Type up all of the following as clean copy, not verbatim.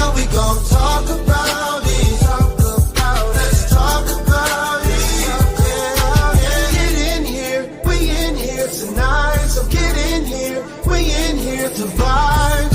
know we gon' talk about it. Let's talk about it. Get in here, we in here tonight. So get in here, we in here to vibe.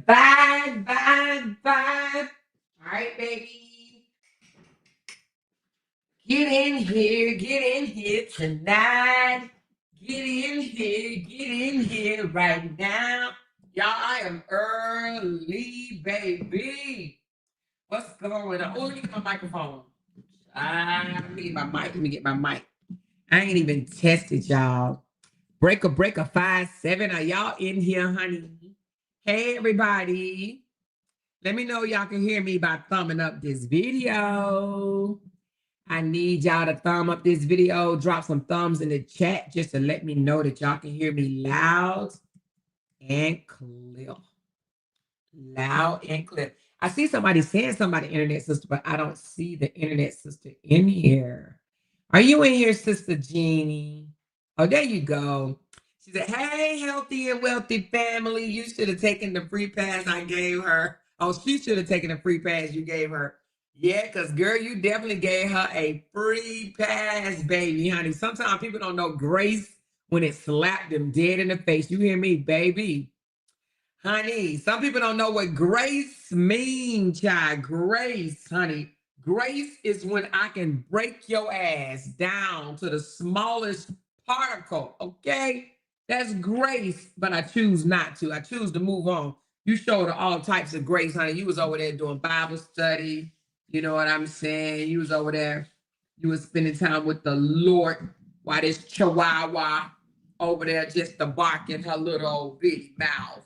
Vibe. All right, baby. Get in here tonight. Get in here right now. Y'all, I am early, baby. What's going on? Oh, let me get my microphone. Let me get my mic. I ain't even tested, y'all. Breaker 5-7. Are y'all in here, honey? Hey, everybody. Let me know y'all can hear me by thumbing up this video. I need y'all to thumb up this video. Drop some thumbs in the chat just to let me know that y'all can hear me loud and clear. Loud and clear. I see somebody saying somebody internet sister, but I don't see the internet sister in here. Are you in here, Sister Jeannie? Oh, there you go. She said, hey, healthy and wealthy family. You should have taken the free pass I gave her. Oh, she should have taken the free pass you gave her. Yeah, because, girl, you definitely gave her a free pass, baby, honey. Sometimes people don't know grace when it slapped them dead in the face. You hear me, baby? Honey, some people don't know what grace means, child. Grace, honey. Grace is when I can break your ass down to the smallest particle, okay? That's grace, but I choose not to. I choose to move on. You showed her all types of grace, honey. You was over there doing Bible study. You know what I'm saying? You was over there. You was spending time with the Lord while this chihuahua over there just to bark in her little old bitty mouth.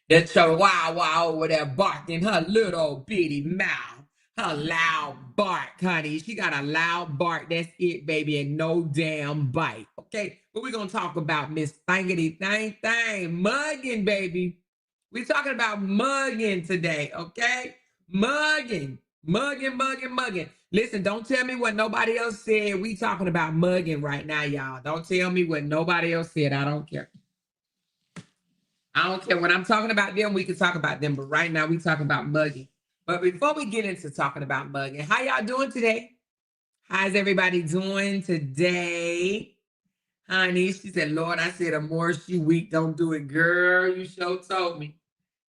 That chihuahua over there barking her little bitty mouth. Her loud bark, honey. She got a loud bark. That's it, baby, and no damn bite. Okay, but we're gonna talk about Miss Thangity Thang, mugging, baby. We're talking about mugging today, okay? Mugging. Mugging. Listen, don't tell me what nobody else said. We talking about mugging right now, y'all. Don't tell me what nobody else said. I don't care. I don't care. When I'm talking about them, we can talk about them. But right now, we talking about mugging. But before we get into talking about mugging, how y'all doing today? How's everybody doing today? Honey, she said, Lord, I said, the more she weak, don't do it. Girl, you sure told me.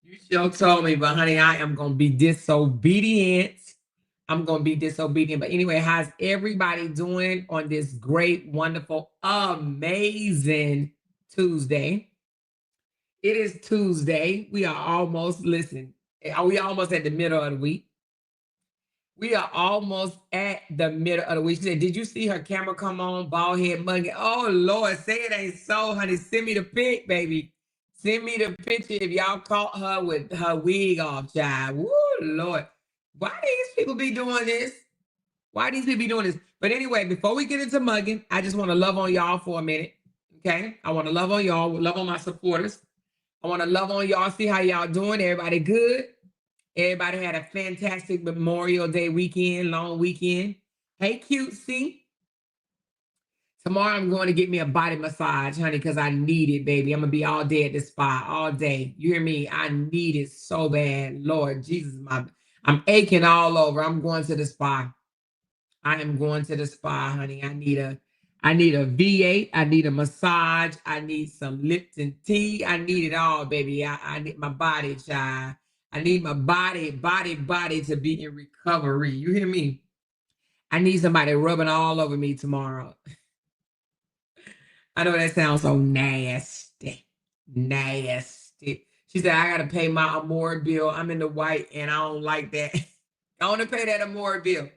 You sure told me. But honey, I am going to be disobedient. I'm going to be disobedient. But anyway, how's everybody doing on this great, wonderful, amazing Tuesday? It is Tuesday. We are almost, listen, are we almost at the middle of the week? We are almost at the middle of the week. She said, did you see her camera come on? Bald head mugging. Oh, Lord, say it ain't so, honey. Send me the pic, baby. Send me the picture if y'all caught her with her wig off, child. Woo, Lord. Why these people be doing this? Why these people be doing this? But anyway, before we get into mugging, I just want to love on y'all for a minute. Okay? I want to love on y'all, love on my supporters. I want to love on y'all, see how y'all doing. Everybody good? Everybody had a fantastic Memorial Day weekend, long weekend. Hey, cutesy. Tomorrow I'm going to get me a body massage, honey, because I need it, baby. I'm going to be all day at the spa, all day. You hear me? I need it so bad. Lord Jesus, I'm aching all over. I'm going to the spa. I am going to the spa, honey. I need a V8. I need a massage. I need some Lipton tea. I need it all, baby. I need my body, child. I need my body to be in recovery. You hear me? I need somebody rubbing all over me tomorrow. I know that sounds so nasty. Nasty. She said, I got to pay my Amore bill. I'm in the white and I don't like that. I want to pay that Amore bill.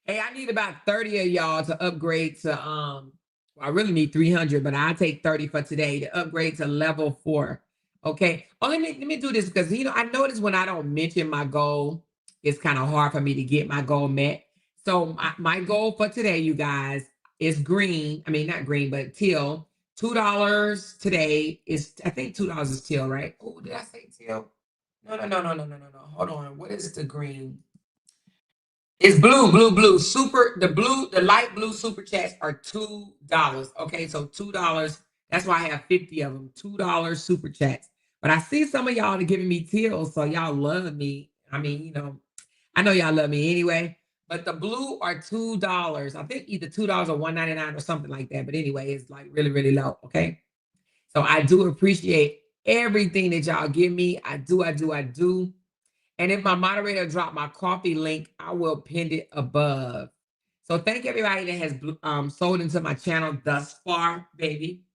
Hey, I need about 30 of y'all to upgrade to, I really need 300, but I'll take 30 for today to upgrade to level 4. Okay. Oh, let me do this because, I notice when I don't mention my goal, it's kind of hard for me to get my goal met. So my goal for today, you guys, is green. I mean, not green, but teal. $2 today is, I think $2 is teal, right? Oh, did I say teal? No. Hold on. What is the green? It's blue. The light blue super chats are $2. Okay, so $2. That's why I have 50 of them. $2 super chats. But I see some of y'all are giving me teal, so y'all love me. I mean, I know y'all love me anyway. But the blue are $2. I think either $2 or $1.99 or something like that. But anyway, it's like really, really low. Okay. So I do appreciate everything that y'all give me. I do. And if my moderator drop my coffee link, I will pin it above. So thank everybody that has sold into my channel thus far, baby.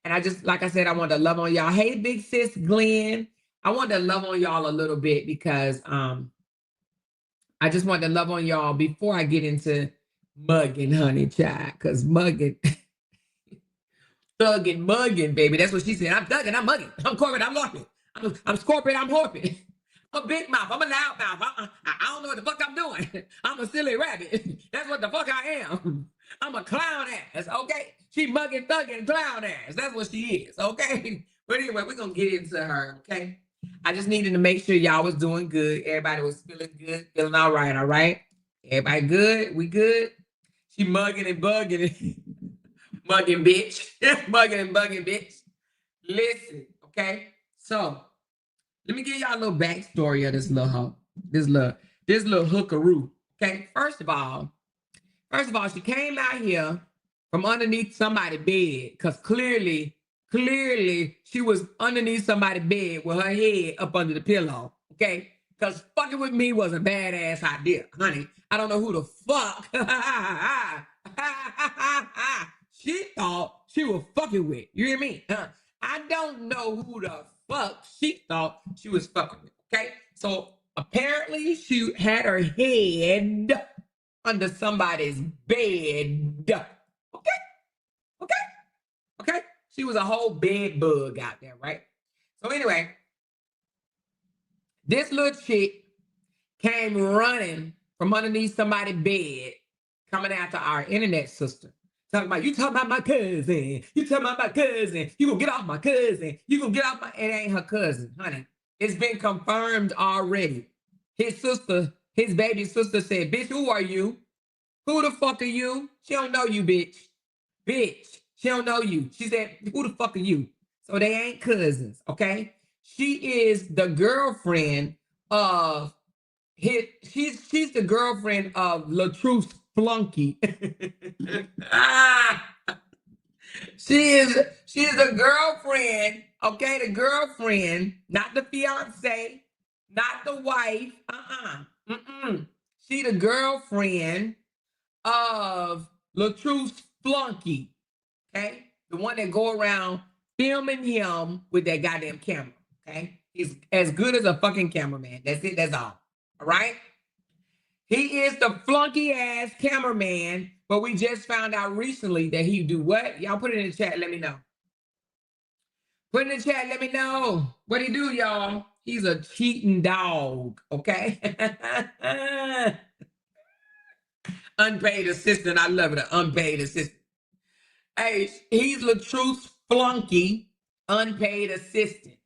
And I just, like I said, I want to love on y'all. Hey, big sis Glenn. I want to love on y'all a little bit because I just want to love on y'all before I get into mugging, honey child. Because mugging, thugging, mugging, baby. That's what she said. I'm thugging, I'm mugging. I'm corporate, I'm larping. I'm scorpion, I'm horping. I'm a big mouth, I'm a loud mouth. I don't know what the fuck I'm doing. I'm a silly rabbit. That's what the fuck I am. I'm a clown ass, okay? She mugging, thugging, clown ass. That's what she is, okay? But anyway, we're gonna get into her, okay? I just needed to make sure y'all was doing good. Everybody was feeling good, feeling all right, all right? Everybody good? We good? She mugging and bugging. Mugging bitch. Mugging and bugging bitch. Listen, okay? So let me give y'all a little backstory of this little hoe. This little hookaroo. Okay. First of all, she came out here from underneath somebody's bed because clearly, she was underneath somebody's bed with her head up under the pillow. Okay. Because fucking with me was a badass idea, honey. I don't know who the fuck she thought she was fucking with. You hear me? I don't know who the fuck she thought she was fucking with. Okay. So apparently she had her head under somebody's bed. Okay? Okay? Okay? She was a whole bed bug out there, right? So anyway, this little chick came running from underneath somebody's bed, coming after our internet sister. Talking about, you talking about my cousin. You talking about my cousin. You gonna get off my cousin. You gonna get off my... It ain't her cousin, honey. It's been confirmed already. His sister, his baby sister said, bitch, who are you? Who the fuck are you? She don't know you, bitch. Bitch, she don't know you. She said, who the fuck are you? So they ain't cousins, okay? She is the girlfriend of she's the girlfriend of LaTruth's flunky. She's the girlfriend, okay? The girlfriend, not the fiance, not the wife. She the girlfriend of LaTruth's flunky, okay? The one that go around filming him with that goddamn camera, okay? He's as good as a fucking cameraman. That's it, that's all. All right? He is the flunky ass cameraman, but we just found out recently that he do what? Y'all put it in the chat, let me know. Put it in the chat, let me know. What he do, y'all? He's a cheating dog, okay? Unpaid assistant. I love it. An unpaid assistant. Hey, he's LaTruth's flunky, unpaid assistant.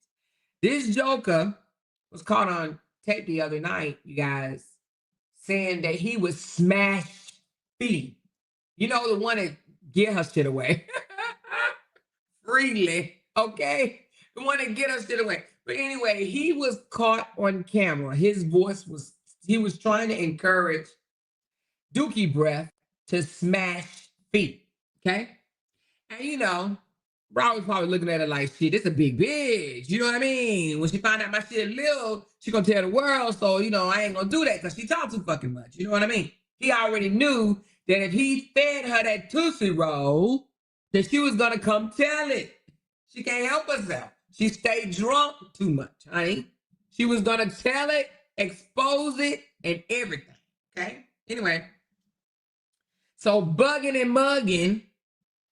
This joker was caught on tape the other night, you guys, saying that he would smash feet. You know, the one that get her shit away. Freely, okay? The one that get her shit away. But anyway, he was caught on camera. His voice was, he was trying to encourage Dookie Breath to smash feet, okay? And you know, Rob was probably looking at it like, shit, this a big bitch. You know what I mean? When she find out my shit little, she gonna tell the world. So, you know, I ain't gonna do that because she talks too fucking much. You know what I mean? He already knew that if he fed her that Tootsie Roll, that she was gonna come tell it. She can't help herself. She stayed drunk too much, honey. She was gonna tell it, expose it, and everything. Okay? Anyway. So bugging and mugging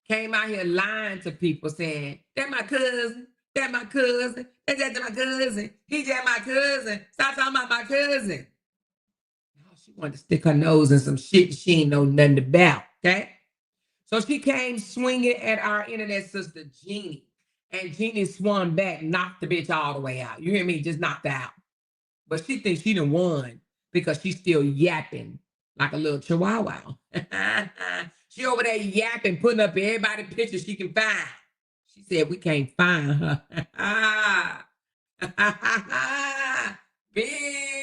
came out here lying to people saying, that my cousin, that my cousin, that's my cousin, he just my cousin, stop talking about my cousin. No, she wanted to stick her nose in some shit she ain't know nothing about, okay? So she came swinging at our internet sister, Jeannie, and Jeannie swung back, knocked the bitch all the way out. You hear me? Just knocked her out. But she thinks she done won because she's still yapping like a little chihuahua. She over there yapping, putting up everybody's pictures she can find. She said, we can't find her. Bitch.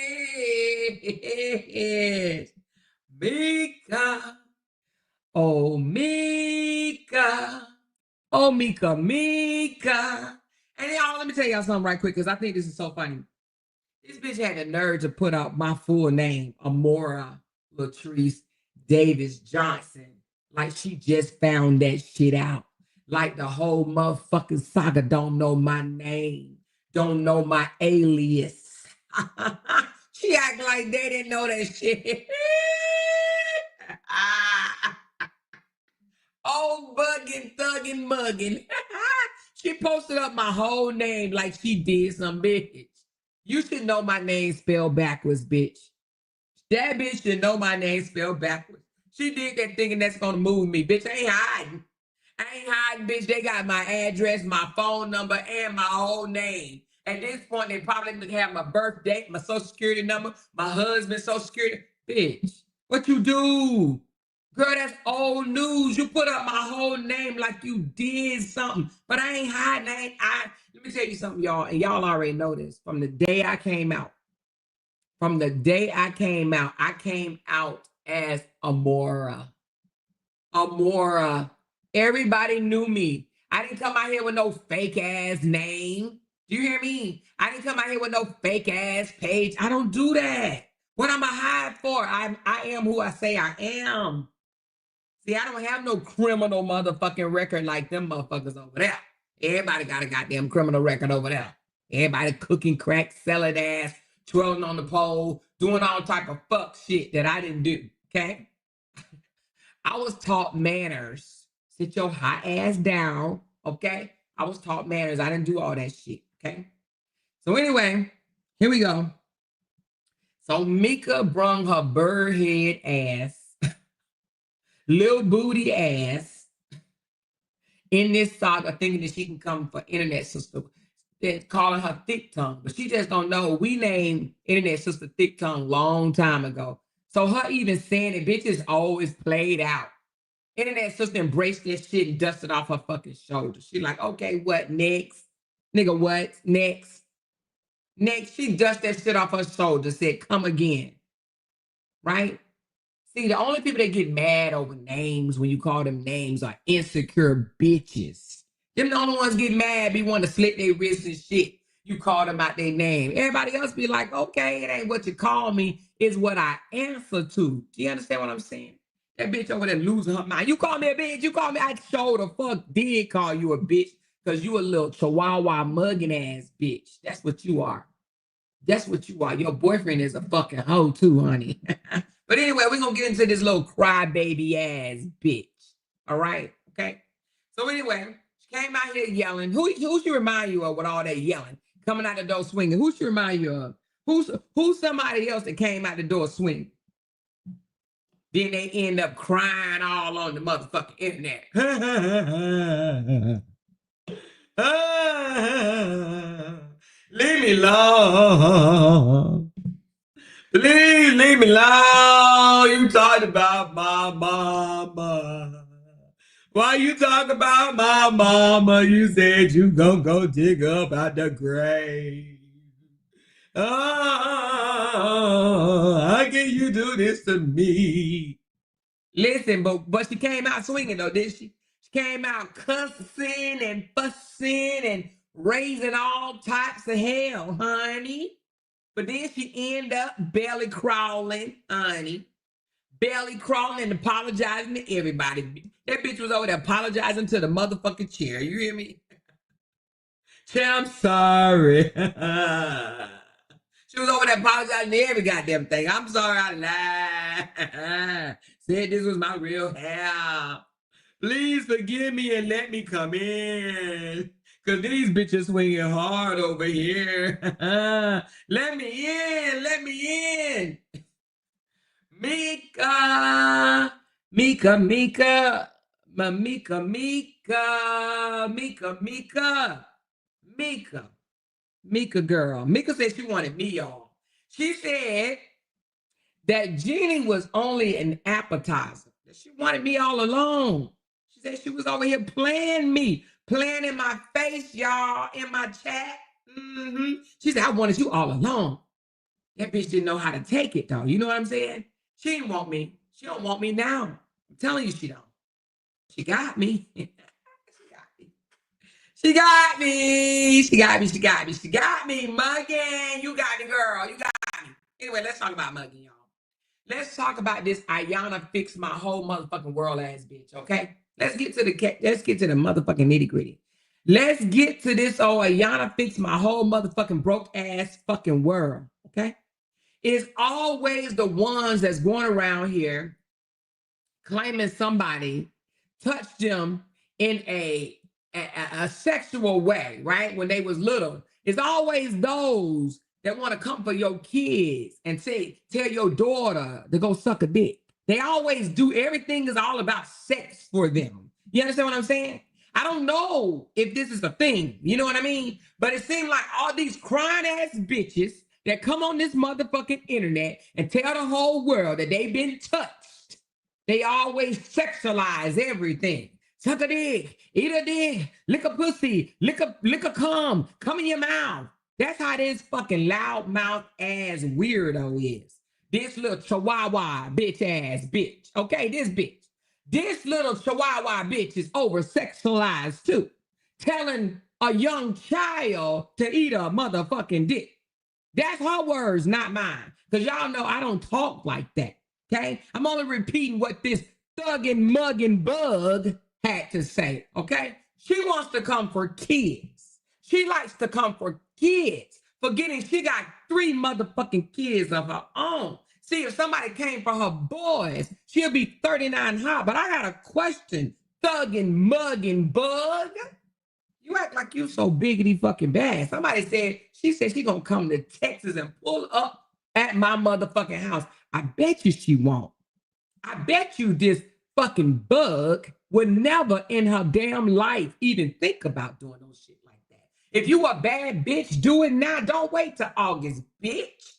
Mika. Oh, Mika. Oh, Mika. And y'all, let me tell y'all something right quick, because I think this is so funny. This bitch had the nerve to put out my full name, Amora Latrice Davis Johnson, like she just found that shit out. Like the whole motherfucking saga don't know my name, don't know my alias. She act like they didn't know that shit. Oh, bugging, thugging, mugging. She posted up my whole name like she did some bitch. You should know my name spelled backwards, bitch. That bitch should know my name spelled backwards. She did that thinking that's gonna move me. Bitch, I ain't hiding. I ain't hiding, bitch. They got my address, my phone number, and my whole name. At this point, they probably have my birth date, my social security number, my husband's social security. Bitch, what you do? Girl, that's old news. You put up my whole name like you did something. But I ain't hiding. Let me tell you something, y'all. And y'all already know this. From the day I came out, I came out as Amora. Amora. Everybody knew me. I didn't come out here with no fake ass name. Do you hear me? I didn't come out here with no fake ass page. I don't do that. What am I hide for? I am who I say I am. See, I don't have no criminal motherfucking record like them motherfuckers over there. Everybody got a goddamn criminal record over there. Everybody cooking crack, selling ass, twirling on the pole, doing all type of fuck shit that I didn't do. Okay? I was taught manners. Sit your hot ass down. Okay? I was taught manners. I didn't do all that shit. Okay? So anyway, here we go. So Mika brung her bird head ass, little booty ass, in this saga, thinking that she can come for internet sister. They're calling her thick tongue, but she just don't know. We named internet sister thick tongue long time ago. So her even saying it, bitches always played out. Internet sister embraced this shit and dusted off her fucking shoulders. She like, okay, what next? Nigga, what next? Next, she dusted that shit off her shoulders, said, come again. Right? See, the only people that get mad over names when you call them names are insecure bitches. Them the only ones get mad, be wanting to slit their wrists and shit. You call them out their name. Everybody else be like, okay, it ain't what you call me, it's what I answer to. Do you understand what I'm saying? That bitch over there losing her mind. You call me a bitch, you call me, I sure the fuck did call you a bitch, because you a little chihuahua mugging ass bitch. That's what you are. That's what you are. Your boyfriend is a fucking hoe too, honey. But anyway, we're going to get into this little crybaby ass bitch. All right? Okay? So anyway, she came out here yelling. Who she remind you of with all that yelling? Coming out the door swinging. Who she remind you of? Who's somebody else that came out the door swinging? Then they end up crying all on the motherfucking internet. Leave me alone. Please leave me alone. You talked about my mama. Why you talk about my mama? You said you gonna go dig up out the grave. Oh, how can you do this to me? Listen, but she came out swinging though, didn't she? She came out cussing and fussing and raising all types of hell, honey. But then she ended up belly crawling, honey. Belly crawling and apologizing to everybody. That bitch was over there apologizing to the motherfucking chair. You hear me? Chair, I'm sorry. She was over there apologizing to every goddamn thing. I'm sorry, I lied. Said this was my real hair. Please forgive me and let me come in. Because these bitches swinging hard over here. Let me in. Let me in. Mika. Mika, Mika. Mika, Mika. Mika, Mika. Mika. Mika girl. Mika said she wanted me, y'all. She said that Jeannie was only an appetizer. She wanted me all along. She said she was over here playing me, playing in my face, y'all, in my chat. She said, I wanted you all along. That bitch didn't know how to take it, though. You know what I'm saying? She didn't want me. She don't want me now. I'm telling you she don't. She got me. She got me. She got me. She got me. She got me. Muggin. You got me, girl. You got me. Anyway, let's talk about Muggin, y'all. Let's talk about this Iyanla fix my whole motherfucking world ass bitch, okay? Let's get to the motherfucking nitty gritty. Let's get to this old Iyanla fix my whole motherfucking broke ass fucking world, okay? It's always the ones that's going around here claiming somebody touched them in a sexual way, right? When they was little, it's always those that want to come for your kids and tell your daughter to go suck a dick. They always do, everything is all about sex for them. You understand what I'm saying? I don't know if this is a thing, you know what I mean? But it seems like all these crying ass bitches that come on this motherfucking internet and tell the whole world that they've been touched, they always sexualize everything. Suck a dick, eat a dick, lick a pussy, lick a cum in your mouth. That's how this fucking loudmouth ass weirdo is. This little chihuahua bitch ass bitch. Okay, this bitch. This little chihuahua bitch is over sexualized too. Telling a young child to eat a motherfucking dick. That's her words, not mine. Because y'all know I don't talk like that. Okay? I'm only repeating what this thuggin' muggin' bug had to say. Okay? She wants to come for kids. She likes to come for kids. Forgetting she got 3 motherfucking kids of her own. See, if somebody came for her boys, she'll be 39 hot. But I got a question, thuggin' muggin' bug. You act like you so biggity fucking bad. Somebody said, she said she gonna come to Texas and pull up at my motherfucking house. I bet you she won't. I bet you this fucking bug would never in her damn life even think about doing no shit like that. If you a bad bitch, do it now. Don't wait till August, bitch.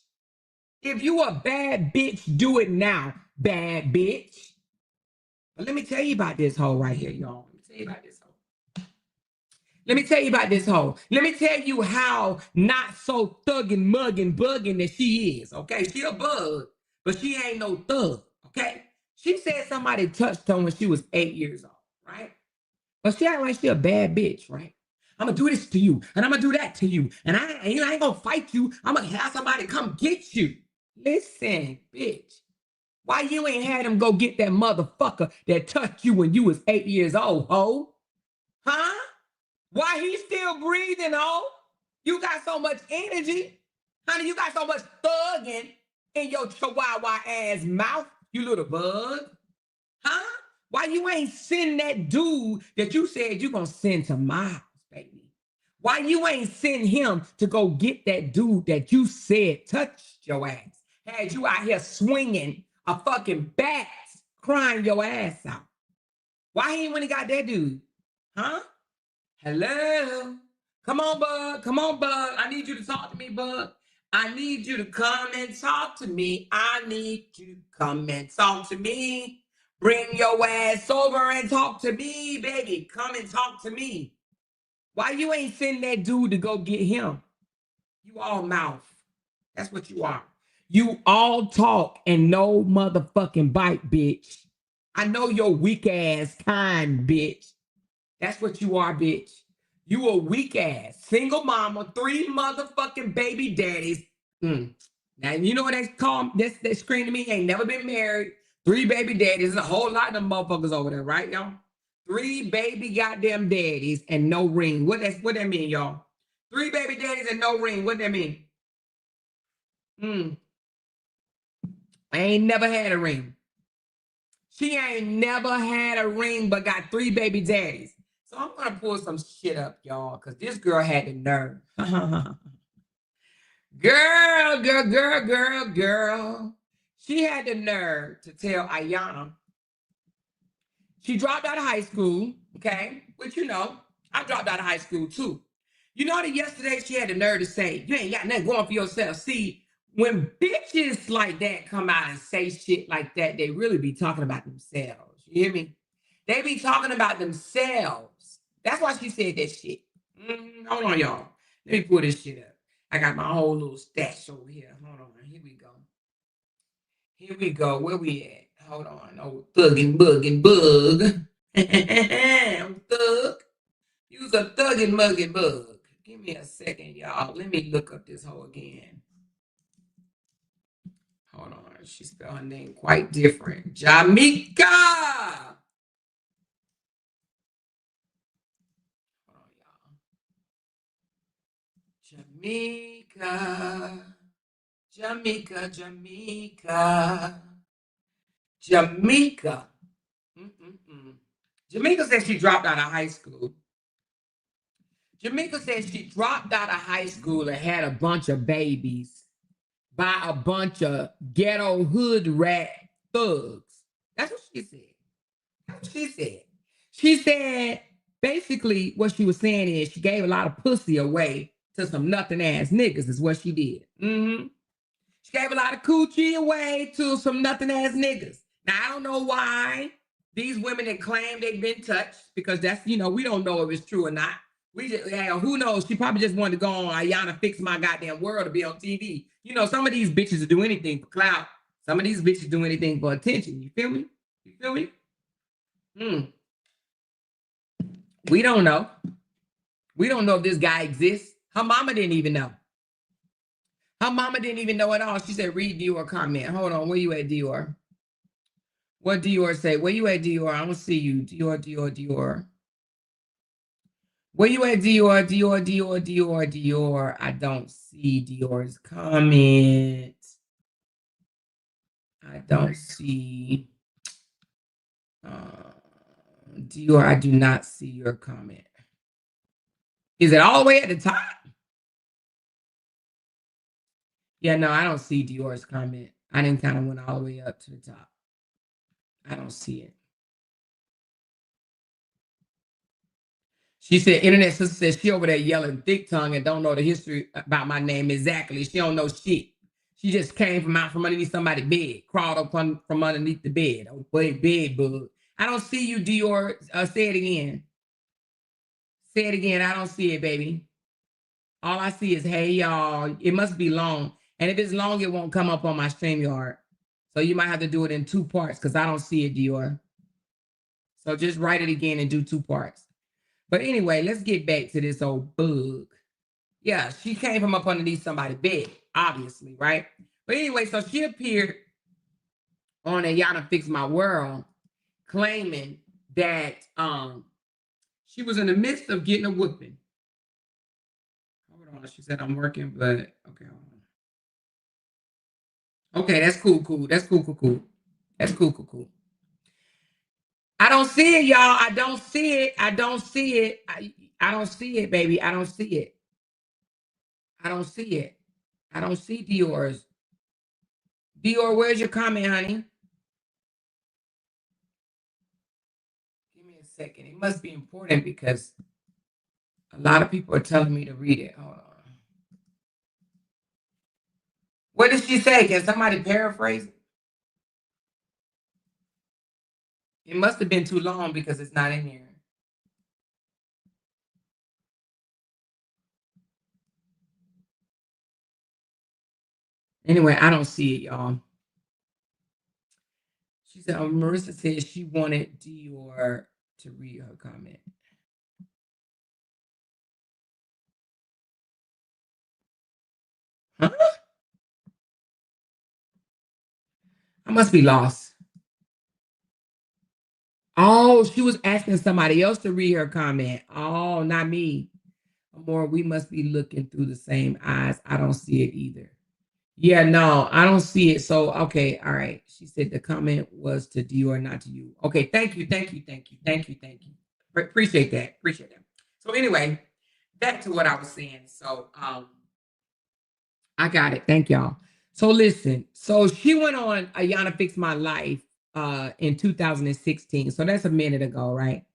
If you a bad bitch, do it now, bad bitch. But let me tell you about this hoe right here, y'all. Let me tell you about this hoe. Let me tell you about this hoe. Let me tell you how not so thuggin', muggin', buggin' that she is, okay? She a bug, but she ain't no thug, okay? She said somebody touched her when she was 8 years old, right? But she act like she a bad bitch, right? I'm gonna do this to you, and I'm gonna do that to you, and I ain't gonna fight you. I'm gonna have somebody come get you. Listen, bitch. Why you ain't had him go get that motherfucker that touched you when you was 8 years old, ho? Huh? Why he still breathing, ho? You got so much energy. Honey, you got so much thugging in your chihuahua ass mouth, you little bug. Huh? Why you ain't send that dude that you said you gonna send to my house, baby? Why you ain't send him to go get that dude that you said touched your ass? Had you out here swinging a fucking bat, crying your ass out. Why he ain't when he got that dude? Huh? Hello? Come on, bud. Come on, bud. I need you to talk to me, bud. I need you to come and talk to me. I need you to come and talk to me. Bring your ass over and talk to me, baby. Come and talk to me. Why you ain't send that dude to go get him? You all mouth. That's what you are. You all talk and no motherfucking bite, bitch. I know your weak ass kind, bitch. That's what you are, bitch. You a weak ass single mama, 3 motherfucking baby daddies. Now you know what that's called? That scream to me. Ain't never been married. 3 baby daddies. There's a whole lot of them motherfuckers over there, right, y'all? 3 baby goddamn daddies and no ring. What that mean, y'all? 3 baby daddies and no ring. What that mean? I ain't never had a ring. She ain't never had a ring, but got 3 baby daddies. So I'm gonna pull some shit up, y'all, because this girl had the nerve. Girl. She had the nerve to tell Iyanla. She dropped out of high school, okay? Which, you know, I dropped out of high school too. You know that yesterday she had the nerve to say, you ain't got nothing going for yourself. See, when bitches like that come out and say shit like that, they really be talking about themselves. You hear me? They be talking about themselves. That's why she said that shit. Hold on, y'all. Let me pull this shit up. I got my whole little stash over here. Hold on. Here we go. Here we go. Where we at? Hold on. Oh, thuggin' buggin' bug. I'm thug. You's a thuggin' muggin' bug. Give me a second, y'all. Let me look up this hoe again. Hold on. She spelled her name quite different. Jaimeka. Hold on, y'all. Jaimeka. Jaimeka said she dropped out of high school. Jaimeka said she dropped out of high school and had a bunch of babies by a bunch of ghetto hood rat thugs. That's what she said. That's what she said. She said basically what she was saying is she gave a lot of pussy away to some nothing ass niggas, is what she did. She gave a lot of coochie away to some nothing ass niggas. Now, I don't know why these women that claim they've been touched, because that's, we don't know if it's true or not. We just, who knows? She probably just wanted to go on Iyanla Fix My Goddamn World to be on TV. Some of these bitches will do anything for clout. Some of these bitches do anything for attention. You feel me? You feel me? We don't know. We don't know if this guy exists. Her mama didn't even know. Her mama didn't even know at all. She said, read Dior comment. Hold on. Where you at, Dior? What Dior say? Where you at, Dior? I don't see you. Dior. Where you at, Dior? Dior. I don't see Dior's comment. I don't see. Dior, I do not see your comment. Is it all the way at the top? Yeah, no, I don't see Dior's comment. I didn't kind of went all the way up to the top. I don't see it. She said, internet sister says she over there yelling thick tongue and don't know the history about my name exactly. She don't know shit. She just came from out from underneath somebody's bed, crawled up from underneath the bed. Oh, bed bug. I don't see you, Dior. Say it again. Say it again. I don't see it, baby. All I see is, hey, y'all. It must be long. And if it's long, it won't come up on my StreamYard. So you might have to do it in 2 parts because I don't see it, Dior. So just write it again and do 2 parts. But anyway, let's get back to this old bug. Yeah, she came from up underneath somebody's bed, obviously, right? But anyway, so she appeared on Iyanla Fix My World claiming that she was in the midst of getting a whooping. Hold on, she said, I'm working, but okay, hold on. Okay, that's cool. That's cool. That's cool. I don't see it, y'all. I don't see it. I don't see it, baby. I don't see it. I don't see Dior's. Dior, where's your comment, honey? Give me a second. It must be important because a lot of people are telling me to read it. Hold on. What did she say? Can somebody paraphrase it? It must have been too long because it's not in here. Anyway, I don't see it, y'all. She said, Marissa said she wanted Dior to read her comment. Huh? I must be lost. Oh, she was asking somebody else to read her comment. Oh, not me. More, we must be looking through the same eyes. I don't see it either. Yeah, no, I don't see it. So, okay, all right. She said the comment was to Dior, not to you. Okay, thank you. Appreciate that. So anyway, back to what I was saying. So, I got it. Thank y'all. So listen, so she went on Iyanla Fix My Life in 2016. So that's a minute ago, right?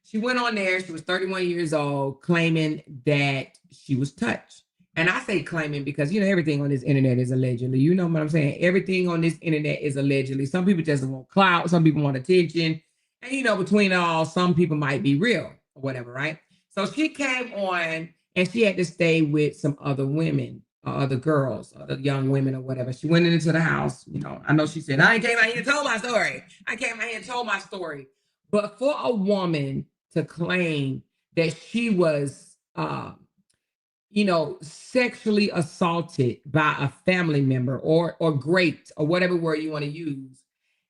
She went on there. She was 31 years old, claiming that she was touched. And I say claiming because, everything on this internet is allegedly. You know what I'm saying? Everything on this internet is allegedly. Some people just want clout. Some people want attention. And, between all, some people might be real or whatever, right? So she came on and she had to stay with some other women, other girls, other young women or whatever. She went into the house. I know she said, I came out here and told my story. But for a woman to claim that she was, sexually assaulted by a family member or raped or whatever word you want to use,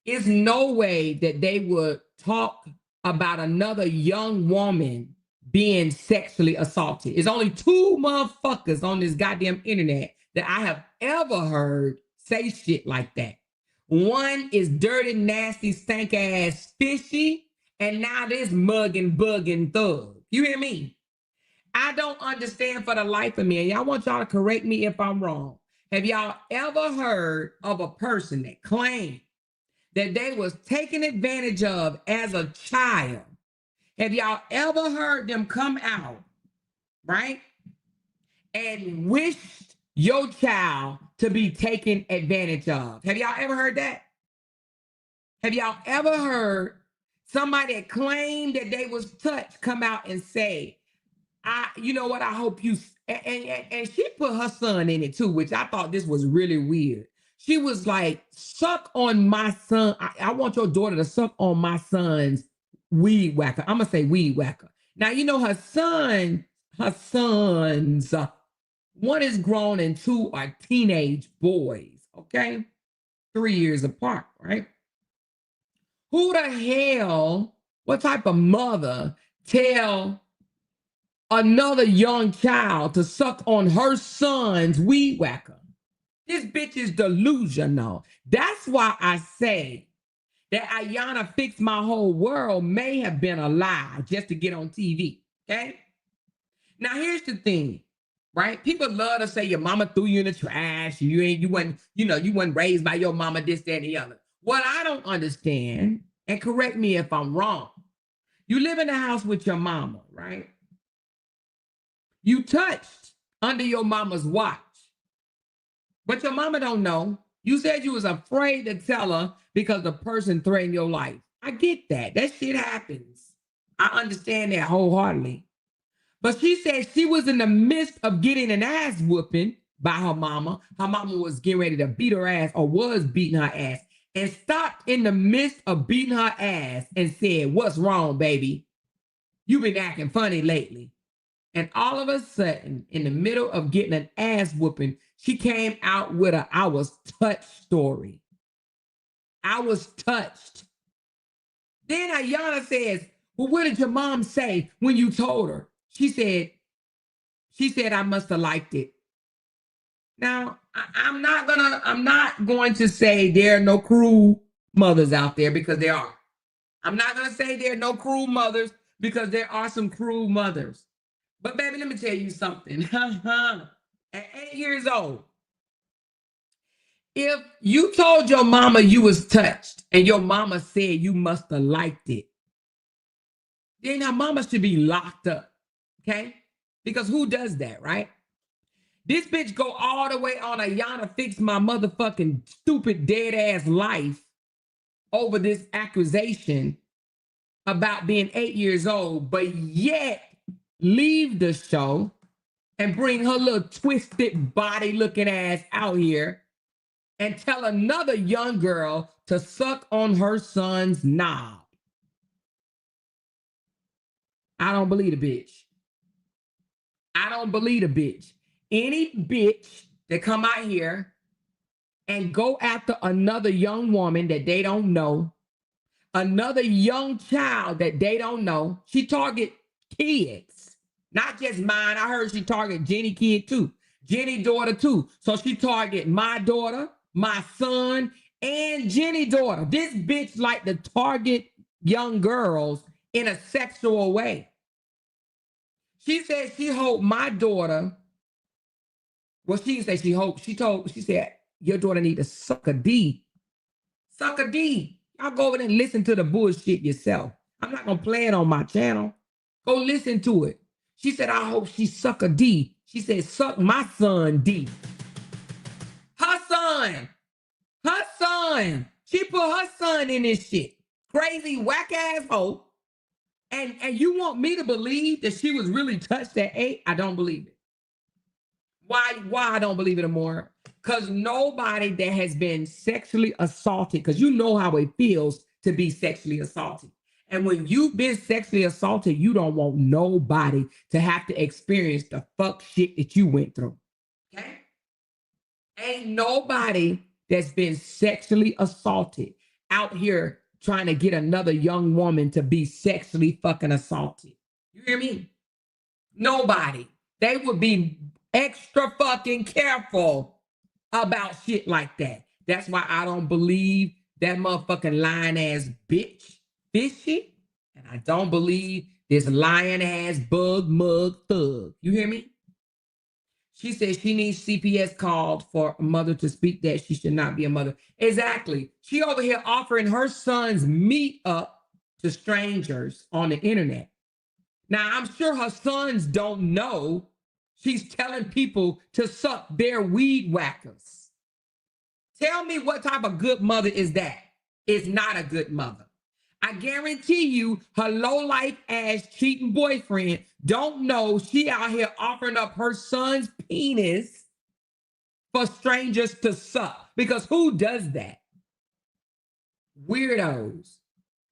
is no way that they would talk about another young woman being sexually assaulted. It's only 2 motherfuckers on this goddamn internet that I have ever heard say shit like that. One is dirty, nasty, stank ass, fishy. And now this mugging, bugging thug. You hear me? I don't understand for the life of me. And y'all want y'all to correct me if I'm wrong. Have y'all ever heard of a person that claimed that they was taken advantage of as a child? Have y'all ever heard them come out, right, and wished your child to be taken advantage of? Have y'all ever heard that? Have y'all ever heard somebody that claimed that they was touched come out and say, you know what, I hope you, and she put her son in it too, which I thought this was really weird. She was like, suck on my son. I want your daughter to suck on my son's weed whacker. I'm gonna say weed whacker. Now, you know, her sons, one is grown and two are teenage boys, okay? 3 years apart, right? Who the hell, what type of mother tell another young child to suck on her son's weed whacker? This bitch is delusional. That's why I say that Iyanla Fix My Whole World may have been a lie just to get on TV, okay? Now, here's the thing, right? People love to say your mama threw you in the trash. You wasn't raised by your mama, this, that, and the other. What I don't understand, and correct me if I'm wrong, you live in the house with your mama, right? You touched under your mama's watch, but your mama don't know. You said you was afraid to tell her because the person threatened your life. I get that. That shit happens. I understand that wholeheartedly. But she said she was in the midst of getting an ass whooping by her mama. Her mama was getting ready to beat her ass, or was beating her ass, and stopped in the midst of beating her ass and said, "What's wrong, baby? You've been acting funny lately." And all of a sudden, in the middle of getting an ass whooping, she came out with a "I was touched" story. I was touched. Then Iyanla says, "Well, what did your mom say when you told her?" She said, "I must have liked it." Now, I'm not going to say there are no cruel mothers out there, because there are. I'm not going to say there are no cruel mothers, because there are some cruel mothers. But baby, let me tell you something. At 8 years old, if you told your mama you was touched and your mama said you must have liked it, then her mama should be locked up, okay? Because who does that, right? This bitch go all the way on Iyanla Fix My motherfucking stupid dead ass life over this accusation about being 8 years old, but yet leave the show and bring her little twisted body looking ass out here and tell another young girl to suck on her son's knob. I don't believe the bitch. I don't believe the bitch. Any bitch that come out here and go after another young woman that they don't know, another young child that they don't know, she target kids, not just mine. I heard she target Jenny kid too, Jenny daughter too. So she target my daughter, my son, and Jenny daughter. This bitch like to target young girls in a sexual way. She said she hope my daughter. Well, she didn't say she hoped. She said, your daughter need to suck a D. Suck a D. Y'all go over there and listen to the bullshit yourself. I'm not going to play it on my channel. Go listen to it. She said, I hope she suck a D. She said, suck my son D. Her son. Her son. She put her son in this shit. Crazy whack ass hoe. And you want me to believe that she was really touched at 8? I don't believe it. Why I don't believe it anymore? Because nobody that has been sexually assaulted, because you know how it feels to be sexually assaulted. And when you've been sexually assaulted, you don't want nobody to have to experience the fuck shit that you went through. Okay? Ain't nobody that's been sexually assaulted out here trying to get another young woman to be sexually fucking assaulted. You hear me? Nobody. They would be extra fucking careful about shit like that. That's why I don't believe that motherfucking lying ass bitch Fishy. And I don't believe this lying ass bug mug thug. You hear me? She says she needs CPS called for a mother to speak that she should not be a mother. Exactly. She over here offering her son's meat up to strangers on the internet. Now, I'm sure her sons don't know she's telling people to suck their weed whackers. Tell me what type of good mother is that? Is not a good mother. I guarantee you her low-life ass cheating boyfriend don't know she out here offering up her son's penis for strangers to suck. Because who does that? Weirdos.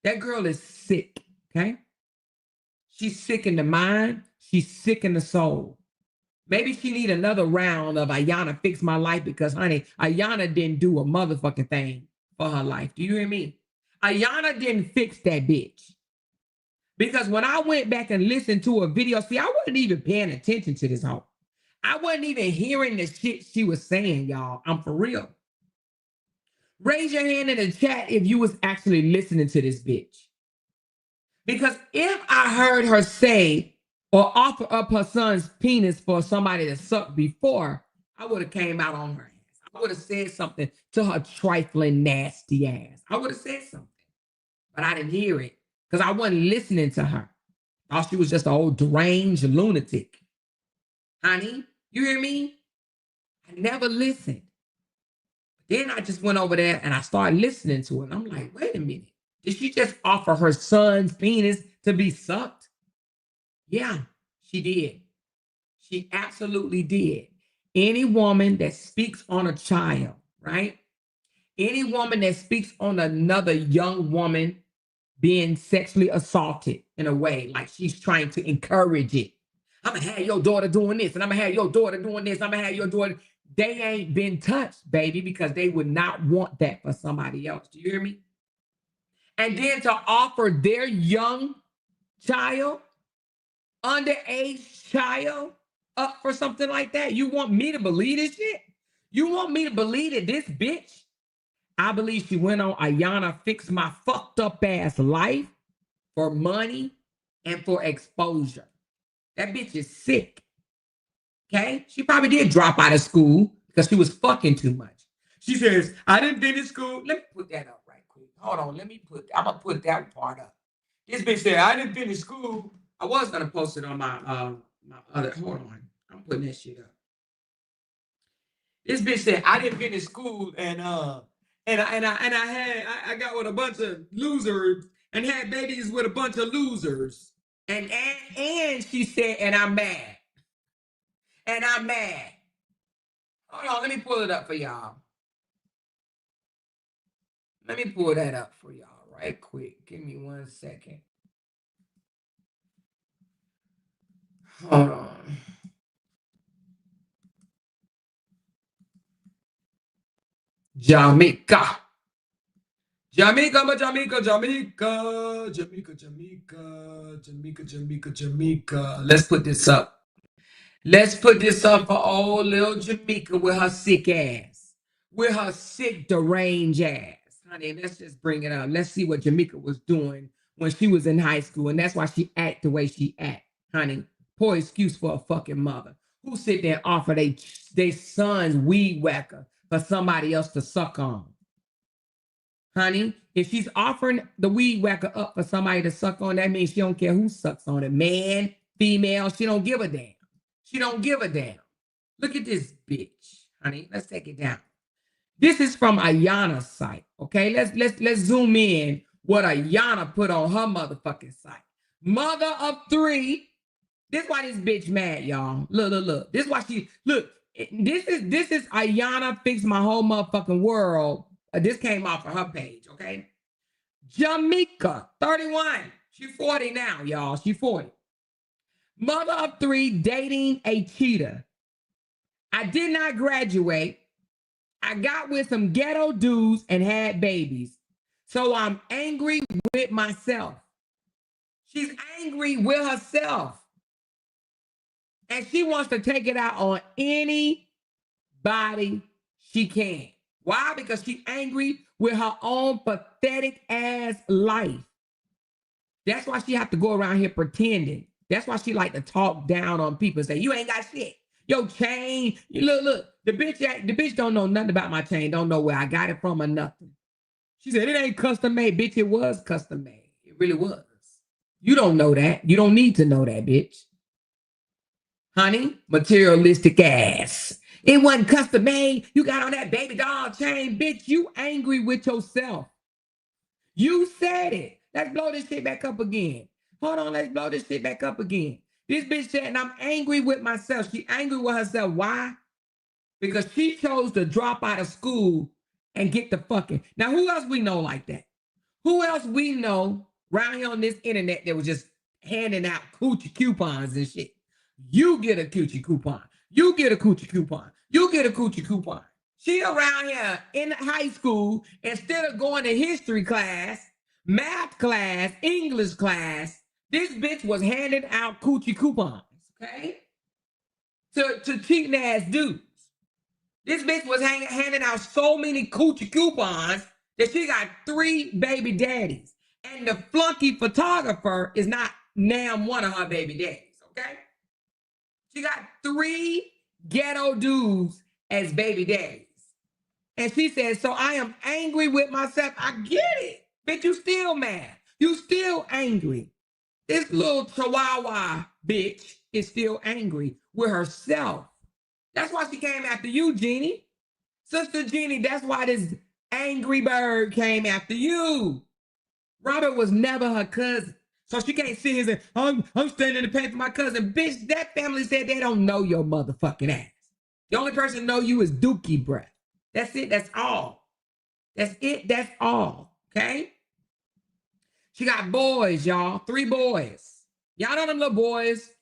That girl is sick, okay? She's sick in the mind. She's sick in the soul. Maybe she need another round of Iyanla Fix My Life because, honey, Iyanla didn't do a motherfucking thing for her life. Do you hear me? Iyanla didn't fix that bitch. Because when I went back and listened to a video, see, I wasn't even paying attention to this hoe. I wasn't even hearing the shit she was saying, y'all. I'm for real. Raise your hand in the chat if you was actually listening to this bitch. Because if I heard her say or offer up her son's penis for somebody to suck before, I would have came out on her ass. I would have said something to her trifling, nasty ass. I would have said something. But I didn't hear it because I wasn't listening to her. I thought she was just an old deranged lunatic. Honey, you hear me? I never listened. Then I just went over there and I started listening to it. And I'm like, wait a minute. Did she just offer her son's penis to be sucked? Yeah, she did. She absolutely did. Any woman that speaks on a child, right? Any woman that speaks on another young woman being sexually assaulted in a way, like she's trying to encourage it. I'm gonna have your daughter doing this, and I'm gonna have your daughter doing this. I'm gonna have your daughter. They ain't been touched, baby, because they would not want that for somebody else. Do you hear me? And then to offer their young child, underage child, up for something like that. You want me to believe this shit? You want me to believe that this bitch? I believe she went on Iyanla Fix My Fucked Up Ass Life for money and for exposure. That bitch is sick. Okay? She probably did drop out of school because she was fucking too much. She says, I didn't finish school. Let me put that up right quick. Hold on. I'm going to put that part up. This bitch said, I didn't finish school. I was going to post it on my other, hold on. I'm putting that shit up. This bitch said, I didn't finish school and I got with a bunch of losers and had babies with a bunch of losers. And she said, and I'm mad. And I'm mad. Hold on, let me pull it up for y'all. Let me pull that up for y'all right quick. Give me 1 second. Hold on. Jaimeka. Jaimeka. Let's put this up. Let's put this up for old little Jaimeka with her sick ass. With her sick, deranged ass. Honey, let's just bring it up. Let's see what Jaimeka was doing when she was in high school. And that's why she act the way she act. Honey, poor excuse for a fucking mother. Who sit there and offer their son's weed whacker for somebody else to suck on? Honey, if she's offering the weed whacker up for somebody to suck on, that means she don't care who sucks on it. Man, female, she don't give a damn. She don't give a damn. Look at this bitch, honey. Let's take it down. This is from Iyanla's site. Okay, let's zoom in what Iyanla put on her motherfucking site. Mother of 3. This why this bitch mad, y'all. Look. This why she look. This is Iyanla Fix My Whole Motherfucking World. This came off of her page. Okay, Jaimeka, 31. She 40 now, y'all. She 40. Mother of 3, dating a cheater. I did not graduate. I got with some ghetto dudes and had babies. So I'm angry with myself. She's angry with herself. And she wants to take it out on anybody she can. Why? Because she's angry with her own pathetic ass life. That's why she have to go around here pretending. That's why she like to talk down on people and say, you ain't got shit. Yo, chain. You look. The bitch don't know nothing about my chain. Don't know where I got it from or nothing. She said, it ain't custom made. Bitch, it was custom made. It really was. You don't know that. You don't need to know that, bitch. Honey, materialistic ass. It wasn't custom made. You got on that baby doll chain. Bitch, you angry with yourself. You said it. Let's blow this shit back up again. Hold on, let's blow this shit back up again. This bitch said, and I'm angry with myself. She angry with herself. Why? Because she chose to drop out of school and get the fucking. Now, who else we know like that? Who else we know around here on this internet that was just handing out coochie coupons and shit? You get a coochie coupon. You get a coochie coupon. You get a coochie coupon. She around here in high school, instead of going to history class, math class, English class, this bitch was handing out coochie coupons, okay? To cheating ass dudes. This bitch was handing out so many coochie coupons that she got 3 baby daddies. And the flunky photographer is not now one of her baby daddies, okay? She got 3 ghetto dudes as baby daddies. And she said, so I am angry with myself. I get it. Bitch, you still mad. You still angry. This little chihuahua bitch is still angry with herself. That's why she came after you, Jeannie. Sister Jeannie, that's why this angry bird came after you. Robert was never her cousin. So she can't sit here and say, I'm standing in the pain for my cousin. Bitch, that family said they don't know your motherfucking ass. The only person know you is Dookie breath. That's it. That's all. That's it. That's all. Okay? She got boys, y'all. 3 boys. Y'all know them little boys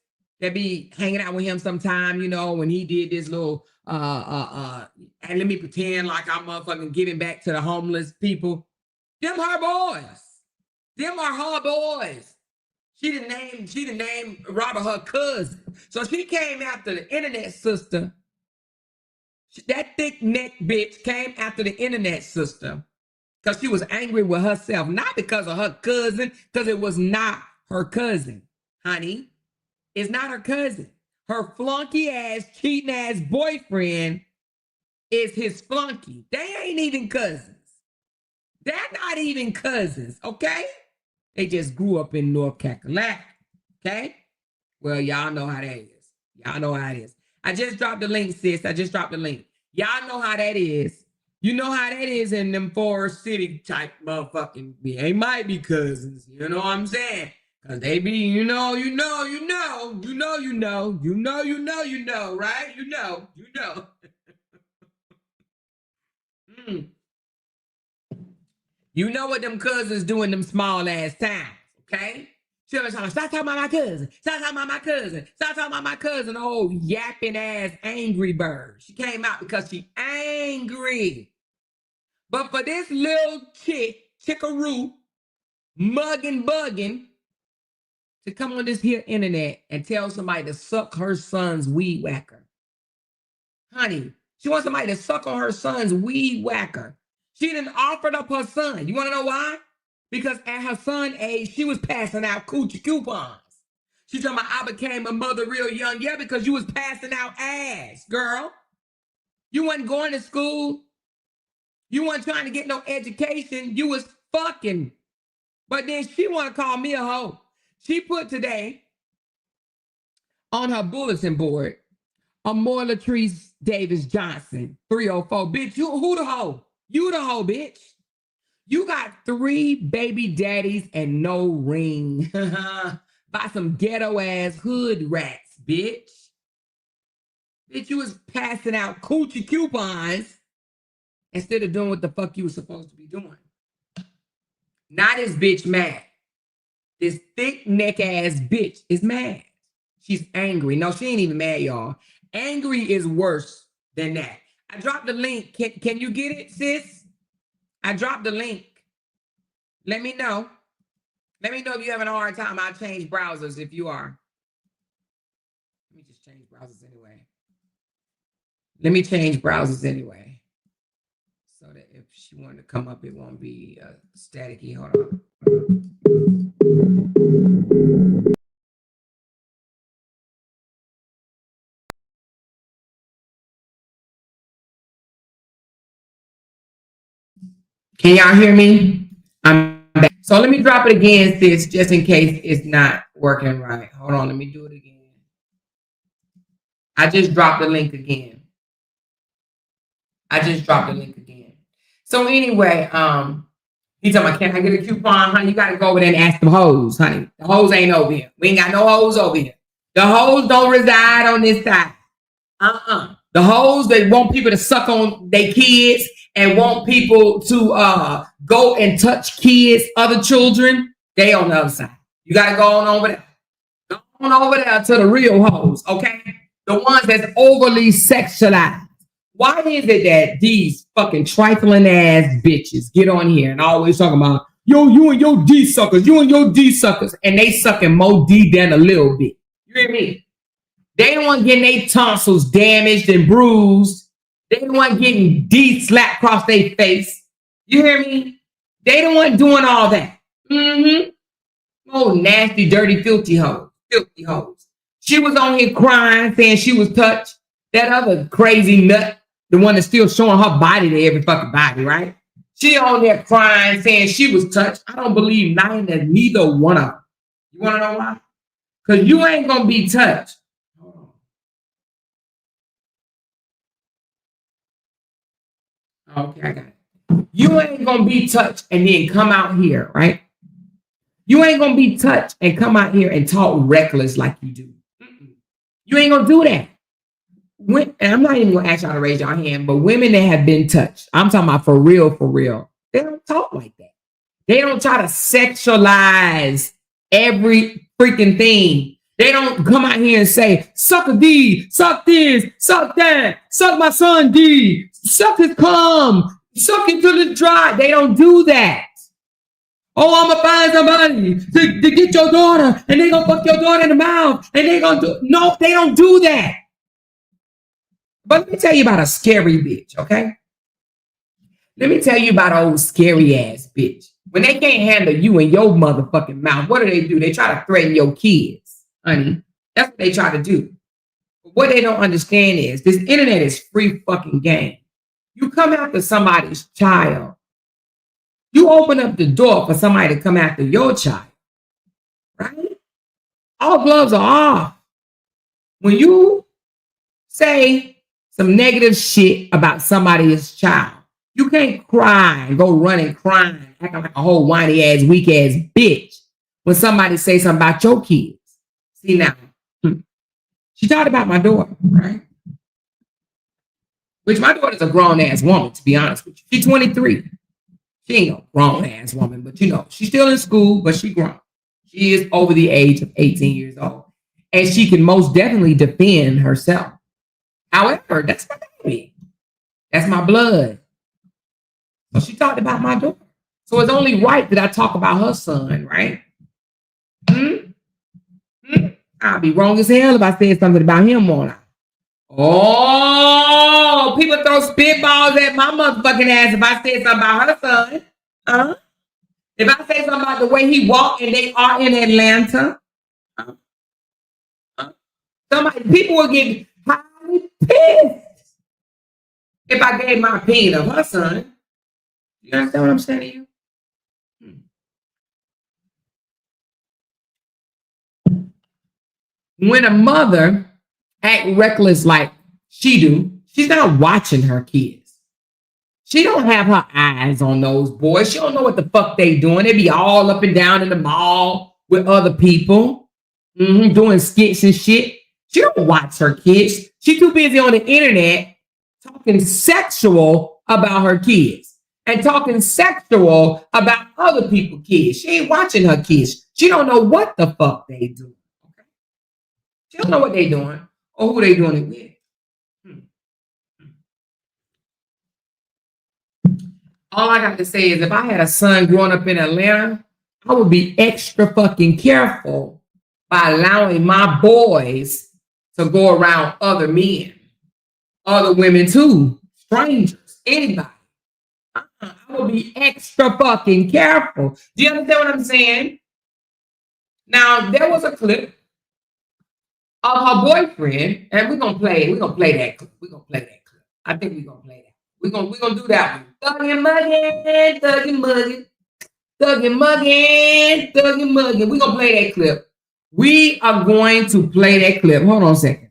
that be hanging out with him sometime, you know, when he did this little, and let me pretend like I'm motherfucking giving back to the homeless people. Them her boys. Them are her boys. She didn't name Robert her cousin. So she came after the internet sister. That thick neck bitch came after the internet sister because she was angry with herself, not because of her cousin, because it was not her cousin, honey. It's not her cousin. Her flunky ass, cheating ass boyfriend is his flunky. They ain't even cousins. They're not even cousins, okay? They just grew up in North Carolina, okay? Well, y'all know how that is. Y'all know how it is. I just dropped the link, sis. I just dropped the link. Y'all know how that is. You know how that is in them Forest City type motherfucking. They might be cousins. You know what I'm saying? Because they be, you know, right? You know. You know what them cousins do in them small ass towns, okay? She was like, stop talking about my cousin. Stop talking about my cousin. Stop talking about my cousin. Oh, yapping ass angry bird. She came out because she angry. But for this little chickaroo, mugging, bugging, to come on this here internet and tell somebody to suck her son's weed whacker. Honey, she wants somebody to suck on her son's weed whacker. She didn't offer up her son. You want to know why? Because at her son's age, she was passing out coochie coupons. She talking about, I became a mother real young. Yeah, because you was passing out ass, girl. You wasn't going to school. You weren't trying to get no education. You was fucking. But then she want to call me a hoe. She put today on her bulletin board, Amor Latrice Davis Johnson, 304. Bitch, who the hoe? You the hoe, bitch. You got 3 baby daddies and no ring. By some ghetto ass hood rats, bitch. Bitch, you was passing out coochie coupons instead of doing what the fuck you was supposed to be doing. Now this bitch mad. This thick neck ass bitch is mad. She's angry. No, she ain't even mad, y'all. Angry is worse than that. I dropped the link. Can you get it, sis? I dropped the link. Let me know. Let me know if you're having a hard time. I'll change browsers if you are. Let me just change browsers anyway. So that if she wanted to come up, it won't be staticky. Hold on. Can y'all hear me? I'm back. So let me drop it again, sis, just in case it's not working right. Hold on, let me do it again. I just dropped the link again. So anyway, he talking about, can I get a coupon, honey? You got to go over there and ask them hoes, honey. The hoes ain't over here. We ain't got no hoes over here. The hoes don't reside on this side. The hoes, they want people to suck on their kids and want people to go and touch kids, other children. They on the other side. You got to go on over there. Go on over there to the real hoes, okay? The ones that's overly sexualized. Why is it that these fucking trifling ass bitches get on here and always talking about, yo, you and your D suckers, and they sucking more D than a little bit? You hear me? They don't want getting their tonsils damaged and bruised. They don't want getting D slapped across their face. You hear me? They don't want doing all that. Oh, nasty, dirty, filthy hoes. She was on here crying, saying she was touched. That other crazy nut, the one that's still showing her body to every fucking body, right? She on there crying, saying she was touched. I don't believe neither one of them. You want to know why? Because you ain't going to be touched. Okay, I got it. You ain't going to be touched and then come out here, right? You ain't going to be touched and come out here and talk reckless like you do. You ain't going to do that. And I'm not even going to ask y'all to raise your hand, but women that have been touched, I'm talking about for real, they don't talk like that. They don't try to sexualize every freaking thing. They don't come out here and say, suck a D, suck this, suck that, suck my son D, suck his cum, suck it till it's dry. They don't do that. Oh, I'm going to find somebody to get your daughter, and they going to fuck your daughter in the mouth, and they going to do, no, they don't do that. But let me tell you about a scary bitch, okay? Let me tell you about an old scary ass bitch. When they can't handle you in your motherfucking mouth, what do? They try to threaten your kids, honey. That's what they try to do. But what they don't understand is this internet is free fucking game. You come after somebody's child. You open up the door for somebody to come after your child, right? All gloves are off. When you say some negative shit about somebody's child, you can't cry and go running crying, acting like a whole whiny ass, weak ass bitch when somebody say something about your kids. See now, she talked about my daughter, right? Which my daughter's a grown ass woman, to be honest with you. She's 23. She ain't no grown ass woman, but you know, she's still in school, but she grown. She is over the age of 18 years old. And she can most definitely defend herself. However, that's my baby. That's my blood. So she talked about my daughter. So it's only right that I talk about her son, right? I'll be wrong as hell if I said something about him, won't I? Oh, people throw spitballs at my motherfucking ass if I said something about her son. If I say something about the way he walked and they are in Atlanta, people will get highly pissed if I gave my opinion of her son. You understand what I'm saying to you? When a mother act reckless like she do, she's not watching her kids. She don't have her eyes on those boys. She don't know what the fuck they doing. They be all up and down in the mall with other people, doing skits and shit. She don't watch her kids. She's too busy on the internet talking sexual about her kids and talking sexual about other people's kids. She ain't watching her kids. She don't know what the fuck they do. Okay? She don't know what they doing or who they doing it with. All I got to say is if I had a son growing up in Atlanta, I would be extra fucking careful by allowing my boys to go around other men, other women too, strangers, anybody. I would be extra fucking careful. Do you understand what I'm saying? Now there was a clip of her boyfriend, and we're gonna play it. We're gonna play that clip. We're gonna play that clip. I think we're gonna play that. We're gonna do that one. Thuggin' muggin', thuggin' muggin', thuggin' muggin', thuggin' muggin'. We're gonna play that clip. We are going to play that clip. Hold on a second.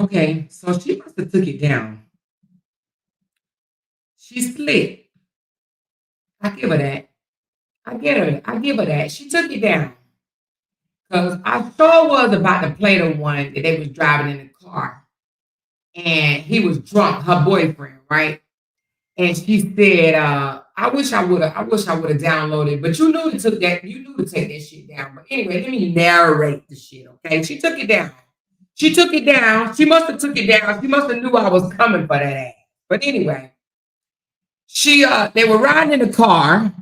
Okay, so she must have took it down. She slick. I give her that. I give her that. She took it down. Because I sure was about to play the one that they was driving in the car. And he was drunk, her boyfriend, right? And she said, I wish I would have downloaded, but you knew to take that shit down. But anyway, let me narrate the shit, okay? She took it down. She took it down. She must have took it down. She must have knew I was coming for that ass. But anyway, they were riding in the car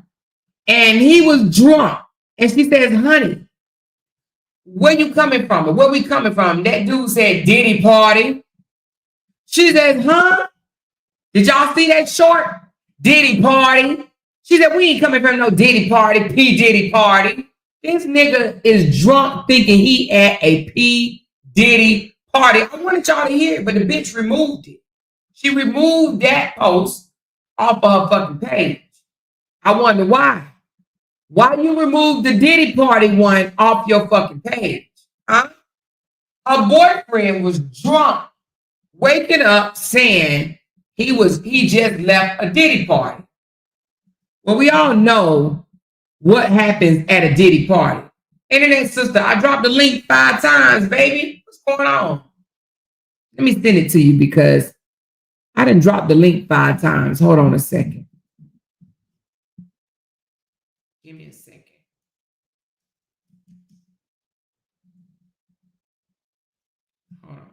and he was drunk. And she says, honey, where you coming from? Or where we coming from? That dude said, Diddy party. She says, huh? Did y'all see that short? Diddy party. She said, we ain't coming from no Diddy party, P. Diddy party. This nigga is drunk thinking he at a P. Diddy party. I wanted y'all to hear it, but the bitch removed it. She removed that post off of her fucking page. I wonder why. Why you removed the Diddy party one off your fucking page? Huh? Her boyfriend was drunk, waking up saying he just left a Diddy party. Well, we all know what happens at a Diddy party. Internet sister, I dropped the link 5 times, baby. What's going on? Let me send it to you because I didn't drop the link 5 times. Hold on a second. Give me a second. Hold on.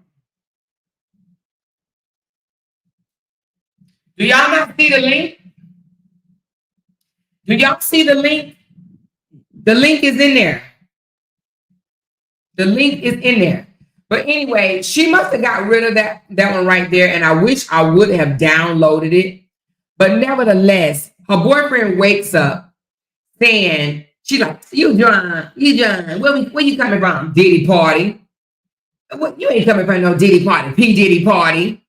Do y'all not see the link? Do y'all see the link? The link is in there. The link is in there. But anyway, she must have got rid of that one right there. And I wish I would have downloaded it. But nevertheless, her boyfriend wakes up saying, she's like, you drunk. Where you coming from? Diddy party. What, you ain't coming from no Diddy party, P. Diddy party.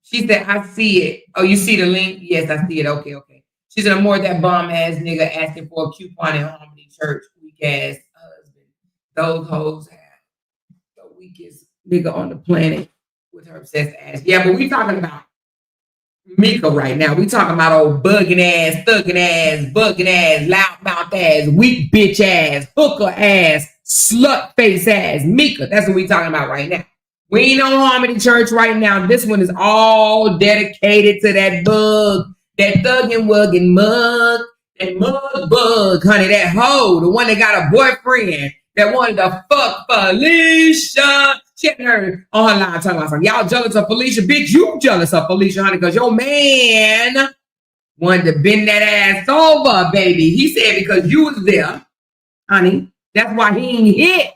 She said, I see it. Oh, you see the link? Yes, I see it. Okay. She said, I'm more that bum ass nigga asking for a coupon in Harmony Church. Weak ass husband. Those hoes have the weakest nigga on the planet with her obsessed ass. Yeah, but we talking about Mika right now. We talking about old bugging ass, thugging ass, bugging ass, loudmouth ass, weak bitch ass, hooker ass, slut face ass, Mika. That's what we talking about right now. We ain't on Harmony Church right now. This one is all dedicated to that bug That thuggin' wuggin' mug, that mug bug, honey, that hoe, the one that got a boyfriend that wanted to fuck Felicia. She hadn't heard on her line talking about something. Y'all jealous of Felicia? Bitch, you jealous of Felicia, honey, because your man wanted to bend that ass over, baby. He said because you was there, honey. That's why he ain't hit.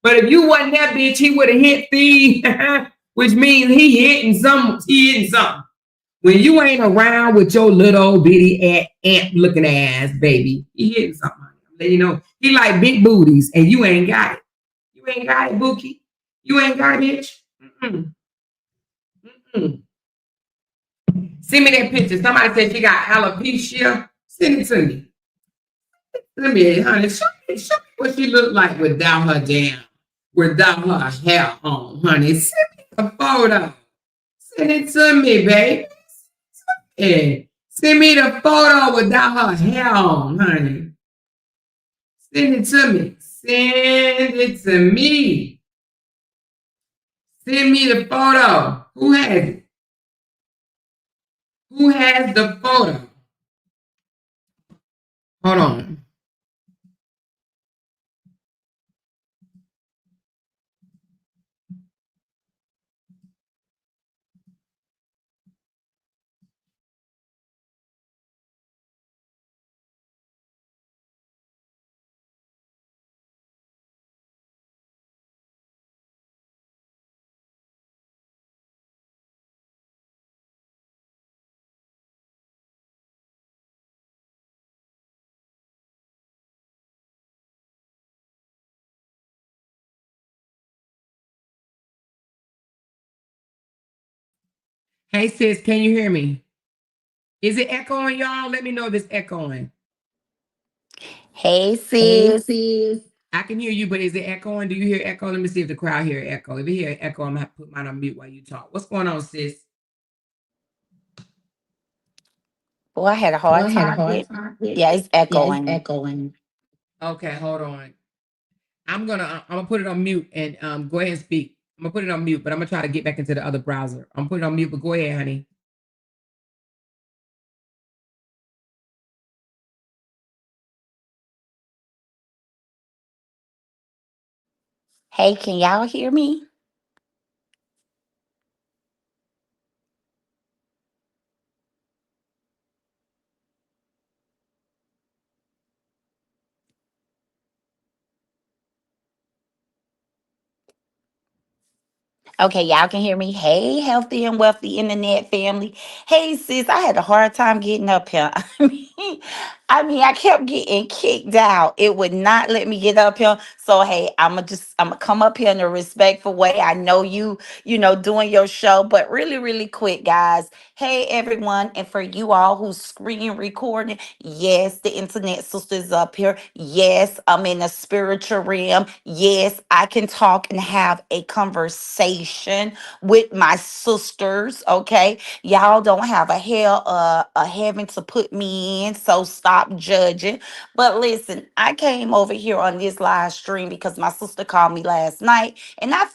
But if you wasn't that bitch, he would have hit the, which means he hitting something. When you ain't around with your little bitty ant looking ass, baby, he hitting something. You know, he like big booties, and you ain't got it. You ain't got it, Bookie. You ain't got it, bitch. Mm-mm. Mm-mm. Send me that picture. Somebody said she got alopecia. Send it to me. Let me, honey. Show me what she look like without her hair on, honey. Send me a photo. Send it to me, baby. Yeah. Send me the photo without her hair on, honey. Send it to me. Send it to me. Send me the photo. Who has it? Who has the photo? Hold on. Hey sis, can you hear me? Is it echoing, y'all? Let me know if it's echoing. Hey, Hey sis. sis. I can hear you, but is it echoing? Do you hear echo? Let me see if the crowd hear echo. If you hear echo, I'm gonna have to put mine on mute while you talk. What's going on, sis? Boy, I had a Well, hard I had a time hard getting. time. Yeah, it's Yeah, it's echoing. echoing. Okay, hold on. I'm gonna put it on mute and go ahead and speak. I'm gonna put it on mute, but I'm gonna try to get back into the other browser. I'm gonna put it on mute, but go ahead, honey. Hey, can y'all hear me? Okay, y'all can hear me. Hey, healthy and wealthy internet family. Hey, sis, I had a hard time getting up here. I kept getting kicked out. It would not let me get up here. So, hey, I'm gonna come up here in a respectful way. I know doing your show, but really, really quick, guys. Hey, everyone, and for you all who's screen recording, yes, the internet sister's up here. Yes, I'm in a spiritual realm. Yes, I can talk and have a conversation with my sisters. Okay, y'all don't have a heaven to put me in, so stop judging. But listen, I came over here on this live stream because my sister called me last night, and I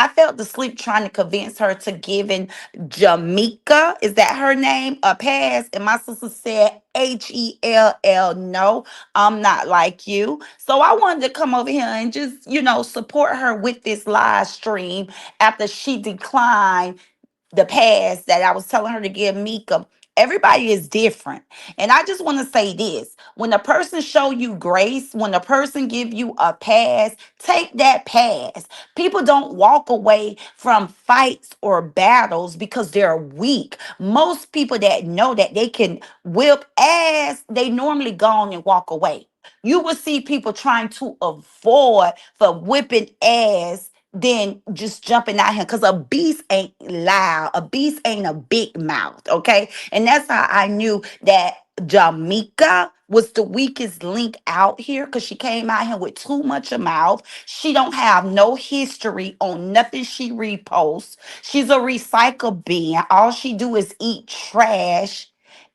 felt the sleep trying to convince her to give in Jamaica, is that her name? A pass. And my sister said Hell. No, I'm not like you. So I wanted to come over here and just, support her with this live stream after she declined the pass that I was telling her to give Mika. Everybody is different. And I just want to say this. When a person show you grace, when a person give you a pass, take that pass. People don't walk away from fights or battles because they're weak. Most people that know that they can whip ass, they normally go on and walk away. You will see people trying to avoid for whipping ass than just jumping out here, because a beast ain't loud. A beast ain't a big mouth. Okay. And that's how I knew that Jamaica was the weakest link out here, because she came out here with too much of mouth. She don't have no history on nothing she reposts. She's a recycle bin. All she do is eat trash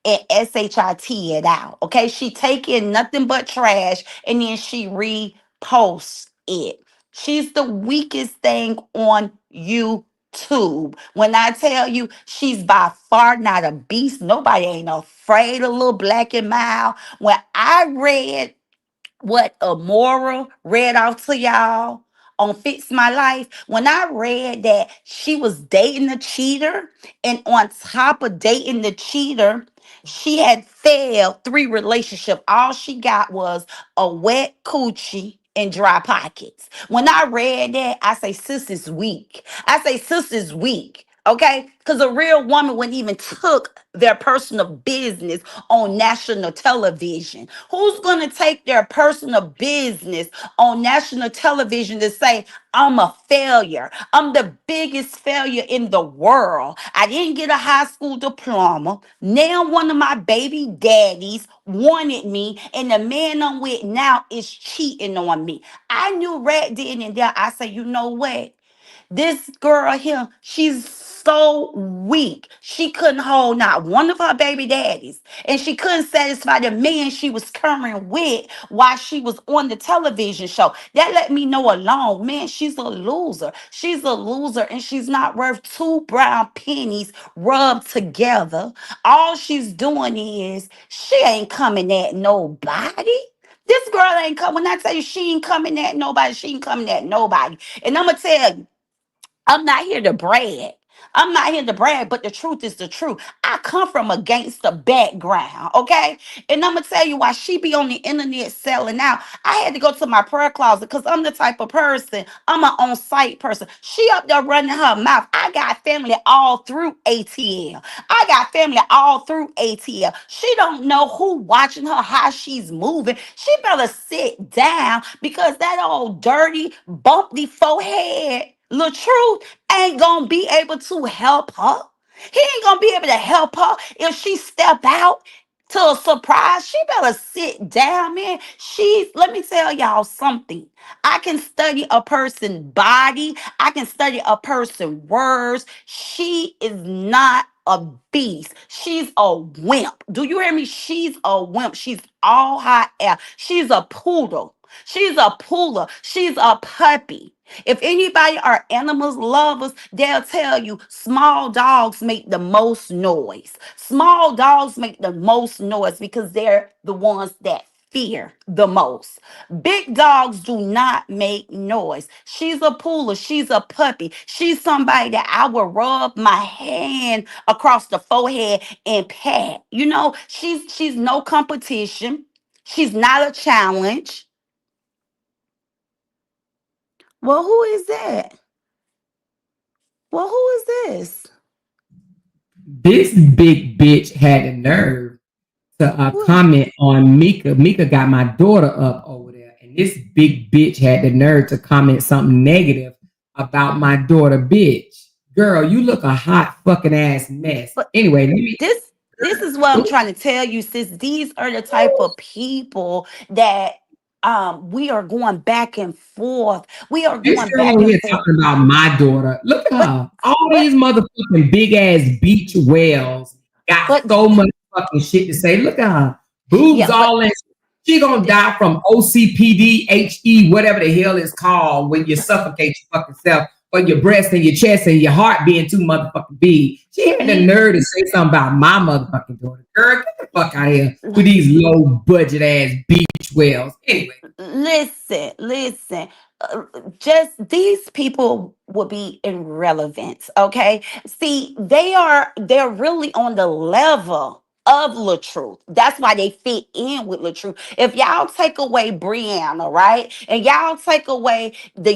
and shit it out. Okay. She take in nothing but trash and then she reposts it. She's the weakest thing on YouTube. tube. When I tell you she's by far not a beast, nobody ain't afraid of little black and mild. When I read what Amora read off to y'all on Fix My Life, when I read that she was dating the cheater, and on top of dating the cheater, she had failed three relationships. All she got was a wet coochie and dry pockets. When I read that, I say, sis is weak. I say, sis is weak. Okay, because a real woman wouldn't even took their personal business on national television. Who's gonna take their personal business on national television to say, I'm a failure? I'm the biggest failure in the world. I didn't get a high school diploma. Now one of my baby daddies wanted me, and the man I'm with now is cheating on me. I knew right then and there. I said, you know what? This girl here, she's so weak. She couldn't hold not one of her baby daddies. And she couldn't satisfy the man she was current with while she was on the television show. That let me know alone, man, she's a loser. She's a loser, and she's not worth two brown pennies rubbed together. All she's doing is she ain't coming at nobody. This girl ain't coming. When I tell you she ain't coming at nobody, she ain't coming at nobody. And I'm gonna tell you, I'm not here to brag. I'm not here to brag, but the truth is the truth. I come from a gangster background, okay? And I'm gonna tell you why she be on the internet selling out. I had to go to my prayer closet because I'm the type of person, I'm an on-site person. She up there running her mouth. I got family all through ATL. I got family all through ATL. She don't know who watching her, how she's moving. She better sit down because that old dirty, bumpy forehead, little truth, ain't gonna be able to help her. He ain't gonna be able to help her if she step out to a surprise. She better sit down, man. Let me tell y'all something. I can study a person's body. I can study a person's words. She is not a beast. She's a wimp. Do you hear me? She's a wimp. She's all hot air. She's a poodle. She's a poodle. She's a puppy. If anybody are animals lovers, they'll tell you small dogs make the most noise. Small dogs make the most noise because they're the ones that fear the most. Big dogs do not make noise. She's a poodle. She's a puppy. She's somebody that I will rub my hand across the forehead and pat. You know, she's no competition. She's not a challenge. Well, who is that? Well, who is this? This big bitch had the nerve to What? comment on Mika. Mika got my daughter up over there, and this big bitch had the nerve to comment something negative about my daughter, bitch. Girl, you look a hot fucking ass mess. But Anyway, let me. this is what I'm trying to tell you, sis. These are the type of people that we are going back and forth. We are This going girl back over and here forth. talking about my daughter. Look at But her. All but these motherfucking big ass beach whales got but so much fucking shit to say. Look at her. yeah, Boobs but all in. She gonna die from OCPD, HE, whatever the hell it's called when you suffocate your fucking self or your breast and your chest and your heart being too motherfucking big. She had the you nerve to say something about my motherfucking daughter. Girl, get the fuck out of here with these low budget ass beach whales. Anyway. listen. uh, just these people will be irrelevant, okay? See, they're really on the level of LaTruth. That's why they fit in with LaTruth. If y'all take away Brianna, right, and y'all take away the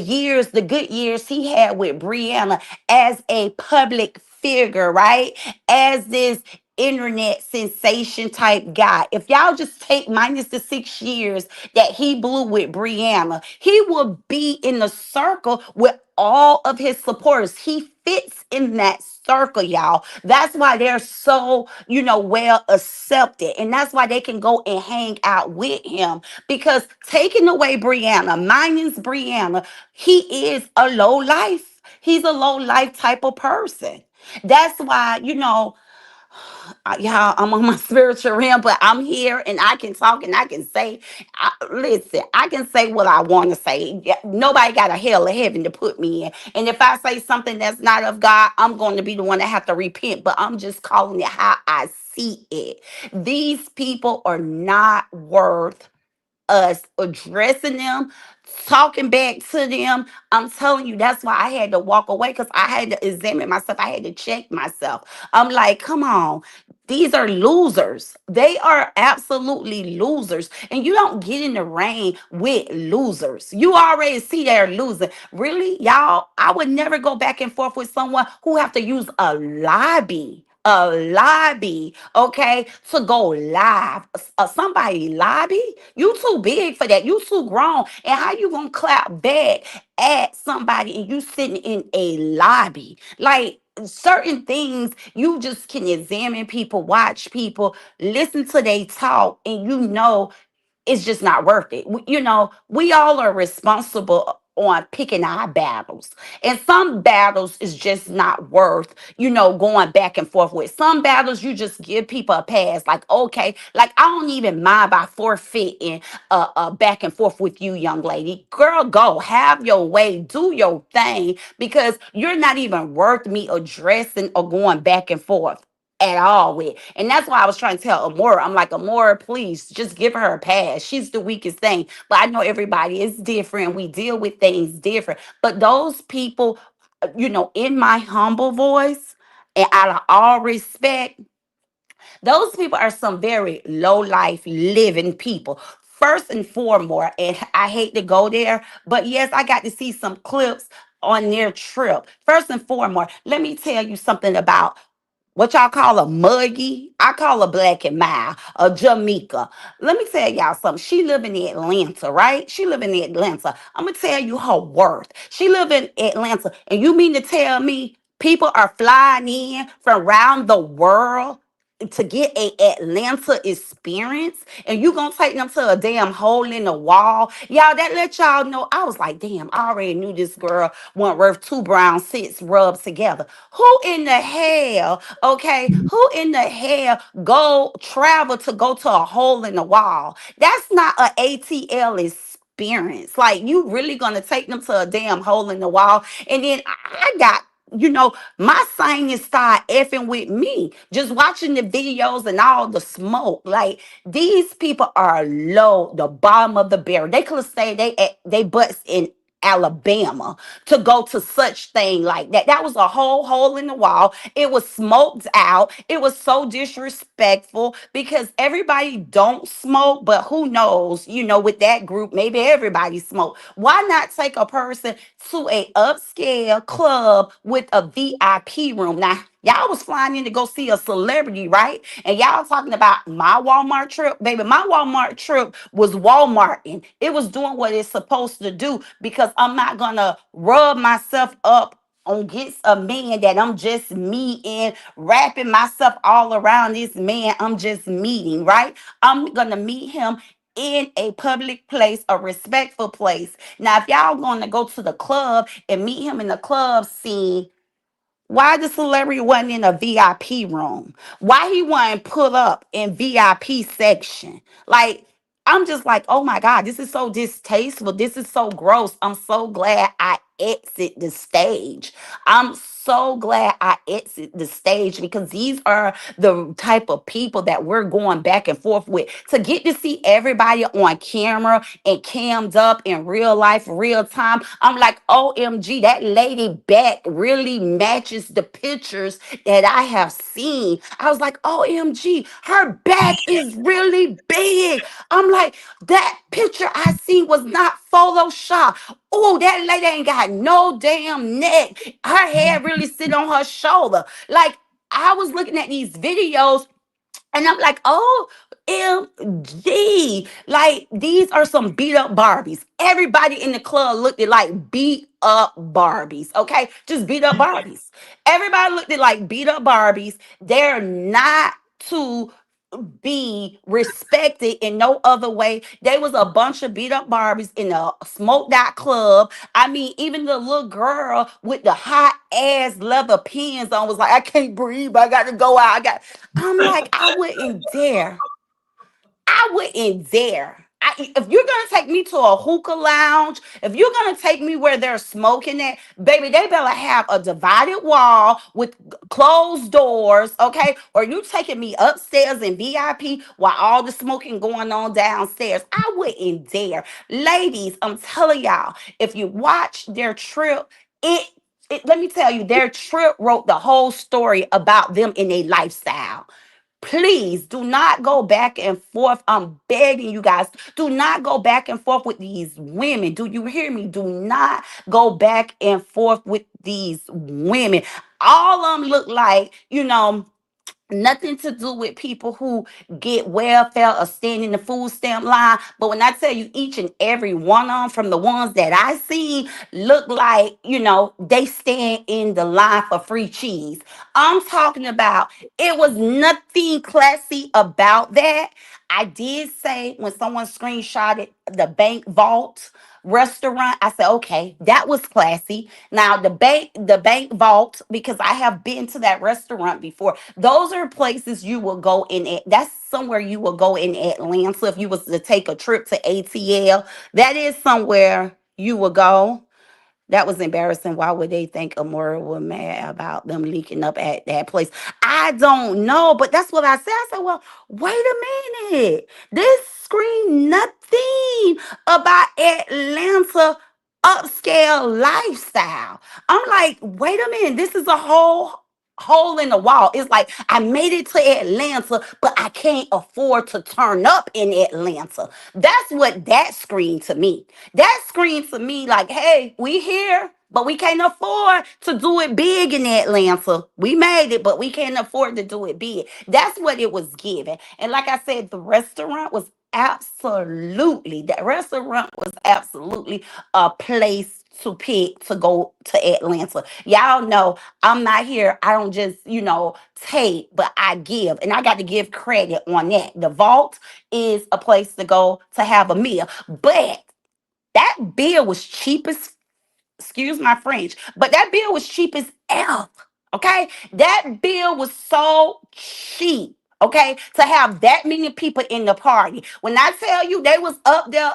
good years he had with Brianna as a public figure, right, as this internet sensation type guy, if y'all just take minus the 6 years that he blew with Brianna, he will be in the circle with all of his supporters. He fits in that circle, y'all. That's why they're so, well accepted. And that's why they can go and hang out with him. Because taking away Brianna, minus Brianna, he is a low life. He's a low life type of person. That's why, Y'all, I'm on my spiritual realm, but I'm here and I can talk and I can say, listen, I can say what I want to say. Nobody got a hell of heaven to put me in. And if I say something that's not of God, I'm going to be the one that have to repent. But I'm just calling it how I see it. These people are not worth us addressing them, talking back to them. I'm telling you, that's why I had to walk away because I had to examine myself. I had to check myself. I'm like, come on. These are losers. They are absolutely losers. And you don't get in the ring with losers. You already see they're losing. Really, y'all, I would never go back and forth with someone who have to use a lobby, okay, to go live. Somebody lobby? You too big for that. You too grown. And how you gonna clap back at somebody and you sitting in a lobby? Like certain things, you just can examine people, watch people, listen to they talk, and you know it's just not worth it. We all are responsible on picking our battles. And some battles is just not worth, going back and forth with. Some battles you just give people a pass. Like, okay, like I don't even mind by forfeiting back and forth with you, young lady. Girl, go have your way, do your thing, because you're not even worth me addressing or going back and forth at all with. And that's why I was trying to tell Amora. I'm like, Amora, please just give her a pass. She's the weakest thing. But I know everybody is different. We deal with things different. But those people, in my humble voice and out of all respect, those people are some very low life living people. First and foremost, and I hate to go there, but yes, I got to see some clips on their trip. First and foremost, let me tell you something about what y'all call a muggy. I call a black and mild, a Jamaica. Let me tell y'all something. She live in Atlanta, right? She live in Atlanta. I'm gonna tell you her worth. She live in Atlanta, and you mean to tell me people are flying in from around the world to get a Atlanta experience, and you gonna take them to a damn hole in the wall? Y'all, that let y'all know. I was like, damn, I already knew this girl wasn't worth two brown sits rubbed together. Who in the hell, okay, who in the hell go travel to go to a hole in the wall? That's not a ATL experience. Like, you really gonna take them to a damn hole in the wall? And then I got, my sinus start effing with me just watching the videos and all the smoke. Like, these people are low, the bottom of the barrel. They could say they butts in Alabama to go to such thing like that. That was a whole hole in the wall. It was smoked out. It was so disrespectful because everybody don't smoke, but who knows, with that group, maybe everybody smoke. Why not take a person to a upscale club with a VIP room? Now, y'all was flying in to go see a celebrity, right? And y'all talking about my Walmart trip. Baby, my Walmart trip was Walmarting. It was doing what it's supposed to do, because I'm not gonna rub myself up on against a man that I'm just meeting, wrapping myself all around this man I'm just meeting, right? I'm gonna meet him in a public place, a respectful place. Now, if y'all gonna go to the club and meet him in the club scene, why the celebrity wasn't in a VIP room? Why he wasn't put up in VIP section? Like, I'm just like, oh my God, this is so distasteful. This is so gross. I'm so glad I exit the stage. I'm so glad I exit the stage, because these are the type of people that we're going back and forth with. To get to see everybody on camera and cammed up in real life, real time, I'm like, OMG, that lady back really matches the pictures that I have seen. I was like, OMG, her back is really big. I'm like, that picture I seen was not Photoshop. Oh, that lady ain't got no damn neck. Her hair really sit on her shoulder. Like, I was looking at these videos and I'm like, oh, MG. Like, these are some beat up Barbies. Everybody in the club looked at like beat up Barbies. Okay. Just beat up Barbies. Everybody looked at like beat up Barbies. They're not too be respected in no other way. They was a bunch of beat up Barbies in a smoked out club. I mean, even the little girl with the hot ass leather pins on was like, I can't breathe. I got to go out. I'm like, I wouldn't dare. I wouldn't dare. If you're gonna take me to a hookah lounge, if you're gonna take me where they're smoking at, baby, they better have a divided wall with closed doors, okay? Or you taking me upstairs in VIP while all the smoking going on downstairs. I wouldn't dare. Ladies, I'm telling y'all, if you watch their trip, let me tell you, their trip wrote the whole story about them in a lifestyle. Please do not go back and forth. I'm begging you guys. Do not go back and forth with these women. Do you hear me? Do not go back and forth with these women. All of them look like, nothing to do with people who get welfare or stand in the food stamp line. But when I tell you each and every one of them, from the ones that I see, look like, they stand in the line for free cheese. I'm talking about, it was nothing classy about that. I did say when someone screenshotted the bank vault restaurant, I said, okay, that was classy. Now the bank vault, because I have been to that restaurant before. Those are places you will go in. That's somewhere you will go in Atlanta if you was to take a trip to ATL. That is somewhere you will go. That was embarrassing. Why would they think Amora was mad about them leaking up at that place? I don't know, but that's what I said. I said, well, wait a minute. This scream nothing about Atlanta upscale lifestyle. I'm like, wait a minute. This is a whole hole in the wall. It's like I made it to Atlanta, but I can't afford to turn up in Atlanta. That's what that screamed to me. That screams to me like, hey, we here, but we can't afford to do it big in Atlanta. We made it, but we can't afford to do it big. That's what it was given. And like I said, that restaurant was absolutely a place to pick to go to Atlanta. Y'all know I'm not here. I don't just, take, but I give. And I got to give credit on that. The vault is a place to go to have a meal. But that bill was cheap as, excuse my French, but that bill was cheap as F. Okay, that bill was so cheap. Okay, to have that many people in the party. When I tell you they was up there,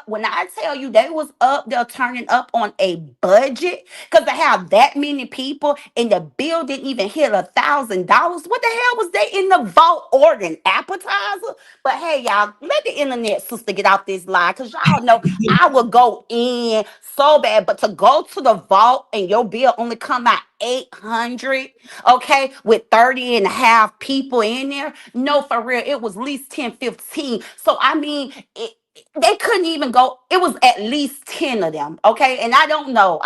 turning up on a budget, because to have that many people and the bill didn't even hit $1,000. What the hell was they in the vault ordering? Appetizer? But hey, y'all, let the internet sister get out this lie, because y'all know I would go in so bad. But to go to the vault and your bill only come out 800, okay, with 30 and a half people in there. No, for real, it was at least 10, 15. So I mean, they couldn't even go. It was at least 10 of them, okay? And I don't know.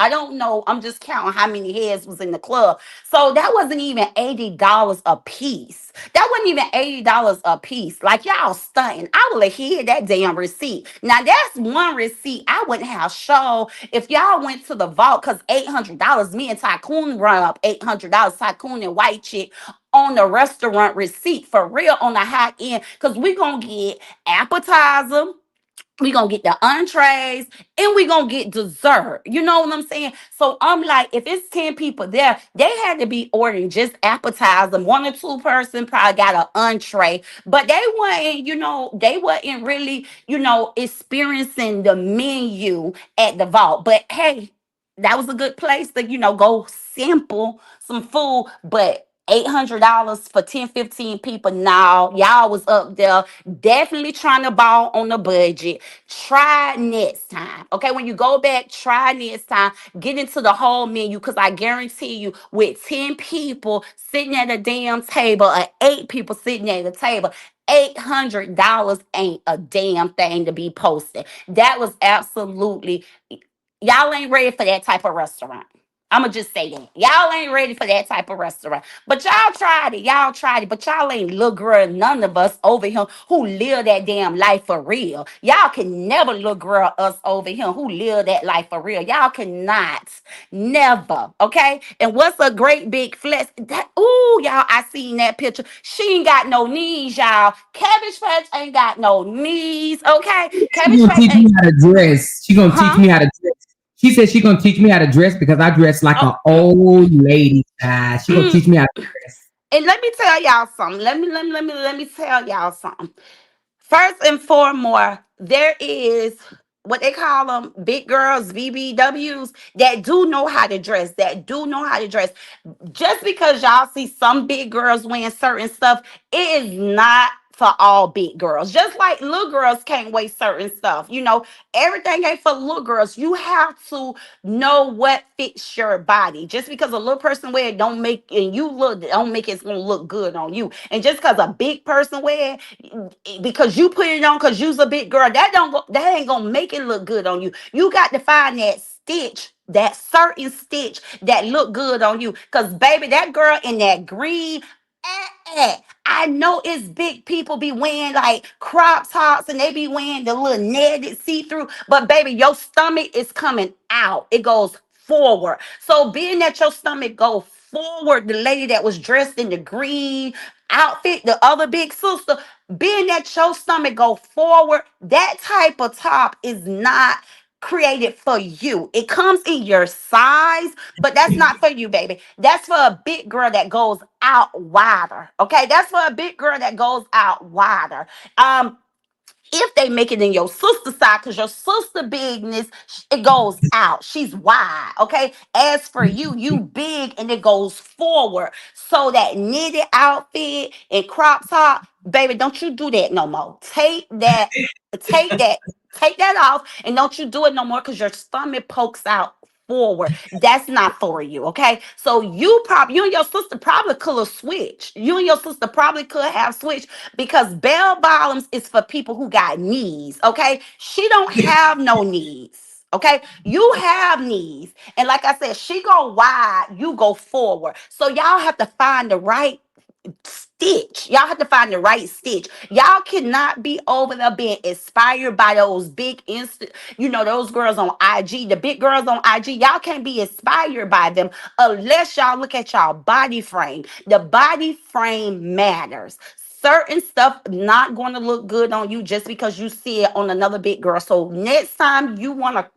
I'm just counting how many heads was in the club. So that wasn't even $80 a piece. That wasn't even $80 a piece. Like, y'all stunting. I would have hid that damn receipt. Now that's one receipt I wouldn't have shown if y'all went to the vault, because $800, me and Tycoon run up $800, Tycoon and White Chick, on the restaurant receipt, for real, on the high end, because we gonna get appetizer, we gonna get the entrees, and we gonna get dessert. You know what I'm saying? So I'm like, if it's 10 people there, they had to be ordering just appetizer. One or two person probably got an entree, but they wasn't really, experiencing the menu at the vault. But hey, that was a good place to, go sample some food. But $800 for 10, 15 people. Now, y'all was up there definitely trying to ball on the budget. Try next time. Okay, when you go back, try next time. Get into the whole menu, because I guarantee you, with 10 people sitting at a damn table, or 8 people sitting at a table, $800 ain't a damn thing to be posted. That was absolutely, y'all ain't ready for that type of restaurant. I'ma just say that. Y'all ain't ready for that type of restaurant. But y'all tried it. Y'all tried it. But y'all ain't little girl, none of us over here who live that damn life for real. Y'all can never little girl us over here who live that life for real. Y'all cannot. Never. Okay? And what's a great big flex? That, ooh, y'all, I seen that picture. She ain't got no knees, y'all. Cabbage Patch ain't got no knees. Okay? She Cabbage gonna Patch teach ain't, me how to dress. She gonna teach huh? me how to dress. She said she gonna teach me how to dress because I dress like Oh, an old lady. Child. She gonna mm. teach me how to dress. And let me tell y'all something. Let me tell y'all something. First and foremost, there is what they call them big girls, BBWs, that do know how to dress, that do know how to dress. Just because y'all see some big girls wearing certain stuff, it is not for all big girls. Just like little girls can't wear certain stuff. Everything ain't for little girls. You have to know what fits your body. Just because a little person wear it don't make and you look don't make it's gonna look good on you. And just because a big person wear it, because you put it on because you's a big girl, that ain't gonna make it look good on you. You got to find that stitch, that certain stitch that look good on you. Cause baby, that girl in that green, I know it's big people be wearing like crop tops and they be wearing the little netted see-through, but baby, your stomach is coming out. It goes forward. So being that your stomach go forward, the lady that was dressed in the green outfit, the other big sister, being that your stomach go forward, that type of top is not created for you. It comes in your size, but that's not for you, baby. That's for a big girl that goes out wider. Okay, that's for a big girl that goes out wider. If they make it in your sister side, because your sister bigness, it goes out. She's wide. Okay. As for you, you big and it goes forward. So that knitted outfit and crop top, baby, don't you do that no more. Take that, take that off, and don't you do it no more because your stomach pokes out forward. That's not for you, okay? So you and your sister probably could have switched. You and your sister probably could have switched because bell bottoms is for people who got knees, okay? She don't have no knees. Okay, you have knees, and like I said, she go wide, you go forward. So y'all have to find the right stitch. Y'all have to find the right stitch. Y'all cannot be over there being inspired by those big those girls on IG, the big girls on IG. Y'all can't be inspired by them unless y'all look at y'all body frame. The body frame matters. Certain stuff not going to look good on you just because you see it on another big girl. So next time you want to,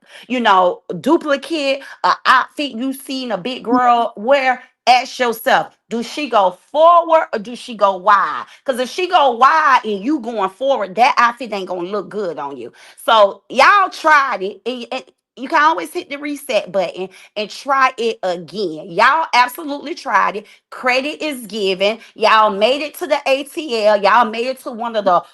duplicate a outfit you seen a big girl wear, ask yourself, do she go forward or do she go wide? Because if she go wide and you going forward, that outfit ain't gonna look good on you. So y'all tried it, and you can always hit the reset button and try it again. Y'all absolutely tried it. Credit is given. Y'all made it to the ATL. Y'all made it to one of the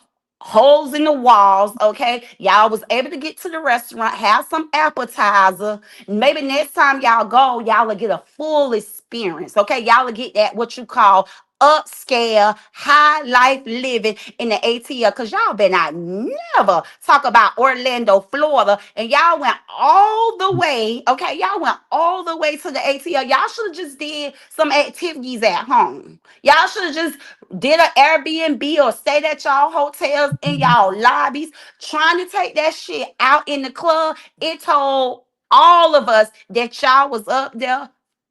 holes in the walls. Okay, y'all was able to get to the restaurant, have some appetizer. Maybe next time y'all go, y'all will get a full experience. Okay, y'all will get that what you call upscale, high life living in the ATL. Cause y'all better not never talk about Orlando, Florida, and y'all went all the way. Okay, y'all went all the way to the ATL. Y'all should have just did some activities at home. Y'all should have just did an Airbnb or stayed at y'all hotels in y'all lobbies. Trying to take that shit out in the club, it told all of us that y'all was up there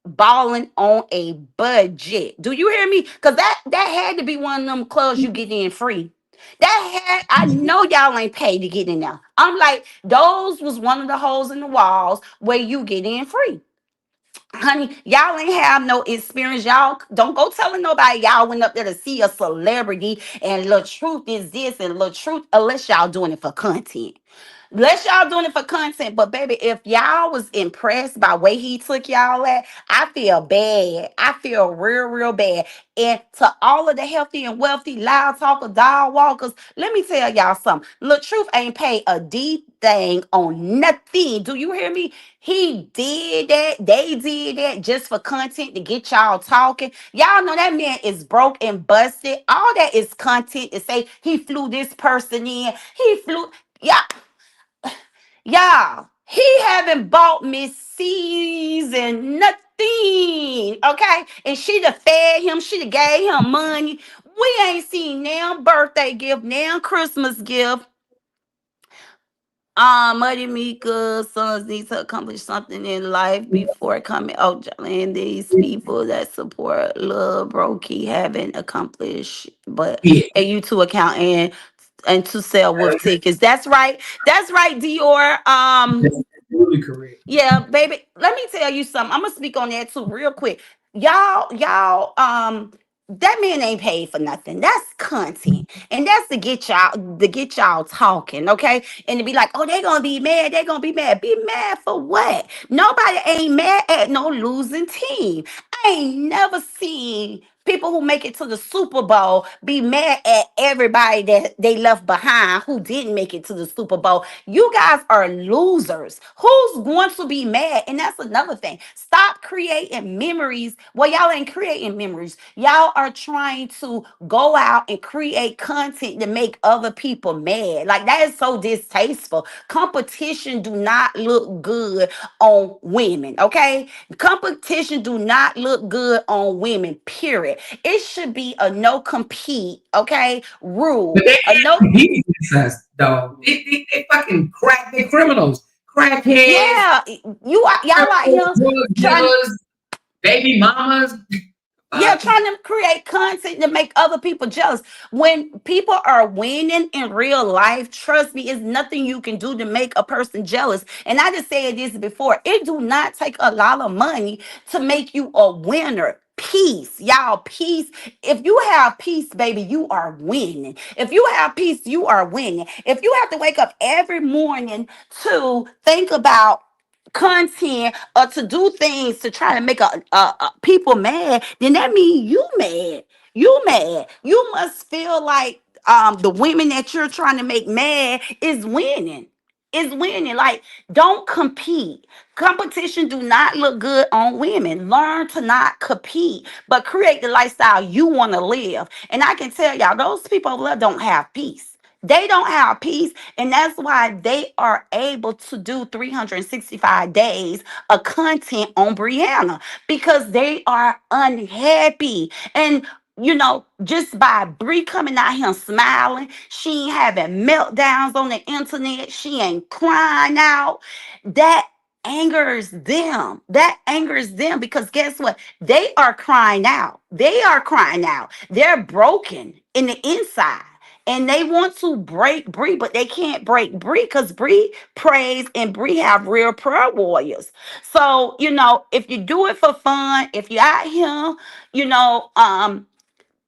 balling on a budget. Do you hear me? Because that had to be one of them clubs you get in free. I know y'all ain't paid to get in there. I'm like, those was one of the holes in the walls where you get in free. Honey, y'all ain't have no experience. Y'all don't go telling nobody y'all went up there to see a celebrity and the truth is this and the truth, unless y'all doing it for content. Unless y'all doing it for content. But baby, if y'all was impressed by where he took y'all at, I feel bad. I feel real, real bad. And to all of the healthy and wealthy loud talker dog walkers, let me tell y'all something. Look, Truth ain't paid a D thing on nothing. Do you hear me? He did that. They did that just for content to get y'all talking. Y'all know that man is broke and busted. All that is content to say he flew this person in. He flew. Yeah, y'all. He haven't bought me season nothing. Okay. And she'd have fed him, she'd have gave him money. We ain't seen now birthday gift, now Christmas gift. Muddy Mika sons need to accomplish something in life before coming. Oh, and these people that support Lil Brokey haven't accomplished, but Yeah, a YouTube account and to sell wolf tickets. That's right. That's right, Dior. that's absolutely correct. Yeah, baby. Let me tell you something. I'm gonna speak on that too, real quick. Y'all, that man ain't paid for nothing. That's content, and that's to get y'all talking, okay? And to be like, oh, they gonna be mad. They gonna be mad. Be mad for what? Nobody ain't mad at no losing team. I ain't never seen people who make it to the Super Bowl be mad at everybody that they left behind who didn't make it to the Super Bowl. You guys are losers. Who's going to be mad? And that's another thing. Stop creating memories. Well, y'all ain't creating memories. Y'all are trying to go out and create content to make other people mad. Like that is so distasteful. Competition do not look good on women, okay? Competition do not look good on women, period. It should be a no compete, okay? But Rule. they A can't no. compete against us, though. They fucking crack. They criminals, crackheads, Yeah, y'all out criminals, here drug trying. dealers, baby mamas. Yeah, Uh, trying to create content to make other people jealous. When people are winning in real life, trust me, it's nothing you can do to make a person jealous. And I just said this before. It do not take a lot of money to make you a winner. Peace, y'all. Peace. If you have peace, baby, you are winning. If you have peace, you are winning. If you have to wake up every morning to think about content or to do things to try to make people mad, then that means you mad. You mad. You must feel like the women that you're trying to make mad is winning. Is winning. Like, don't compete. Competition do not look good on women. Learn to not compete, but create the lifestyle you want to live. And I can tell y'all, those people over there don't have peace. They don't have peace. And that's why they are able to do 365 days of content on Brianna because they are unhappy. And just by Brie coming out here smiling, she ain't having meltdowns on the internet, she ain't crying out. That angers them. That angers them because guess what? They are crying out. They are crying out. They're broken in the inside and they want to break Bree, but they can't break Bree because Bree prays and Bree have real prayer warriors. So, if you do it for fun, if you're out here, you know, um,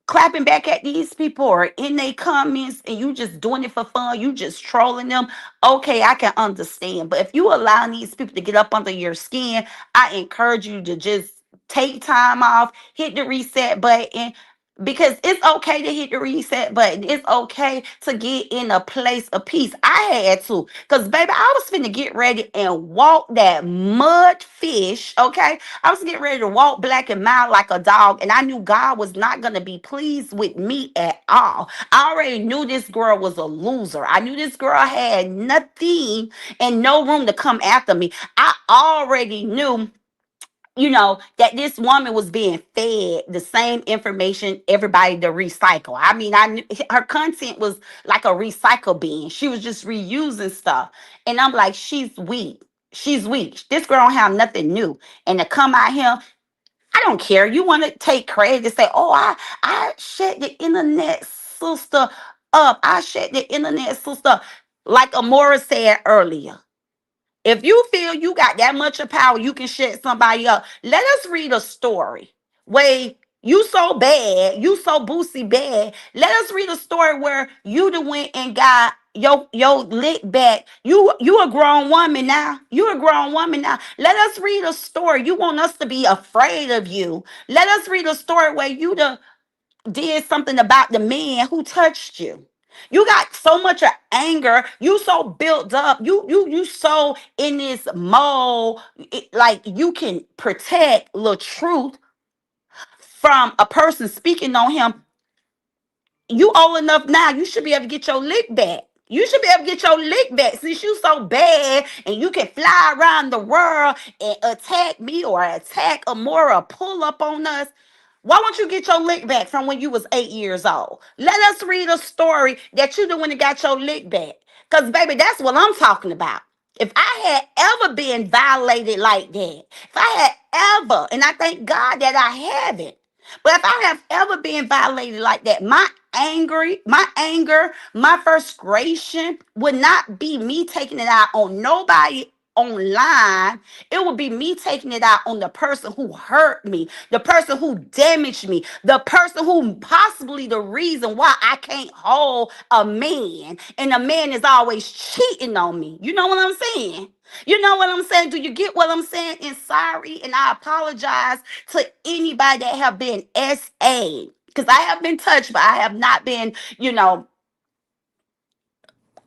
clapping back at these people or in their comments and you just doing it for fun, you just trolling them, okay, I can understand. But if you allow these people to get up under your skin, I encourage you to just take time off, hit the reset button. Because it's okay to hit the reset button. It's okay to get in a place of peace. I had to. Because, baby, I was finna get ready and walk that mud fish. Okay. I was getting ready to walk black and mild like a dog, and I knew God was not going to be pleased with me at all. I already knew this girl was a loser. I knew this girl had nothing and no room to come after me. I already knew that this woman was being fed the same information everybody to recycle. I mean, I knew her content was like a recycle bin. She was just reusing stuff. And I'm like, she's weak. She's weak. This girl don't have nothing new. And to come out here, I don't care. You want to take credit to say, oh, I shut the internet sister up. I shut the internet sister up. Like Amora said earlier. If you feel you got that much of power, you can shut somebody up. Let us read a story. Wait, you so bad, you so boosie bad. Let us read a story where you done went and got your lick back. You a grown woman now. You a grown woman now. Let us read a story. You want us to be afraid of you. Let us read a story where you done did something about the man who touched you. You got so much of anger. You so built up. You so in this mode, like you can protect the truth from a person speaking on him. You old enough now. You should be able to get your lick back. You should be able to get your lick back since you so bad and you can fly around the world and attack me or attack Amora, pull up on us. Why won't you get your lick back from when you was 8 years old? Let us read a story that you the one that got your lick back. Cause baby, that's what I'm talking about. If I had ever been violated like that, if I had ever, and I thank God that I haven't, but if I have ever been violated like that, my anger, my frustration would not be me taking it out on nobody online. It would be me taking it out on the person who hurt me, the person who damaged me, the person who possibly the reason why I can't hold a man and a man is always cheating on me. You know what I'm saying? You know what I'm saying? Do you get what I'm saying? And sorry, and I apologize to anybody that have been SA. Because I have been touched, but I have not been,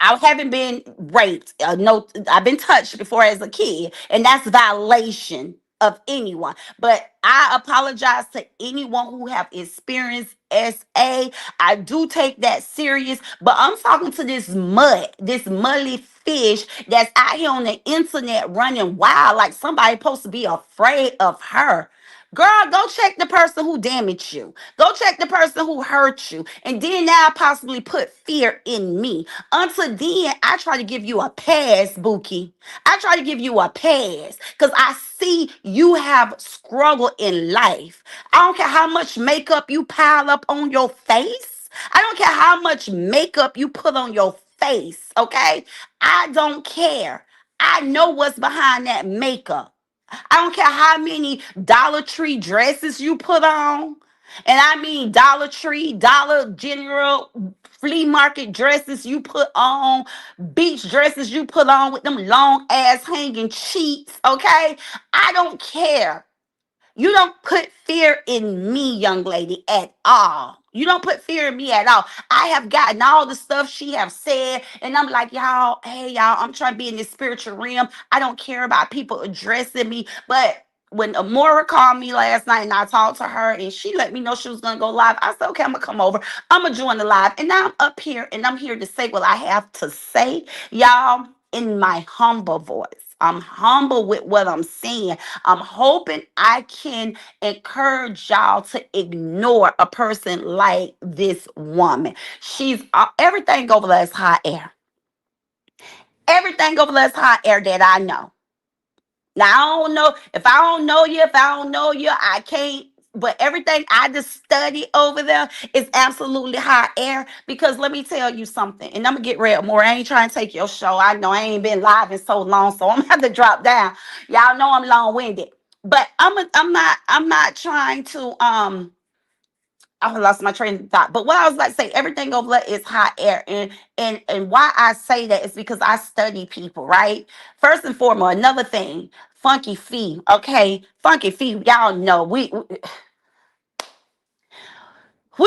I haven't been raped. No, I've been touched before as a kid, and that's violation of anyone. But I apologize to anyone who have experienced SA. I do take that serious, but I'm talking to this mud, this muddy fish that's out here on the internet running wild like somebody supposed to be afraid of her. Girl, go check the person who damaged you. Go check the person who hurt you. And then now possibly put fear in me. Until then, I try to give you a pass, Bookie. I try to give you a pass. Because I see you have struggle in life. I don't care how much makeup you pile up on your face. I don't care how much makeup you put on your face. Okay? I don't care. I know what's behind that makeup. I don't care how many Dollar Tree dresses you put on. And I mean Dollar Tree, Dollar General, flea market dresses you put on, beach dresses you put on with them long ass hanging cheeks, okay? I don't care. You don't put fear in me, young lady, at all. You don't put fear in me at all. I have gotten all the stuff she have said, and I'm like, y'all, hey, y'all, I'm trying to be in this spiritual realm. I don't care about people addressing me. But when Amora called me last night and I talked to her and she let me know she was going to go live, I said, okay, I'm going to come over. I'm going to join the live. And now I'm up here and I'm here to say what I have to say, y'all, in my humble voice. I'm humble with what I'm saying. I'm hoping I can encourage y'all to ignore a person like this woman. She's everything over there is hot air. Everything over there is hot air that I know. Now I don't know if I don't know you, if I don't know you, I can't. But everything I just study over there is absolutely hot air. Because let me tell you something, and I'm gonna get real more. I ain't trying to take your show. I know I ain't been live in so long, so I'm gonna have to drop down. Y'all know I'm long winded, but I'm not trying to I lost my train of thought. But what I was about to say, everything over there is hot air. And why I say that is because I study people, right? First and foremost, another thing, Funky Fee, okay? Funky Fee, y'all know we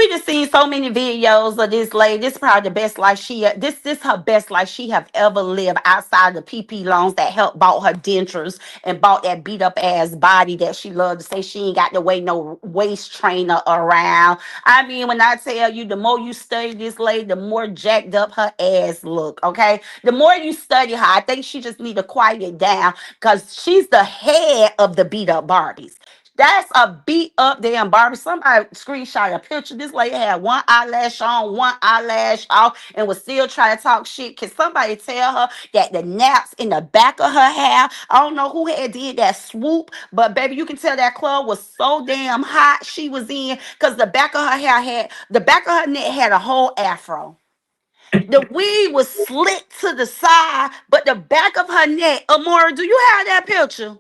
just seen so many videos of this lady. This is probably the best life this her best life she have ever lived outside the PP loans that helped bought her dentures and bought that beat up ass body that she loved to say she ain't got to wear no waist trainer around. I mean, when I tell you, the more you study this lady, the more jacked up her ass look. Okay, the more you study her, I think she just need to quiet it down because she's the head of the beat up Barbies. That's a beat up damn Barbie. Somebody screenshot a picture. This lady had one eyelash on, one eyelash off, and was still trying to talk shit. Can somebody tell her that the naps in the back of her hair? I don't know who had did that swoop, but baby, you can tell that club was so damn hot she was in because the back of her hair had the back of her neck had a whole afro. The weave was slit to the side, but the back of her neck. Amora, do you have that picture?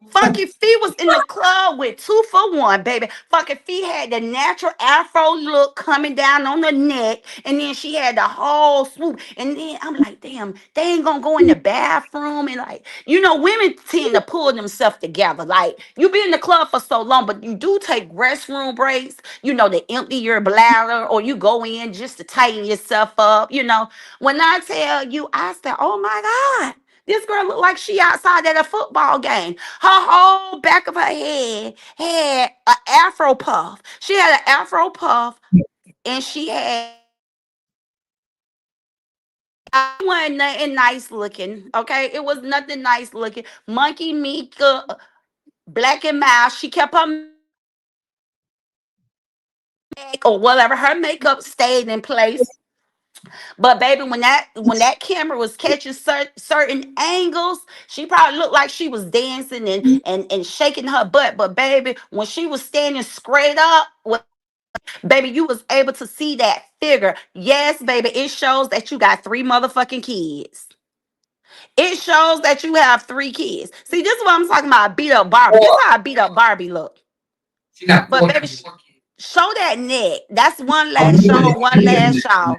Funky Fee was in the club with 2 for 1, baby. Funky Fee had the natural afro look coming down on the neck, and then she had the whole swoop. And then I'm like, damn, they ain't gonna go in the bathroom and like, women tend to pull themselves together. Like, you be in the club for so long, but you do take restroom breaks, to empty your bladder, or you go in just to tighten yourself up. When I tell you, I said, oh my God. This girl looked like she outside at a football game. Her whole back of her head had an afro puff. She had an afro puff and she had It wasn't nothing nice looking. Okay, it was nothing nice looking. Monkey Mika, Black and Mouse. She kept her or whatever. Her makeup stayed in place. But baby, when that camera was catching certain angles, she probably looked like she was dancing and shaking her butt. But baby, when she was standing straight up, baby, you was able to see that figure. Yes, baby, it shows that you got three motherfucking kids. It shows that you have three kids. See, this is what I'm talking about. Beat up Barbie. This how I beat up Barbie look. She got But four baby, kids. show that neck. That's one Oh, last show, one last off.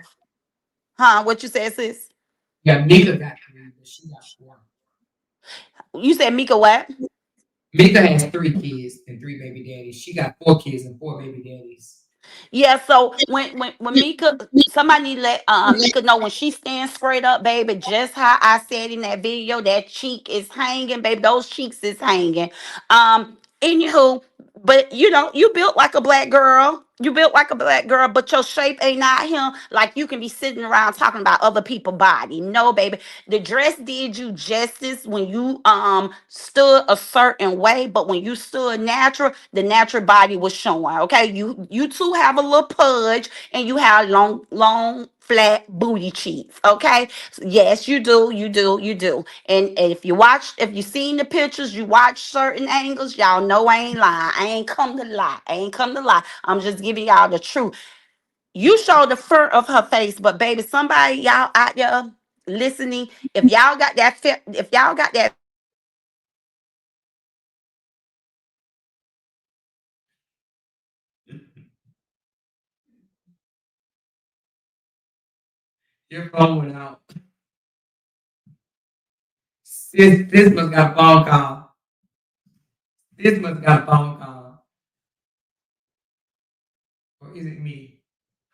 Huh? What you said, sis? yeah, Mika got three, but she got four. You said Mika what? Mika has three kids and three baby daddies. She got four kids and four baby daddies. Yeah, so when Mika, somebody need to let Mika know when she stands straight up, baby, just how I said in that video, that cheek is hanging, baby. Those cheeks is hanging. Anywho, but you built like a black girl. You built like a black girl, but your shape ain't out here. Like you can be sitting around talking about other people's body. No, baby. The dress did you justice when you stood a certain way, but when you stood natural, the natural body was showing. Okay, you too have a little pudge, and you have long flat booty cheeks. Okay, so yes, you do. And if you seen the pictures, you watch certain angles, y'all know I ain't lying. I ain't come to lie. I ain't come to lie. I'm just giving y'all the truth. You show the fur of her face, but baby, somebody y'all out there listening, if y'all got that Your phone went out. This must got a phone call. This must got a phone call. Or is it me?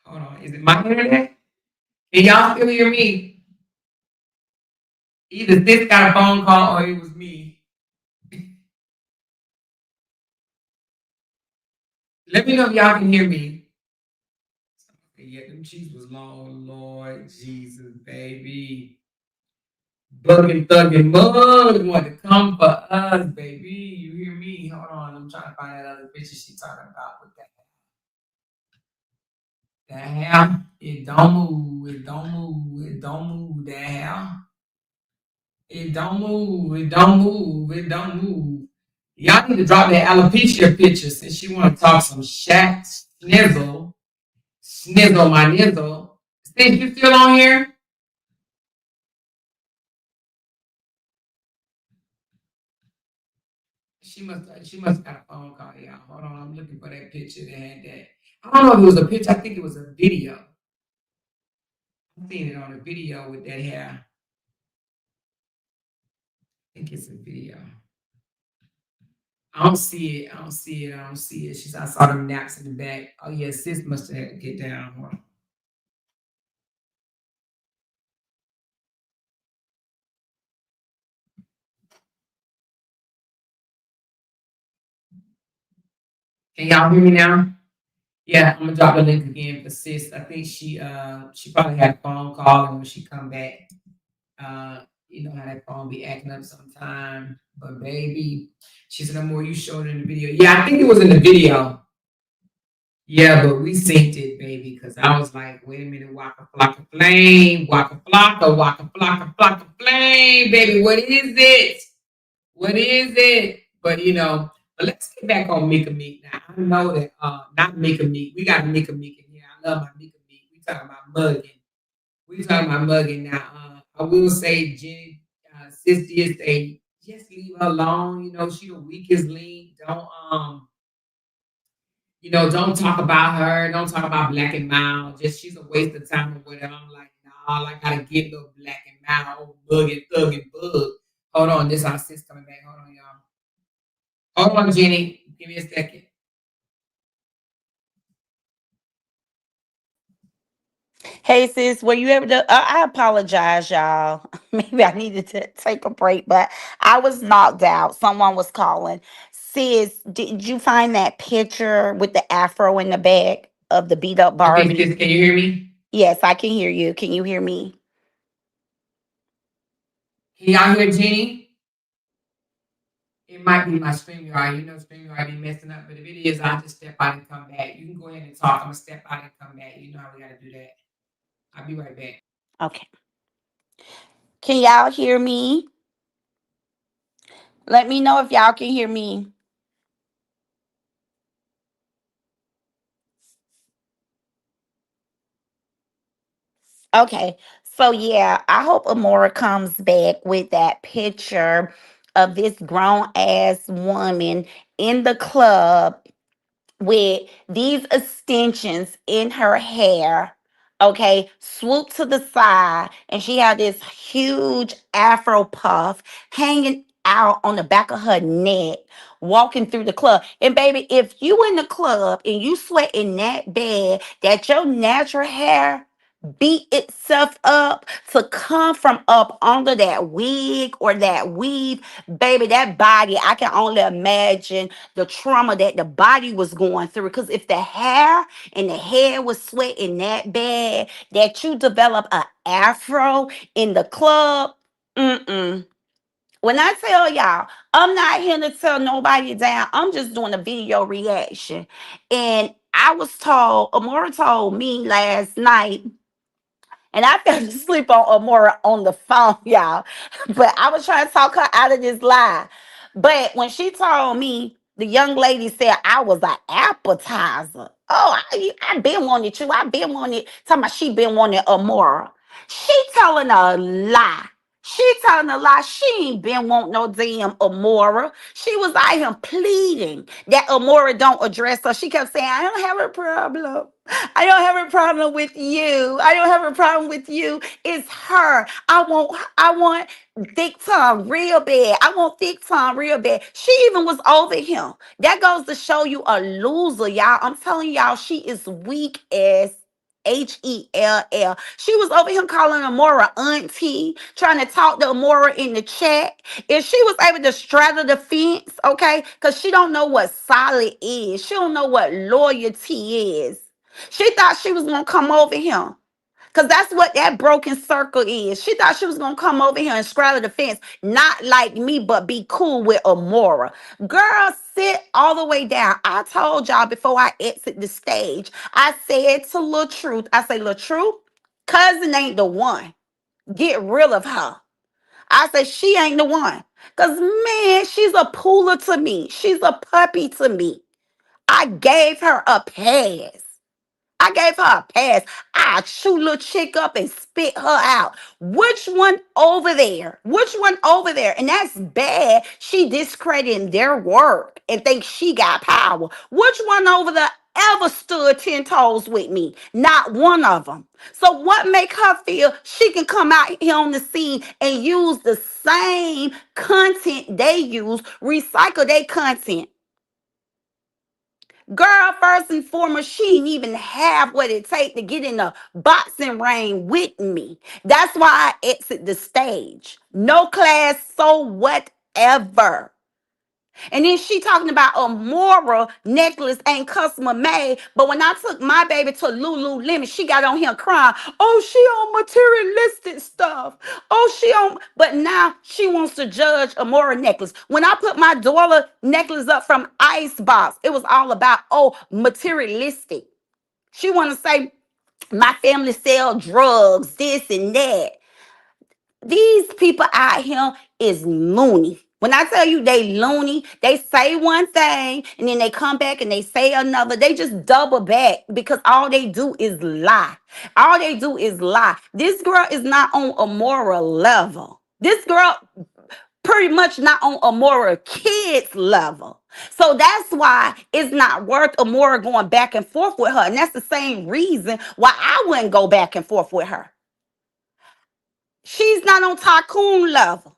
Hold on. Is it my internet? Can y'all still hear me? Either this got a phone call or it was me. Let me know if y'all can hear me. Yeah, them cheeks was long, Lord Jesus, baby. Bugging, thugging, mug want to come for us, baby. You hear me? Hold on, I'm trying to find that other picture she talking about with that hair. It don't move, it don't move, it don't move. That hair, it don't move, it don't move, it don't move. Y'all need to drop that alopecia picture since she want to talk some shat snizzle, snizzle my nizzle. Since you still on here? She must got a phone call, y'all. Hold on, I'm looking for that picture that had that. I don't know if it was a picture. I think it was a video. I seen it on a video with that hair. I think it's a video. I don't see it. I don't see it. I don't see it. I saw them naps in the back. Oh yeah, sis must have had to get down. Hold on. Can y'all hear me now? Yeah, I'm gonna drop the link again for sis. I think she probably had a phone call, and when she come back, you know how that phone be acting up sometime. But baby, she said the more you showed it in the video. Yeah, I think it was in the video. Yeah, but we synced it, baby, because I was like, wait a minute, waka flocka flame, waka flocka flame, baby, what is it? What is it? But but let's get back on Mika Meek now. I know that not Mika Meek. We got Mika Meek in here. I love my Mika Meek. We talking about mugging. We talking about mugging now. I will say Jenny sis did say just leave her alone. She the weakest link. Don't talk about her. Don't talk about Black and Mild. Just she's a waste of time or whatever. I'm like, nah, I gotta get little Black and Mild, bug and thug and bug. Hold on, this our sis coming back. Hold on, y'all. Hold on, Jenny. Give me a second. Hey sis, were you able to? I apologize, y'all. Maybe I needed to take a break, but I was knocked out. Someone was calling. Sis, did you find that picture with the afro in the back of the beat up Okay, Barbie? sis, can you hear me? Yes, I can hear you. Can you hear me? Can y'all hear Jenny? It might be my StreamYard. You know StreamYard be messing up, but if it is, I'll just step out and come back. You can go ahead and talk. I'm gonna step out and come back. You know how we gotta do that. I'll be right back. Okay. Can y'all hear me? Let me know if y'all can hear me. Okay. So yeah, I hope Amora comes back with that picture of this grown ass woman in the club with these extensions in her hair, okay, swoop to the side, and she had this huge afro puff hanging out on the back of her neck, walking through the club. And baby, if you in the club and you sweating that bad that your natural hair beat itself up to come from up under that wig or that weave, baby, that body, I can only imagine the trauma that the body was going through. Because if the hair and the head was sweating that bad that you develop a afro in the club, mm-mm. When I tell y'all, I'm not here to tell nobody down. I'm just doing a video reaction. And I was told, Amora told me last night, and I fell asleep on Amora on the phone, y'all. But I was trying to talk her out of this lie. But when she told me, the young lady said I was an appetizer. Oh, I been wanting you. I been wanting, talking about she been wanting Amora. She telling a lie. She telling a lie. She ain't been want no damn Amora. She was out here pleading that Amora don't address her. She kept saying, I don't have a problem. I don't have a problem with you. I don't have a problem with you. It's her. I want thick tongue real bad. I want thick tongue real bad. She even was over him. That goes to show you a loser, y'all. I'm telling y'all, she is weak as Hell. She was over him calling Amora auntie, trying to talk to Amora in the chat. If she was able to straddle the fence, okay, because she don't know what solid is. She don't know what loyalty is. She thought she was gonna come over here. Cause that's what that broken circle is. She thought she was gonna come over here and straddle the fence, not like me, but be cool with Amora. Girl, sit all the way down. I told y'all before I exit the stage. I said to Lil Truth, I say, Lil Truth, cousin ain't the one. Get rid of her. I said she ain't the one. Cause man, she's a pooler to me. She's a puppy to me. I gave her a pass. I gave her a pass. I shoot little chick up and spit her out. Which one over there? Which one over there? And that's bad. She discrediting their work and thinks she got power. Which one over there ever stood 10 toes with me? Not one of them. So what make her feel she can come out here on the scene and use the same content they use, recycle their content? Girl, first and foremost, she didn't even have what it takes to get in the boxing ring with me. That's why I exit the stage. No class, so whatever. And then she talking about a moral necklace ain't customer made. But when I took my baby to Lululemon, she got on here crying. Oh, she on materialistic stuff. Oh, she on. But now she wants to judge a moral necklace. When I put my daughter necklace up from Icebox, it was all about, oh, materialistic. She want to say my family sell drugs, this and that. These people out here is loony. When I tell you they loony, they say one thing and then they come back and they say another. They just double back because all they do is lie. All they do is lie. This girl is not on a moral level. This girl pretty much not on a moral kids level. So that's why it's not worth Amora going back and forth with her. And that's the same reason why I wouldn't go back and forth with her. She's not on tycoon level.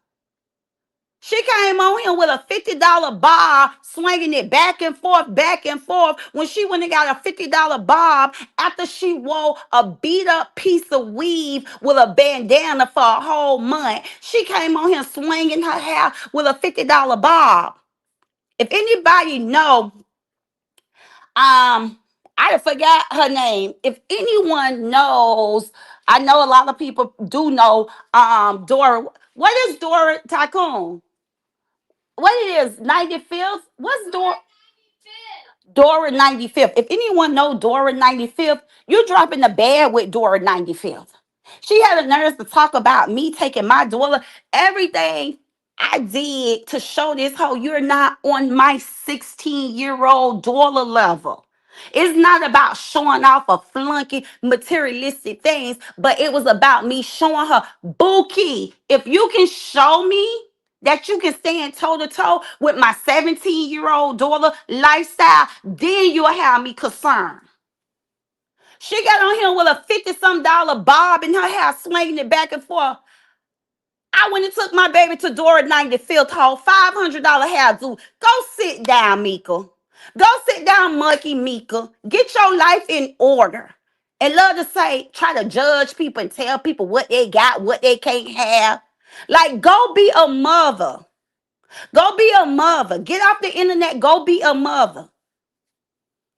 She came on here with a $50 bar, swinging it back and forth. When she went and got a $50 bob after she wore a beat up piece of weave with a bandana for a whole month, she came on here swinging her hair with a $50 bob. If anybody know, I forgot her name. If anyone knows, I know a lot of people do know, Dora. What is Dora Tycoon? What it is? 95th? What's Dora 95th? If anyone know Dora 95th, you're dropping the bag with Dora 95th. She had a nerve to talk about me taking my daughter, everything I did to show this hoe you're not on my 16-year-old daughter level. It's not about showing off a flunky materialistic things, but it was about me showing her, Bookie, if you can show me that you can stand toe to toe with my 17-year-old daughter lifestyle, then you'll have me concerned. She got on here with a 50 some dollar bob in her hair, swinging it back and forth. I went and took my baby to Dora 95th Hall, $500 hair do. Go sit down, Mika. Go sit down, Monkey Mika. Get your life in order. And love to say, try to judge people and tell people what they got, what they can't have. Like, go be a mother. Go be a mother. Get off the internet. Go be a mother.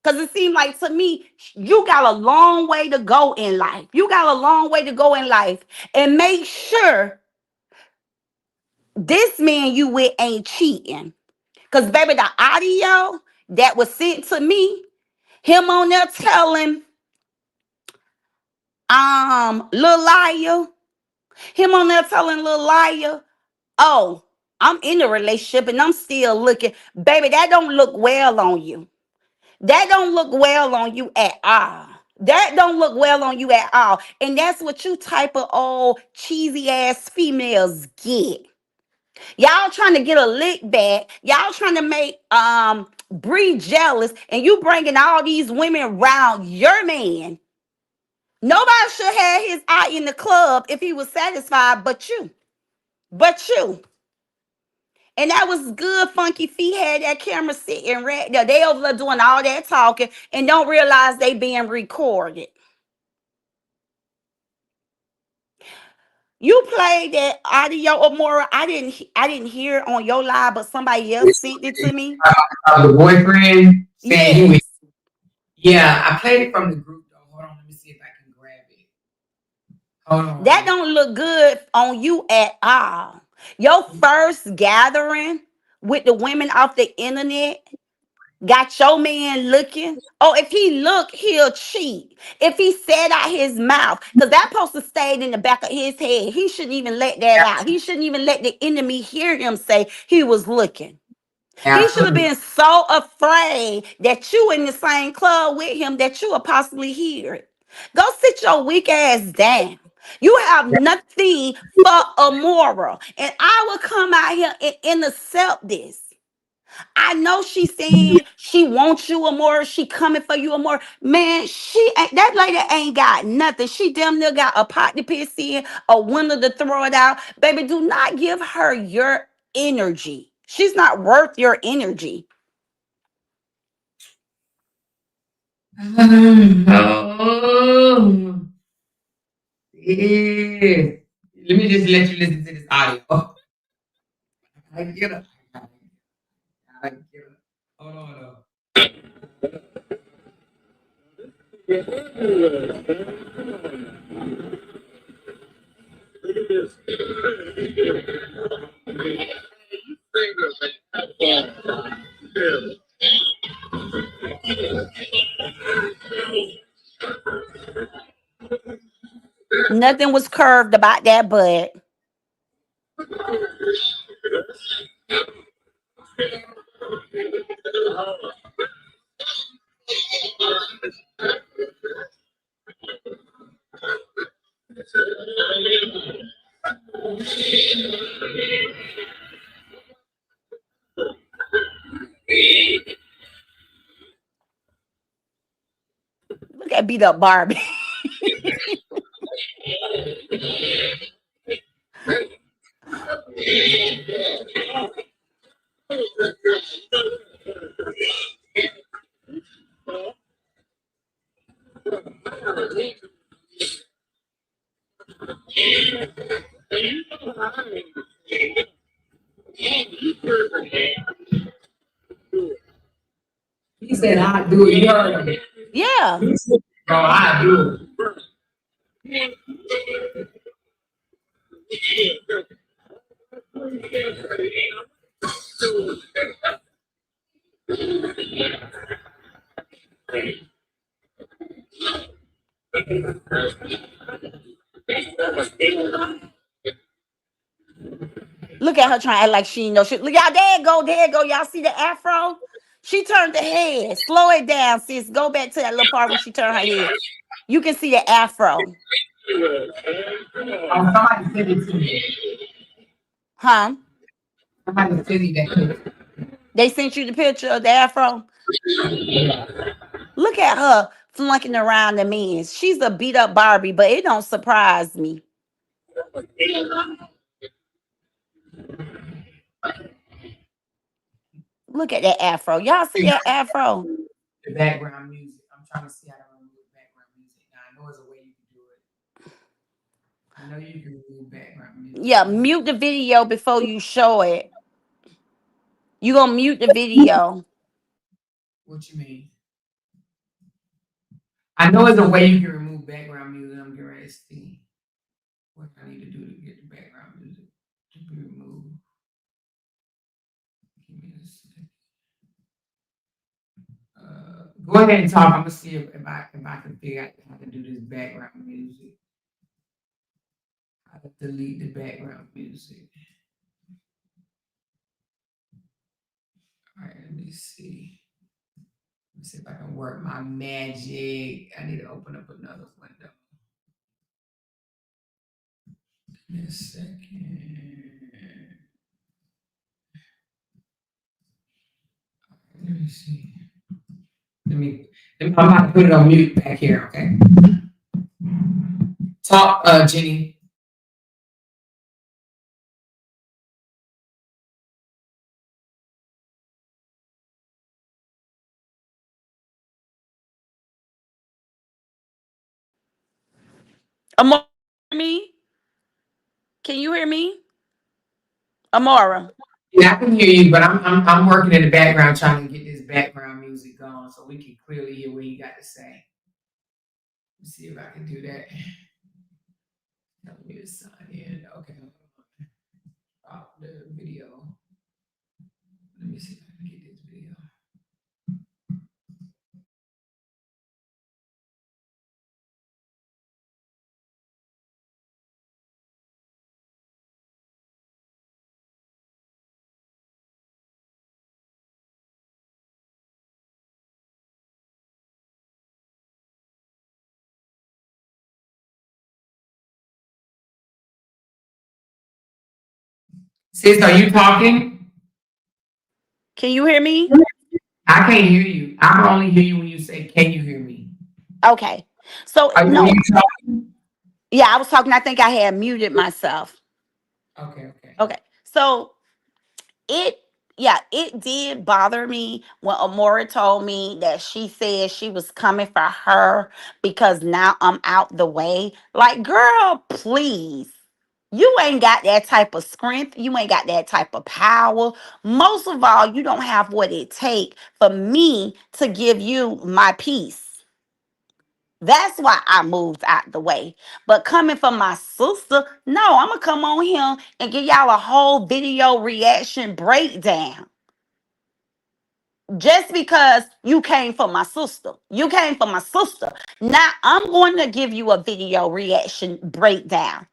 Because it seemed like to me, you got a long way to go in life. You got a long way to go in life. And make sure this man you with ain't cheating. Because, baby, the audio that was sent to me, him on there telling Lil Liar, him on there telling Lil Liar, oh, I'm in a relationship and I'm still looking. Baby, that don't look well on you. That don't look well on you at all. That don't look well on you at all. And that's what you type of old cheesy ass females get. Y'all trying to get a lick back. Y'all trying to make Bree jealous, and you bringing all these women around your man. Nobody should have his eye in the club if he was satisfied, but you. But you. And that was good. Funky Feet had that camera sitting right there. They over there doing all that talking and don't realize they being recorded. You played that audio, Amora. I didn't hear it on your live, but somebody else sent it to me. The boyfriend saying he was. Yes. Yeah, I played it from the group though. Hold on, let me see if I can grab it. Hold on. That don't look good on you at all. Your first gathering with the women off the internet got your man looking. Oh, if he look, he'll cheat. If he said out his mouth, because that poster stayed in the back of his head. He shouldn't even let that out. He shouldn't even let the enemy hear him say he was looking. He should have been so afraid that you in the same club with him that you would possibly hear it. Go sit your weak ass down. You have nothing for a moral. And I will come out here and intercept this. I know she's saying she wants you more. She coming for you more. Man, she ain't, that lady ain't got nothing. She damn near got a pot to piss in, a window to throw it out. Baby, do not give her your energy. She's not worth your energy. Oh, yeah. Let me just let you listen to this audio. I get it. I get it. Hold on. Nothing was curved about that butt. Look at beat up Barbie. He said, I do it. You heard him. Yeah. He said, bro, I do it. Look at her trying to act like she ain't know shit. Look, y'all, there it go, there it go. Y'all see the afro? She turned the head. Slow it down, sis. Go back to that little part where she turned her head. You can see the afro. Oh, somebody send it to me. Huh? Somebody send me that picture. They sent you the picture of the afro? Look at her flunking around the men. She's a beat up Barbie, but it don't surprise me. Look at that afro. Y'all see that afro? The background music. I'm trying to see how to remove background music. Now I know there's a way you can do it. I know you can remove background music. Yeah, mute the video before you show it. You gonna mute the video. What you mean? I know there's a way you can remove background music. I'm getting ready to see what I need to do to get the background music to be removed. Give me a second. Go ahead and talk. I'm gonna see if I can figure out how to do this background music. How to delete the background music. All right, let me see. Let me see if I can work my magic. I need to open up another window. Give me a second. Let me see. I'm about to put it on mute back here, okay? Talk, Jenny. Amora, me? Can you hear me? Amora. Yeah, I can hear you, but I'm working in the background trying to get this background music going so we can clearly hear what you got to say. Let's see if I can do that. Tell me to sign in. Okay. Stop the video. Let me see if I can get this video. Sis, are you talking? Can you hear me? I can't hear you. I can only hear you when you say, "Can you hear me?" Okay. So Are no, you talking? yeah, I was talking. I think I had muted myself. Okay, okay. Okay. So it yeah, it did bother me when Amora told me that she said she was coming for her because now I'm out the way. Like, girl, please. You ain't got that type of strength. You ain't got that type of power. Most of all, you don't have what it take for me to give you my peace. That's why I moved out the way. But coming from my sister, no, I'm gonna come on here and give y'all a whole video reaction breakdown. Just because you came from my sister. You came from my sister. Now I'm going to give you a video reaction breakdown.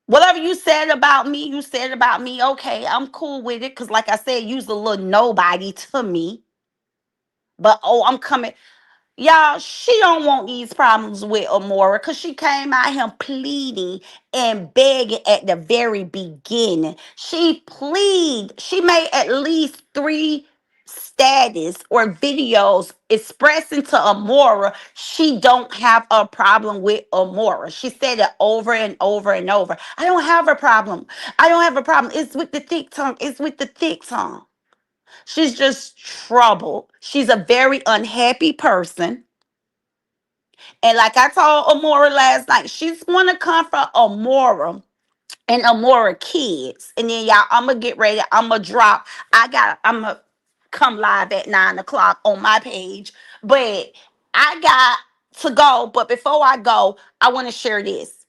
Whatever you said about me, you said about me. Okay, I'm cool with it. Cause like I said, you's a little nobody to me. But oh, I'm coming. Y'all, she don't want these problems with Amora because she came out here pleading and begging at the very beginning. She made at least 3 status or videos expressing to Amora she don't have a problem with Amora. She said it over and over and over. I don't have a problem. I don't have a problem. It's with the thick tongue. It's with the thick tongue. She's just troubled. She's a very unhappy person. And like I told Amora last night, she's gonna come for Amora and Amora kids. And then y'all, I'm gonna get ready. I'm gonna drop. I'm gonna come live at 9 o'clock on my page. But I got to go. But before I go, I want to share this.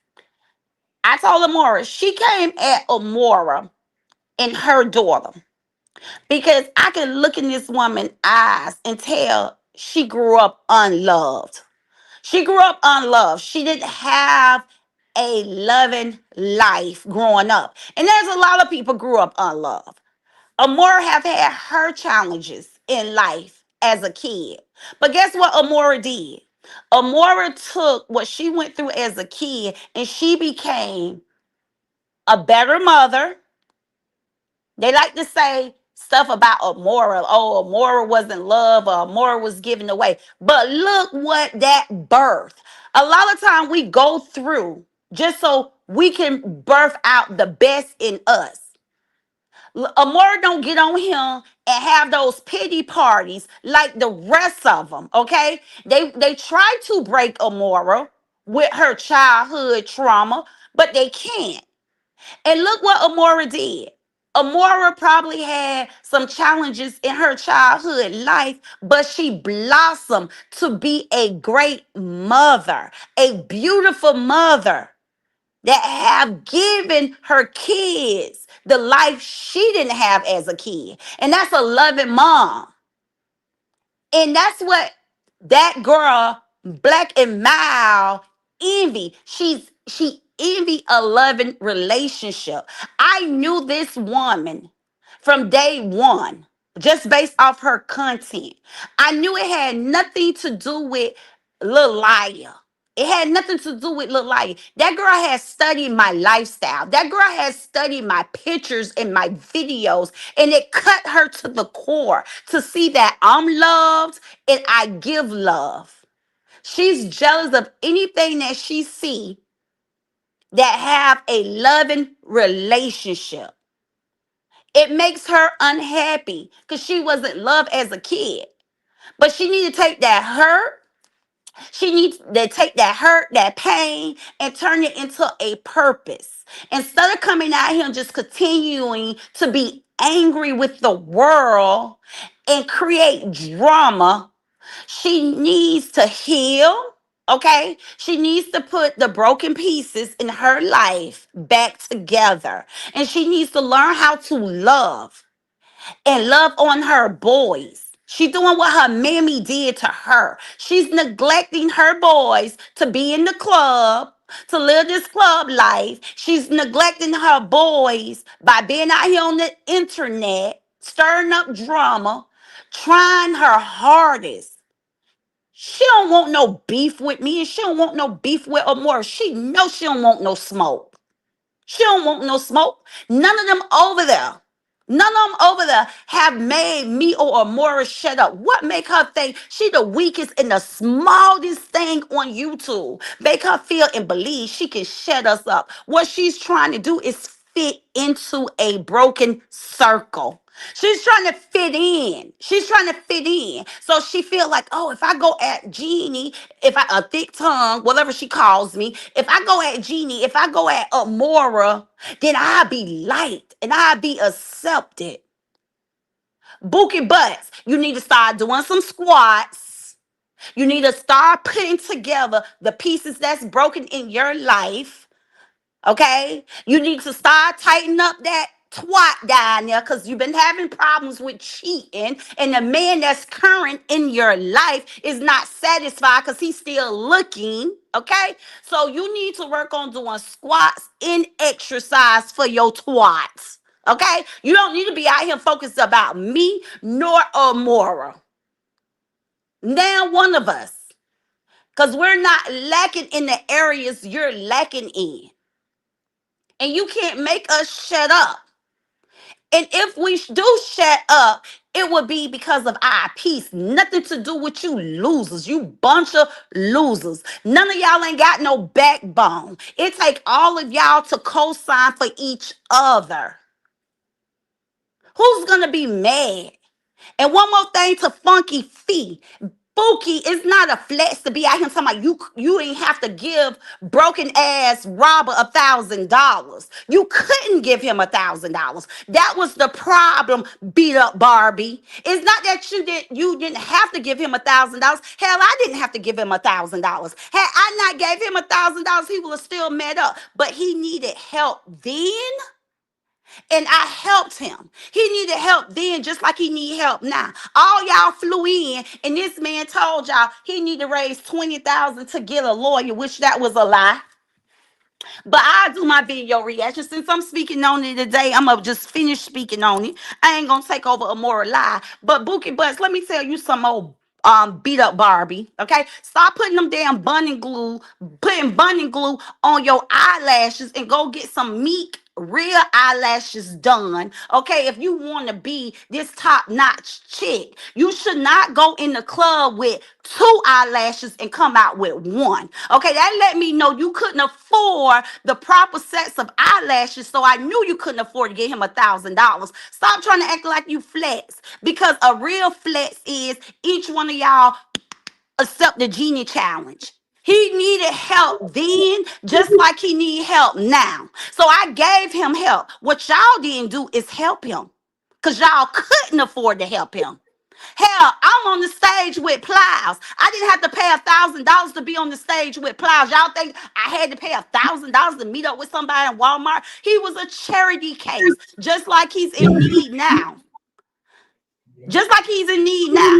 I told Amora, she came at Amora in her daughter, because I can look in this woman's eyes and tell she grew up unloved. She grew up unloved. She didn't have a loving life growing up. And there's a lot of people grew up unloved. Amora have had her challenges in life as a kid. But guess what Amora did? Amora took what she went through as a kid and she became a better mother. They like to say stuff about Amora. Oh, Amora wasn't love or Amora was given away. But look what that birth. A lot of time we go through just so we can birth out the best in us. Amora don't get on him and have those pity parties like the rest of them, okay? They try to break Amora with her childhood trauma, but they can't. And look what Amora did. Amora probably had some challenges in her childhood life, but she blossomed to be a great mother, a beautiful mother that have given her kids the life she didn't have as a kid. And that's a loving mom. And that's what that girl, Black and Mild, envy. She envy a loving relationship. I knew this woman from day one, just based off her content. I knew it had nothing to do with Lil Liar. It had nothing to do with Lil Liar. That girl has studied my lifestyle. That girl has studied my pictures and my videos, and it cut her to the core to see that I'm loved and I give love. She's jealous of anything that she see that have a loving relationship. It makes her unhappy because she wasn't loved as a kid. But she need to take that hurt. She needs to take that hurt, that pain, and turn it into a purpose. Instead of coming out here and just continuing to be angry with the world and create drama, she needs to heal. Okay, she needs to put the broken pieces in her life back together. And she needs to learn how to love and love on her boys. She's doing what her mammy did to her. She's neglecting her boys to be in the club, to live this club life. She's neglecting her boys by being out here on the internet, stirring up drama, trying her hardest. She don't want no beef with me, and she don't want no beef with Amora. She knows she don't want no smoke. She don't want no smoke. None of them over there. None of them over there have made me or Amora shut up. What make her think she the weakest and the smallest thing on YouTube? Make her feel and believe she can shut us up. What she's trying to do is fit into a broken circle. She's trying to fit in. She's trying to fit in. So she feel like, oh, if I go at Jeannie, if I a thick tongue, whatever she calls me, if I go at Jeannie, if I go at Amora, then I'll be liked and I'll be accepted. Bookie butts, you need to start doing some squats. You need to start putting together the pieces that's broken in your life. Okay? You need to start tightening up that twat down there because you've been having problems with cheating, and the man that's current in your life is not satisfied because he's still looking. Okay? So you need to work on doing squats and exercise for your twats. Okay? You don't need to be out here focused about me nor Amora. Now one of us. Because we're not lacking in the areas you're lacking in. And you can't make us shut up. And if we do shut up, it would be because of our peace. Nothing to do with you losers. You bunch of losers. None of y'all ain't got no backbone. It take all of y'all to co-sign for each other. Who's going to be mad? And one more thing to Funky Fee. Bookie is not a flex to be out here talking about you ain't have to give broken ass robber $1,000. You couldn't give him $1,000. That was the problem, beat up Barbie. It's not that you didn't have to give him $1,000. Hell, I didn't have to give him $1,000. Had I not gave him $1,000, he would have still met up. But he needed help then. And I helped him. He needed help then, just like he need help now. All y'all flew in, and this man told y'all he need to raise 20,000 to get a lawyer, which that was a lie. But I'll do my video reaction. Since I'm speaking on it today, I'm going to just finish speaking on it. I ain't going to take over a moral lie. But Bookie Butts, let me tell you some old beat up Barbie. Okay? Stop putting them damn putting bunny glue on your eyelashes and go get some meek real eyelashes done. Okay, if you want to be this top-notch chick, you should not go in the club with two eyelashes and come out with one. Okay, that let me know you couldn't afford the proper sets of eyelashes, so I knew you couldn't afford to get him $1,000. Stop trying to act like you flex, because a real flex is each one of y'all accept the genie challenge. He needed help then, just like he need help now. So I gave him help. What y'all didn't do is help him, because y'all couldn't afford to help him. Hell, I'm on the stage with Plows. I didn't have to pay $1,000 to be on the stage with Plows. Y'all think I had to pay $1,000 to meet up with somebody in Walmart? He was a charity case, just like he's in need now. Just like he's in need now.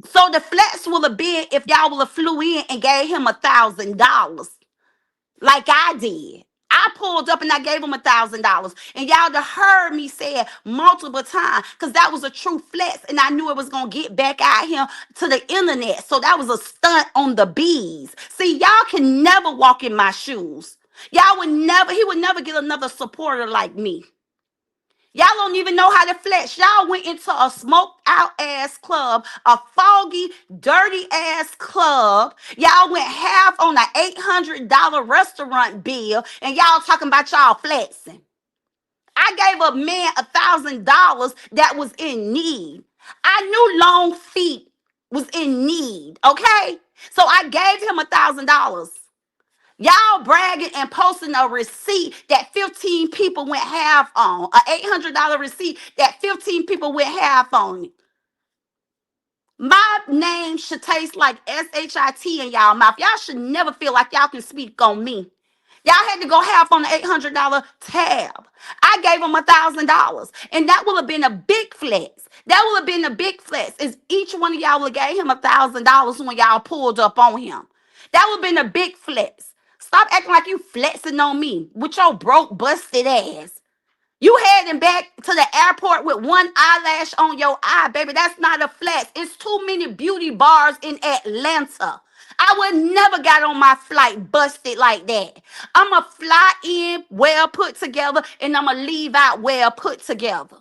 So the flex will have been if y'all would have flew in and gave him $1,000, like I did. I pulled up and I gave him $1,000, and y'all have heard me say it multiple times, because that was a true flex, and I knew it was gonna get back out here to the internet. So that was a stunt on the bees. See, y'all can never walk in my shoes. Y'all would never. He would never get another supporter like me. Y'all don't even know how to flex. Y'all went into a smoked out ass club, a foggy, dirty ass club. Y'all went half on an $800 restaurant bill, and y'all talking about y'all flexing. I gave a man $1,000 that was in need. I knew Long Feet was in need, okay? So I gave him $1,000. Y'all bragging and posting a receipt that 15 people went half on, a $800 receipt that 15 people went half on. My name should taste like SHIT in y'all mouth. Y'all should never feel like y'all can speak on me. Y'all had to go half on the $800 tab. I gave him $1,000, and that would have been a big flex. That would have been a big flex. Is each one of y'all would have gave him $1,000 when y'all pulled up on him. That would have been a big flex. Stop acting like you flexing on me with your broke, busted ass. You heading back to the airport with one eyelash on your eye, baby. That's not a flex. It's too many beauty bars in Atlanta. I would never got on my flight busted like that. I'ma fly in well put together, and I'ma leave out well put together.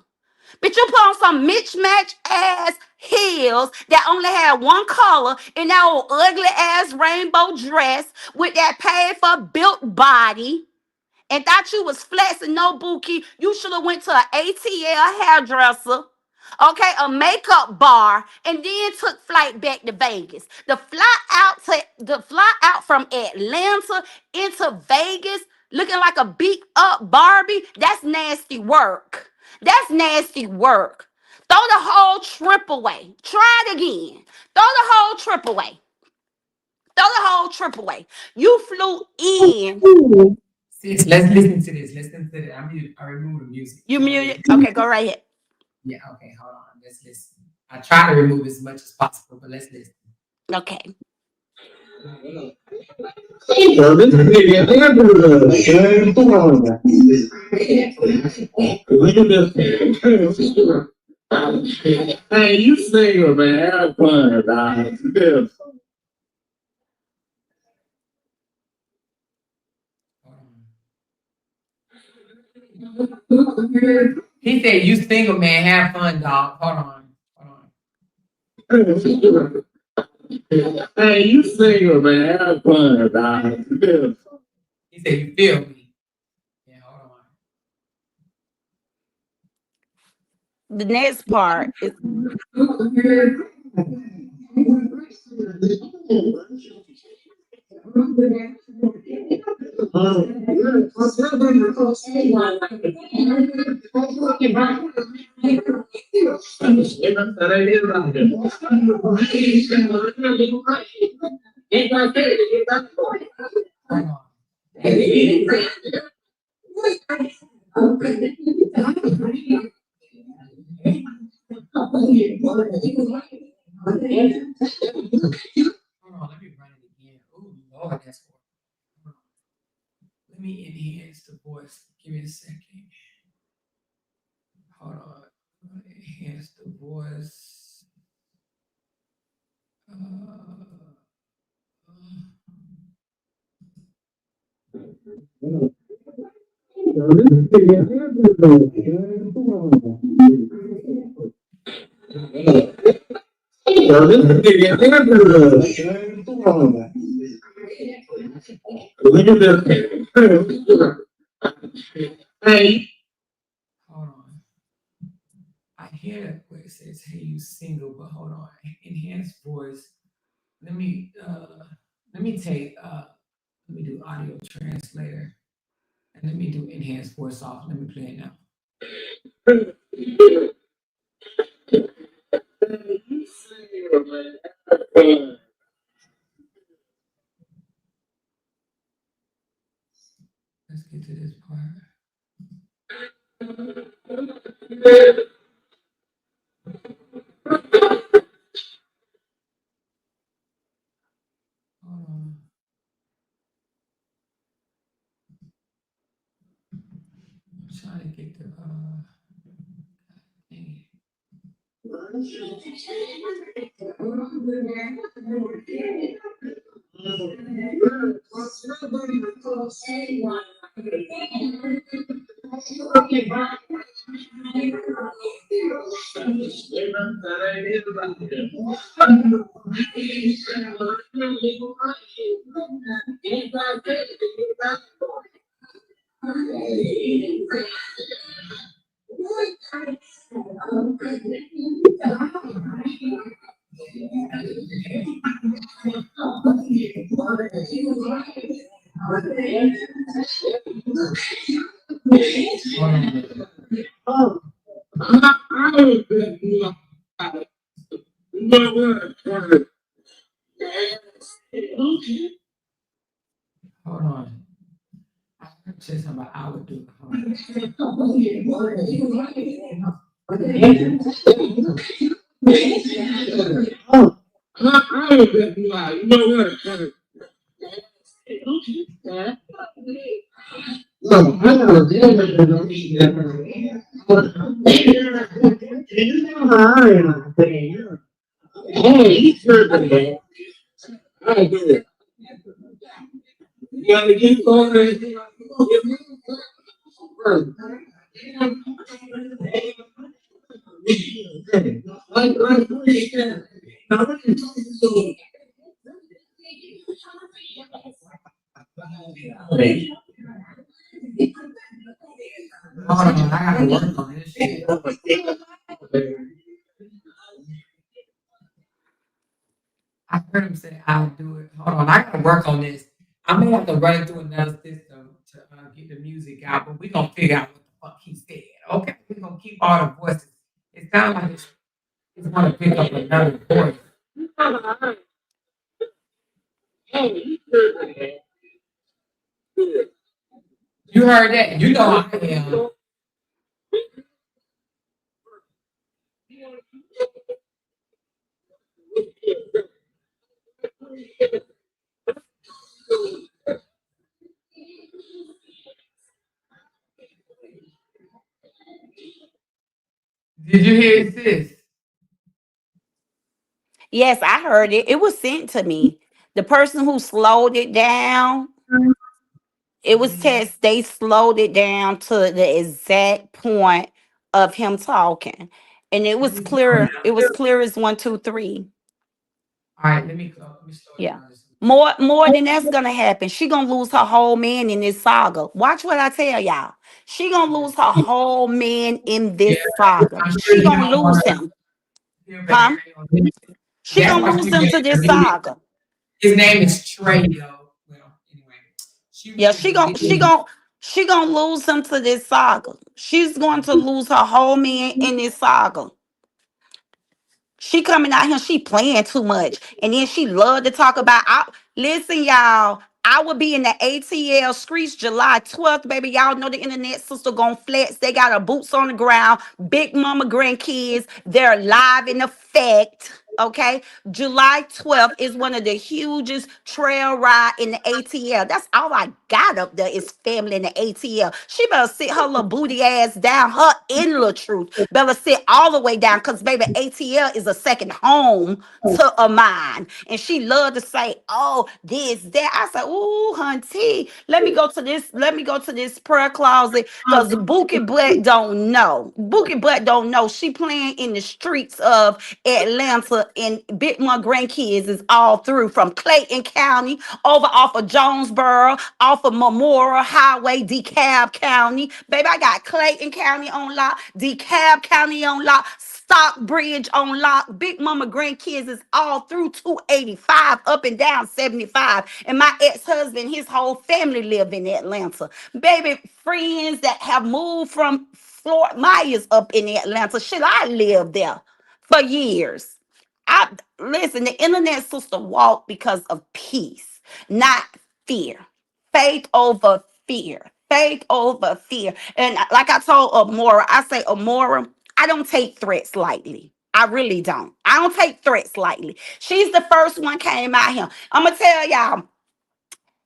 But you put on some mismatch ass heels that only had one color in that old ugly ass rainbow dress with that paid for built body, and thought you was flexing. No, Bookie, you should have went to an ATL hairdresser, okay, a makeup bar, and then took flight back to Vegas. The fly out from Atlanta into Vegas looking like a beat up Barbie, that's nasty work. That's nasty work. Throw the whole trip away. Try it again. Throw the whole trip away. Throw the whole trip away. You flew in. Sis, let's listen to this. Listen to it. I removed the music. You muted. Okay, go right ahead. Yeah, okay, hold on. Let's listen. I try to remove as much as possible, but let's listen. Okay. Hey, you single, man. Have fun, dog. He said, "You single, man. Have fun, dog." Hold on. Hey, you single, man. Have fun, dog. He said, "You feel me?" Yeah, hold on. The next part is Hold on, let me run it again. Oh Lord, that's horrible. Let me enhance the voice. Give me a second. Hold on. Enhance the voice. Uh, hold on. I hear that where it says, "Hey, you single," but hold on. Enhance voice. Let me let me take let me do audio translator and let me do enhanced voice off. Let me play it now. Let's get to this part. Hold on. I'm trying to get the dang it. Hold on. I heard say something about I would do it. Hold on. I gotta work on this shit. I heard him say I'll do it. Hold on, I gotta work on this. I may have to run it through another system to get the music out, but we're gonna figure out what the fuck he said. Okay, we're gonna keep all the voices. It sounds like it's gonna pick up another voice. You heard that? You know I am. Did you hear sis? Yes, I heard it. It was sent to me. The person who slowed it down, it was text. They slowed it down to the exact point of him talking, and it Let was me slow it clear. It down. was clear as 1, 2, 3. All right, let me slow it Yeah. down. Just More than that's gonna happen. She gonna lose her whole man in this saga. Watch what I tell y'all. She gonna lose her whole man in yeah, this saga. I'm sure She you gonna don't want lose to him. feel bad. Huh? She That's gonna why lose she him really to this deleted. saga. His name is Trey, though. Well, anyway, she Yeah, really deleted. she gonna lose him to this saga. She's going to lose her whole man in this saga. She coming out here, she playing too much. And then she love to talk about listen, y'all. I will be in the ATL streets July 12th, baby. Y'all know the internet sister gon' flex. They got her boots on the ground. Big mama grandkids. They're live in effect. Okay. July 12th is one of the hugest trail ride in the ATL. That's all I got up there is family in the ATL. She better sit her little booty ass down. Her in the truth. Better sit all the way down because baby ATL is a second home to a mine. And she loved to say, oh, this, that. I said, ooh, hunty, let me go to this prayer closet. Because Bookie Butt don't know. Bookie Butt don't know. She playing in the streets of Atlanta and Big Mom grandkids is all through from Clayton County over off of Jonesboro, off of Memorial Highway, DeKalb County. Baby, I got Clayton County on lock, DeKalb County on lock, Stockbridge on lock. Big mama grandkids is all through 285 up and down 75. And my ex-husband, his whole family live in Atlanta. Baby, friends that have moved from Fort Myers up in Atlanta. Shit, I lived there for years. I listen, the internet sister walk because of peace, not fear. Faith over fear. Faith over fear. And like I told Amora, I say, Amora, I don't take threats lightly. I really don't. I don't take threats lightly. She's the first one came out here. I'm gonna tell y'all,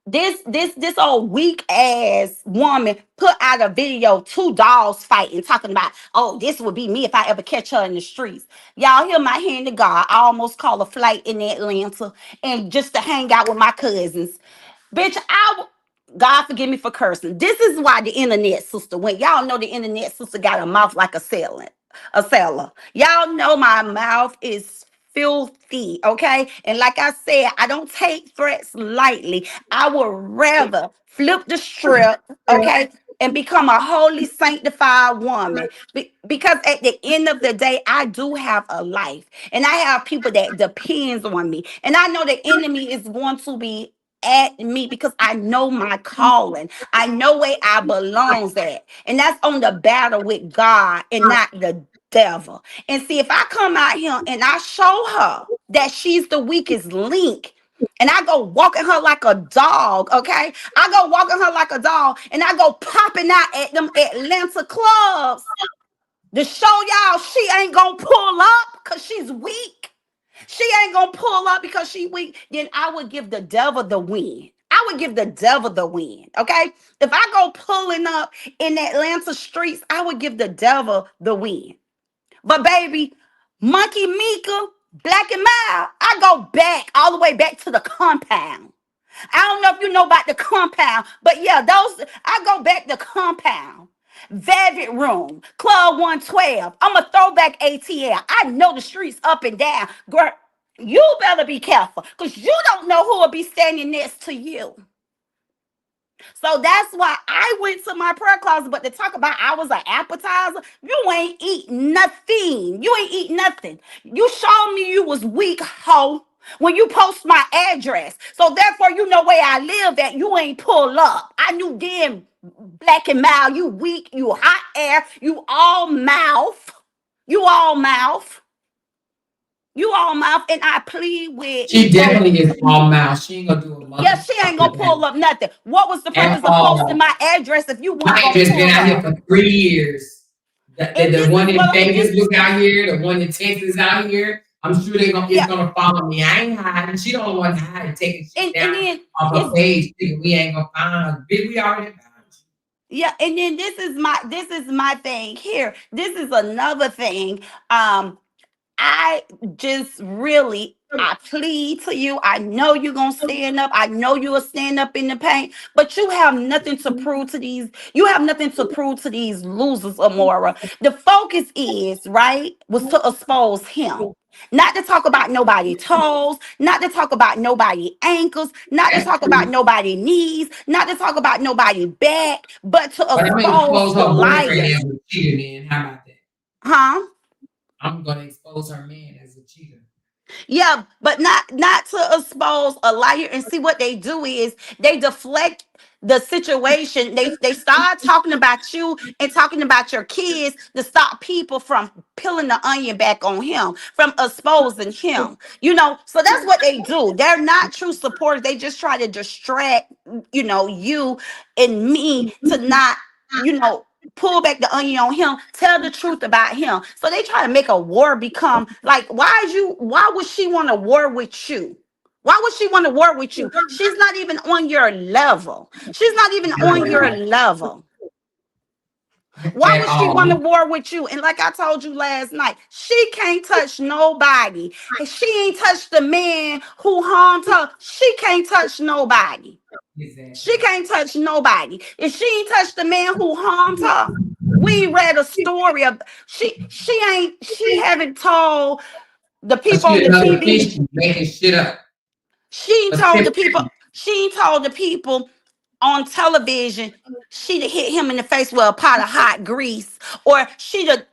this old weak ass woman put out a video, two dogs fighting, talking about, oh, this would be me if I ever catch her in the streets. Y'all hear my hand to God. I almost call a flight in Atlanta and just to hang out with my cousins. Bitch, God forgive me for cursing. This is why the internet sister went. Y'all know the internet sister got a mouth like a sailor. A sailor. Y'all know my mouth is filthy, okay? And like I said, I don't take threats lightly. I would rather flip the script, okay? And become a holy sanctified woman. Because at the end of the day, I do have a life. And I have people that depends on me. And I know the enemy is going to be at me because I know my calling. I know where I belongs at. And that's on the battle with God and not the devil. And see, if I come out here and I show her that she's the weakest link, and I go walking her like a dog, okay? I go walking her like a dog, and I go popping out at them Atlanta clubs to show y'all she ain't gonna pull up because she's weak. She ain't gonna pull up because she weak. Then I would give the devil the win. I would give the devil the win. Okay. If I go pulling up in the Atlanta streets, I would give the devil the win. But baby, Monkey Mika, Black and Mild, I go back all the way back to the compound. I don't know if you know about the compound, but yeah, I go back to compound. Velvet Room, Club 112. I'm a throwback ATL. I know the streets up and down. Girl, you better be careful because you don't know who will be standing next to you. So that's why I went to my prayer closet. But to talk about I was an appetizer, you ain't eat nothing. You ain't eat nothing. You showed me you was weak, hoe, when you post my address. So therefore, you know where I live at. You ain't pull up. I knew then, Black and Mild, you weak, you hot air, you all mouth. You all mouth. You all mouth, and I plead with. She definitely is all mouth. She ain't gonna do a mother. Yeah, she ain't gonna pull up nothing. What was the purpose of posting my address if you weren't my gonna address pull been out here up? for 3 years. The one in Vegas was out here. The one in Texas out here. I'm sure it's gonna follow me. I ain't hiding. She don't want to hide and take it down off her page. We ain't gonna find her. Bitch, we already found you. Yeah, and then this is my thing here. This is another thing. I just really, I plead to you. I know you're going to stand up. I know you will stand up in the paint, but you have nothing to prove to these. You have nothing to prove to these losers, Amora. The focus was to expose him. Not to talk about nobody toes, not to talk about nobody ankles, not to talk about nobody knees, not to talk about nobody back, but to expose the liars. Cheater, man. How about that? Huh? I'm gonna expose her man as a cheater. Yeah, but not to expose a liar. And see what they do is they deflect the situation. They start talking about you and talking about your kids to stop people from peeling the onion back on him, from exposing him. So that's what they do. They're not true supporters. They just try to distract, you and me to not, you know, pull back the onion on him, tell the truth about him. So they try to make a war become like, why would she want to war with you? Why would she want to war with you? She's not even on your level. She's not even on your level. Why At would she want to all. war with you? And like I told you last night, she can't touch nobody. And she ain't touched the man who harmed her. She can't touch nobody. She Exactly. can't touch nobody. If she ain't touched the man who harmed her, we read a story of she haven't told the But people she on the another TV. fish making shit up. She ain't A told the tip. people. She ain't told the people on television. She'd have hit him in the face with a pot of hot grease, or she'd have,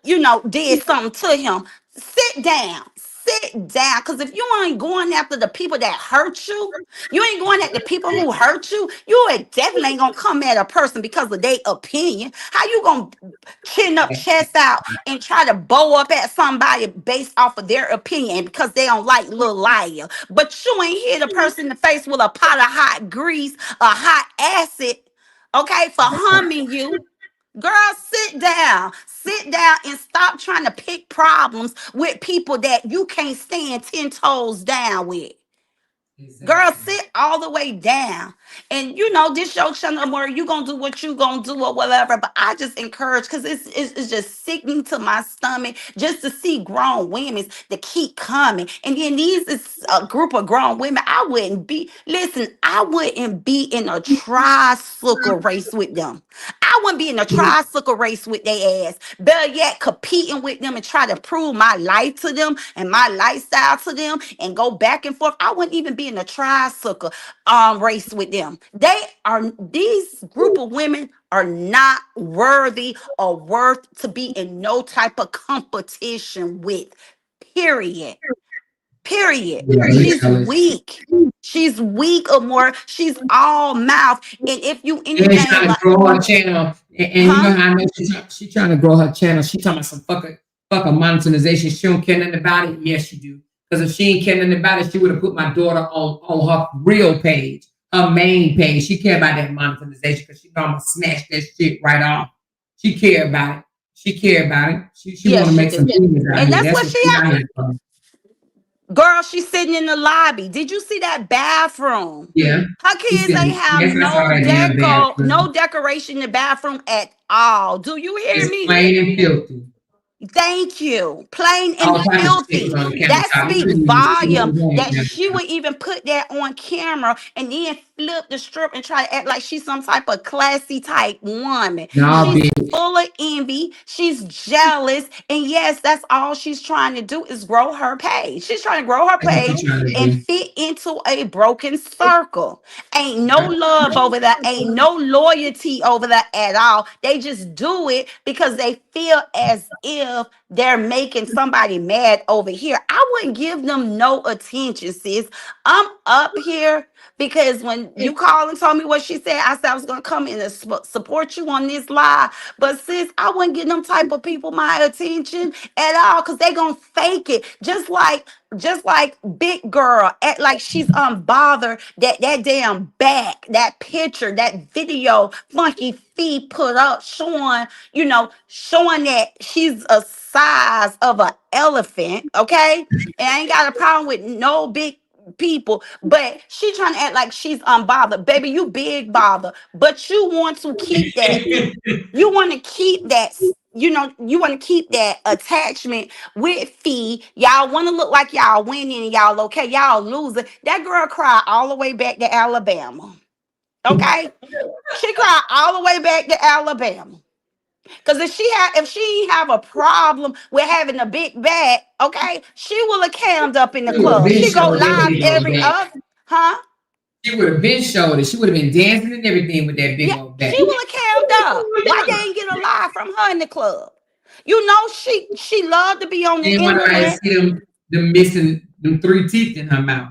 did something to him. Sit down. Sit down. Because if you ain't going after the people that hurt you, you ain't going at the people who hurt you, you definitely ain't gonna come at a person because of their opinion. How you gonna chin up, chest out, and try to bow up at somebody based off of their opinion and because they don't like little liar? But you ain't hit a person in the face with a pot of hot grease, a hot acid, okay, for harming you. Girl, sit down and stop trying to pick problems with people that you can't stand 10 toes down with. Girl, Exactly. sit all the way down. And this your channel where you gonna do what you gonna do or whatever. But I just encourage because it's just sickening to my stomach just to see grown women that keep coming. And then these is a group of grown women. I wouldn't be in a tricycle race with them. I wouldn't be in a tricycle race with their ass. Better yet, competing with them and try to prove my life to them and my lifestyle to them and go back and forth. I wouldn't even be in a tricycle race with them. These group of women are not worthy or worth to be in no type of competition with. Period. Period. Yeah, they She's jealous. weak. She's weak or more. She's all mouth. And if you And they anything trying to like, grow her channel. And you know huh? how I know she trying to grow her channel. She talking about some fucking monetization. She don't care nothing about it. Yes, she do. Because if she ain't care nothing about it, she would have put my daughter on her real page, her main page. She care about that monetization because she know I'm gonna snatch that shit right off. She care about it. She care about it. She Yeah, want to she make some do. millions out And here. that's That's what what she she at. out here for. Girl, she's sitting in the lobby. Did you see that bathroom? Yeah. Her She kids said, ain't have yes, I saw no that damn no bathroom. decoration in the bathroom at all. Do you hear It's me? plain and filthy. Thank you. Plain and All type of shit filthy. was on the That countertop. You speaks couldn't even see what volume was on the that she countertop. would even put that on camera and then flip the strip and try to act like she's some type of classy type woman. Nah, She's bitch. full of envy. She's jealous. And yes, that's all she's trying to do is grow her page. She's trying to grow her That's what page you trying to and do. fit into a broken circle. Ain't no Yep. love over there. Ain't no loyalty over there at all. They just do it because they feel as if they're making somebody mad over here. I wouldn't give them no attention, sis. I'm up here because when you called and told me what she said, I said I was gonna come in and support you on this live. But sis, I wouldn't give them type of people my attention at all because they gonna fake it. Just like big girl act like she's unbothered that damn back, that picture, that video Funky Fee put up showing that she's a size of an elephant, okay? And I ain't got a problem with no big people, but she trying to act like she's unbothered. Baby, you big bother, but you want to keep that. You want to keep that. You want to keep that attachment with Fee. Y'all want to look like y'all winning and y'all okay. Y'all losing. That girl cried all the way back to Alabama. Okay? She cried all the way back to Alabama. Because if she ain't have a problem with having a big back, okay, she will have cammed up in the She would have club. been She go showed that live big old every back. other, huh? She would have been showed it. She would have been dancing and everything with that big Yeah, old she back. will have cammed up. Why they ain't get a live from her in the club? She loved to be on She the didn't want nobody to internet. see the missing them 3 teeth in her mouth.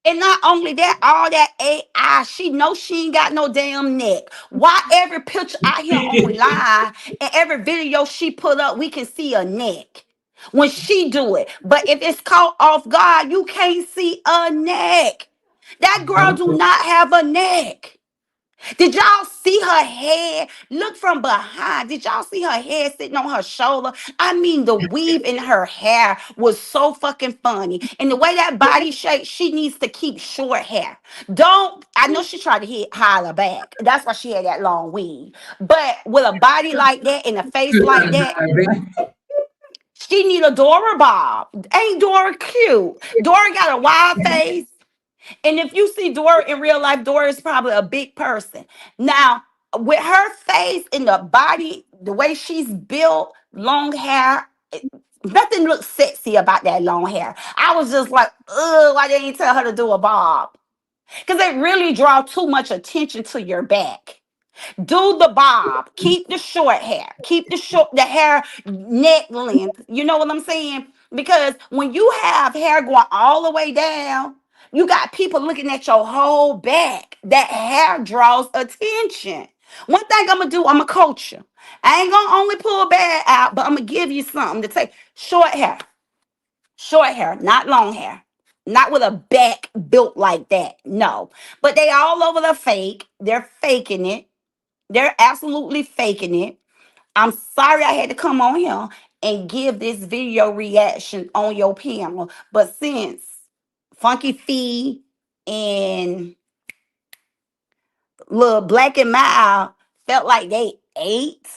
And not only that, all that AI, she knows she ain't got no damn neck. Why every picture out here online and every video she put up, we can see a neck when she do it. But if it's caught off guard, you can't see a neck. That girl do not have a neck. Did y'all see her head? Look from behind. Did y'all see her head sitting on her shoulder? I mean, the weave in her hair was so fucking funny. And the way that body shape, she needs to keep short hair. Don't, I know she tried to hit holler back. That's why she had that long weave. But with a body like that and a face like that, she need a Dora Bob. Ain't Dora cute? Dora got a wide face. And if you see Dora in real life, Dora is probably a big person. Now, with her face and the body, the way she's built, long hair, nothing looks sexy about that long hair. I was just like, ugh, why they didn't tell her to do a bob? Because it really draw too much attention to your back. Do the bob. Keep the short hair. Keep the hair neck length. You know what I'm saying? Because when you have hair going all the way down, you got people looking at your whole back. That hair draws attention. One thing I'm gonna do, I'm gonna coach you. I ain't gonna only pull bad out, but I'm gonna give you something to take. Short hair, not long hair. Not with a back built like that. No. But they all over the fake. They're faking it. They're absolutely faking it. I'm sorry I had to come on here and give this video reaction on your panel. But since Funky Fee and Little Black and Mild felt like they ate,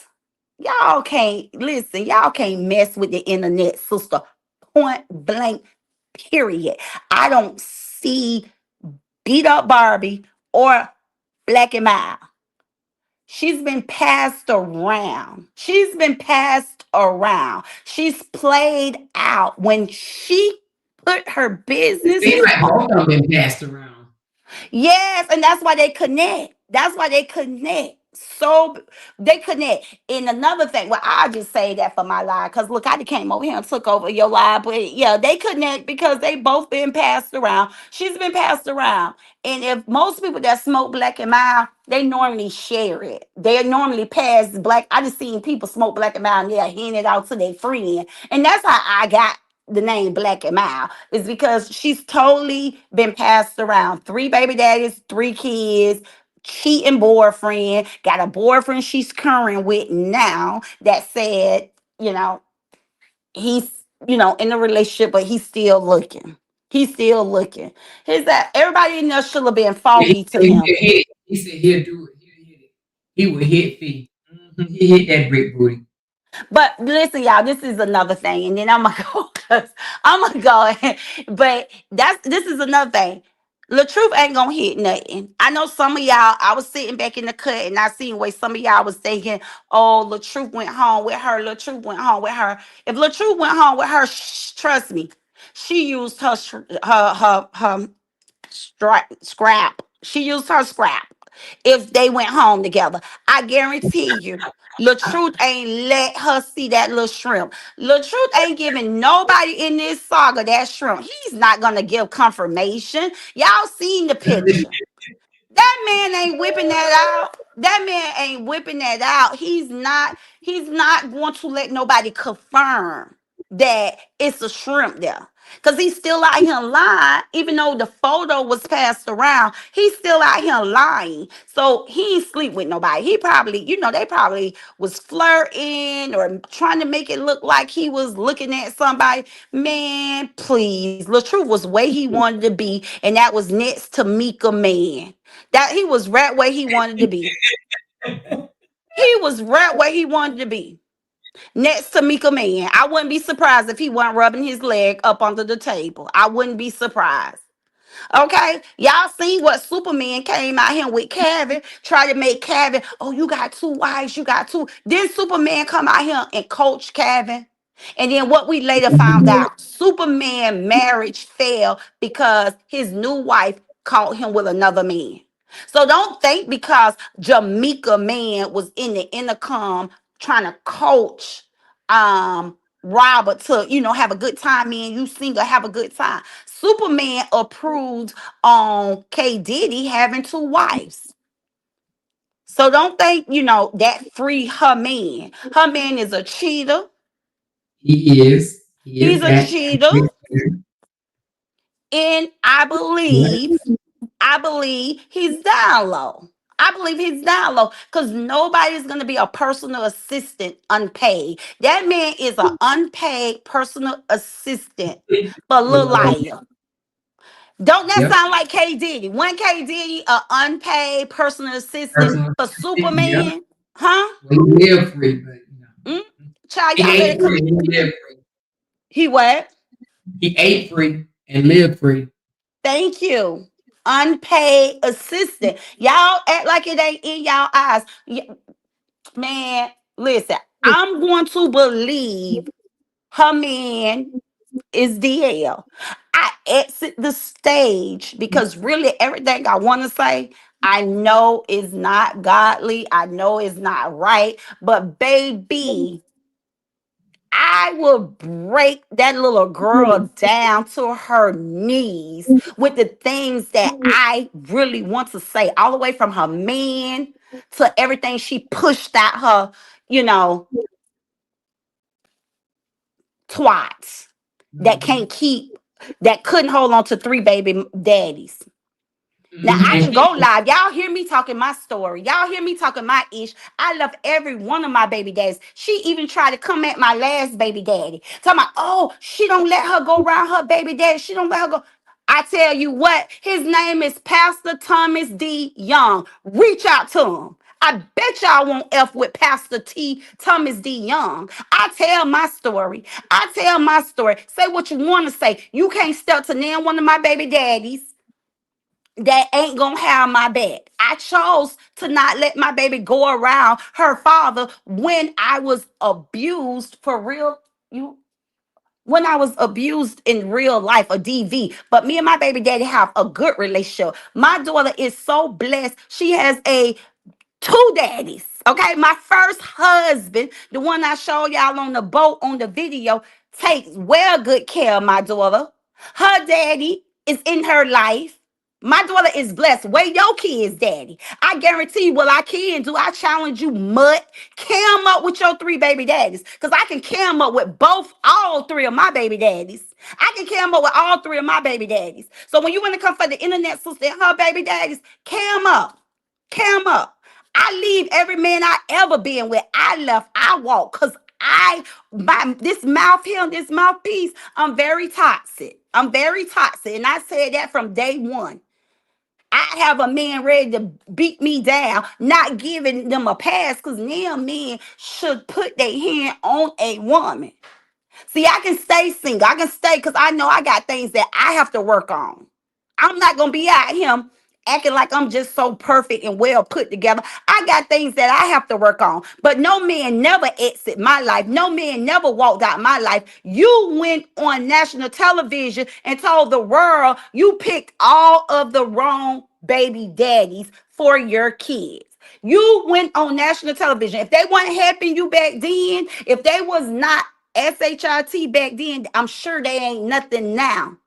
y'all can't listen, y'all can't mess with the internet, sister. Point blank, period. I don't see Beat Up Barbie or Black and Mild. She's been passed around. She's been passed around. She's played out. When she put her Seems businesses like on, both of them been passed around. yes, and that's why they connect. That's why they connect. So they connect. And another thing, well, I just say that for my life, because look, I done came over here and took over your life, but yeah, they connect because they both been passed around. She's been passed around. And if most people that smoke Black and Mild, they normally share it. They normally pass black. I just seen people smoke Black and Mild and they'll hand it out to their friend. And that's how I got the name Black and Mild, is because she's totally been passed around. 3 baby daddies, 3 kids, cheating boyfriend, got a boyfriend she's current with now that said, you know, he's, in a relationship, but he's still looking. He's still looking. His that everybody in there should have been Yeah, foggy to him. he said he'll do it. He'll hit it. He would hit Fee. He hit that brick booty. But listen, y'all, this is another thing, and then I'm gonna go because I'm gonna go. But this is another thing. The truth ain't gonna hit nothing. I know some of y'all. I was sitting back in the cut and I seen where some of y'all was thinking, "Oh, the truth went home with her. The truth went home with her." If the truth went home with her, trust me, she used her scrap. She used her scrap. If they went home together, I guarantee you, Truth ain't let her see that little shrimp. Truth ain't giving nobody in this saga that shrimp. He's not gonna give confirmation. Y'all seen the picture. That man ain't whipping that out. That man ain't whipping that out. He's not going to let nobody confirm that it's a shrimp there. Because he's still out here lying, even though the photo was passed around, he's still out here lying. So he ain't sleep with nobody. He probably, they probably was flirting or trying to make it look like he was looking at somebody. Man, please. LaTruth was where he wanted to be, and that was next to Mika Man. That he was right where he wanted to be. He was right where he wanted to be. Next to Mika Man. I wouldn't be surprised if he wasn't rubbing his leg up under the table. I wouldn't be surprised. Okay, y'all seen what Superman came out here with Kevin, try to make Kevin, oh, you got 2 wives, you got two. Then Superman come out here and coach Kevin. And then what we later found out, Superman marriage failed because his new wife caught him with another man. So don't think because Jamaica Man was in the intercom trying to coach Robert to, have a good time. Me and you single, have a good time. Superman approved on K. Diddy having two wives. So don't think, that free her man. Her man is a cheater. He is. He He's is a that. cheater. And I believe he's down low. I believe he's down low because nobody's gonna be a personal assistant unpaid. That man is an unpaid personal assistant for Lil Liar. Don't that Yep. sound like K Diddy? One K Diddy, a unpaid personal assistant Personal for assistant. Yep. Superman, huh? Well, he live free, but Mm? Child, he y'all better ate come. free and he lived free. He what? He ate free and lived free. Thank you. Unpaid assistant. Y'all act like it ain't in y'all eyes. Man, listen, I'm going to believe her man is DL. I exit the stage because really everything I want to say, I know is not godly. I know is not right. But baby, I will break that little girl down to her knees with the things that I really want to say, all the way from her man to everything she pushed at her, you know, twats that can't keep, that couldn't hold on to three baby daddies. Now Mhm. I And can go live. Y'all hear me talking my story. Y'all hear me talking my ish. I love every one of my baby daddies. She even tried to come at my last baby daddy. Talking about, oh, she don't let her go around her baby daddy. She don't let her go. I tell you what, his name is Pastor Thomas D. Young. Reach out to him. I bet y'all won't F with Pastor T. Thomas D. Young. I tell my story. I tell my story. Say what you want to say. You can't step to none one of my baby daddies that ain't gonna have my back. I chose to not let my baby go around her father when I was abused for real. You When I was abused in real life, a DV. But me and my baby daddy have a good relationship. My daughter is so blessed. She has a two daddies. Okay, my first husband, the one I showed y'all on the boat on the video, takes well good care of my daughter. Her daddy is in her life. My daughter is blessed. Where your kids, daddy? I guarantee you what I can do. I challenge you, mutt. Cam up with your three baby daddies. Because I can cam up with all three of my baby daddies. I can cam up with all three of my baby daddies. So when you want to come for the internet sister and her baby daddies, cam up. Cam up. I leave every man I ever been with. I left, I walk. Because this mouth here, this mouthpiece, I'm very toxic. I'm very toxic. And I said that from day one. I have a man ready to beat me down, not giving them a pass because now men should put their hand on a woman. See, I can stay single. I can stay because I know I got things that I have to work on. I'm not going to be out here acting like I'm just so perfect and well put together. I got things that I have to work on. But no man never exit my life. No man never walked out my life. You went on national television and told the world you picked all of the wrong baby daddies for your kids. You went on national television. If they weren't helping you back then, if they was not SHIT back then, I'm sure they ain't nothing now.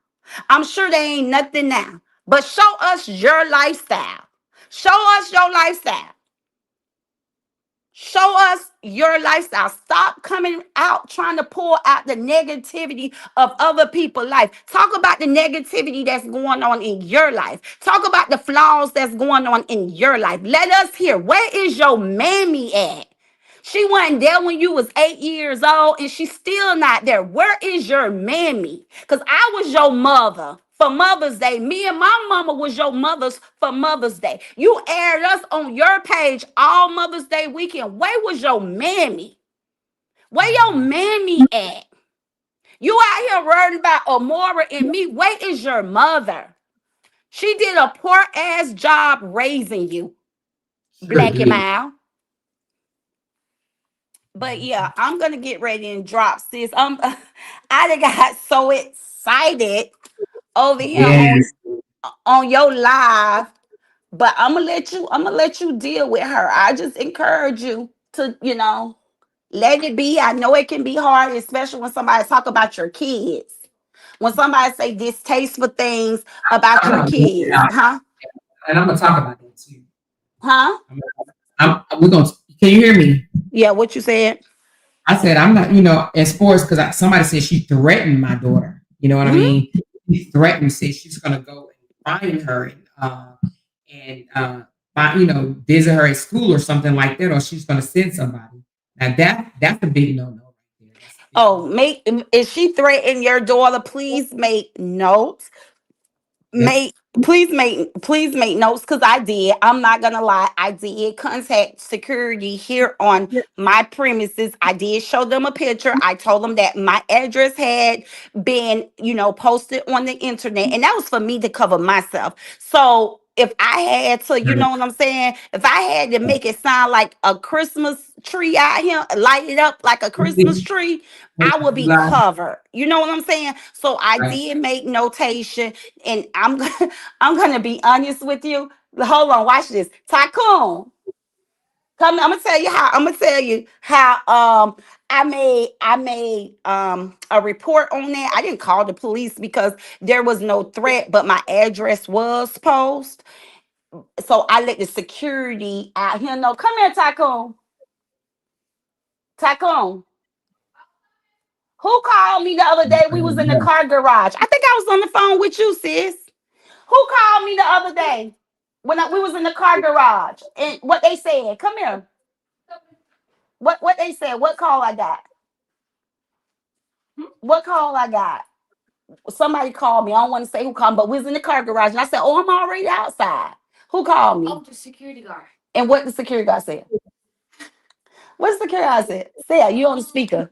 I'm sure they ain't nothing now. But show us your lifestyle. Show us your lifestyle. Show us your lifestyle. Stop coming out trying to pull out the negativity of other people's life. Talk about the negativity that's going on in your life. Talk about the flaws that's going on in your life. Let us hear, where is your mammy at? She wasn't there when you was 8 years old, and she's still not there. Where is your mammy? Because I was your mother for Mother's Day. Me and my mama was your mothers for Mother's Day. You aired us on your page all Mother's Day weekend. Where was your mammy? Where your mammy at? You out here worrying about Amora and me. Where is your mother? She did a poor ass job raising you, sure Black and did. Mild. But yeah, I'm gonna get ready and drop, sis. I done got so excited over here Yes. on your live, but I'm gonna let you deal with her. I just encourage you to, Let it be. I know it can be hard, especially when somebody talk about your kids. When somebody say distasteful things about I'm your gonna get it kids, out, huh? and I'm gonna talk about that too. Huh? We're gonna. Can you hear me? Yeah, what you said? I said I'm not. As far as because somebody said she threatened my daughter. You know what I Hmm. mean? She threatened, said she's gonna go and find her and visit her at school or something like that, or she's gonna send somebody. Now that's a big no no right there. That's a big Oh, no. make if she threatened your daughter, please make notes. Yep. Please make notes because I did. I'm not gonna lie, I did contact security here on my premises. I did show them a picture. I told them that my address had been, posted on the internet, and that was for me to cover myself. So if I had to, you know what I'm saying, if I had to make it sound like a Christmas tree out here, light it up like a Christmas tree, I would be Right. covered. You know what I'm saying? So I Right. did make notation, and I'm gonna be honest with you. Hold on, watch this. Tycoon. Come, I'm gonna tell you how I made a report on that. I didn't call the police because there was no threat, but my address was posted. So I let the security out here know. Come here, Tycoon. Tycoon. Who called me the other day? We was in the car garage. I think I was on the phone with you, sis. Who called me the other day when we was in the car garage? And what they said? Come here. What they said? What call I got? What call I got? Somebody called me. I don't want to say who called, but we was in the car garage, and I said, "Oh, I'm already outside." Who called me? Oh, the security guard. And what the security guard said? What's the security guard said? Say it. You on the speaker?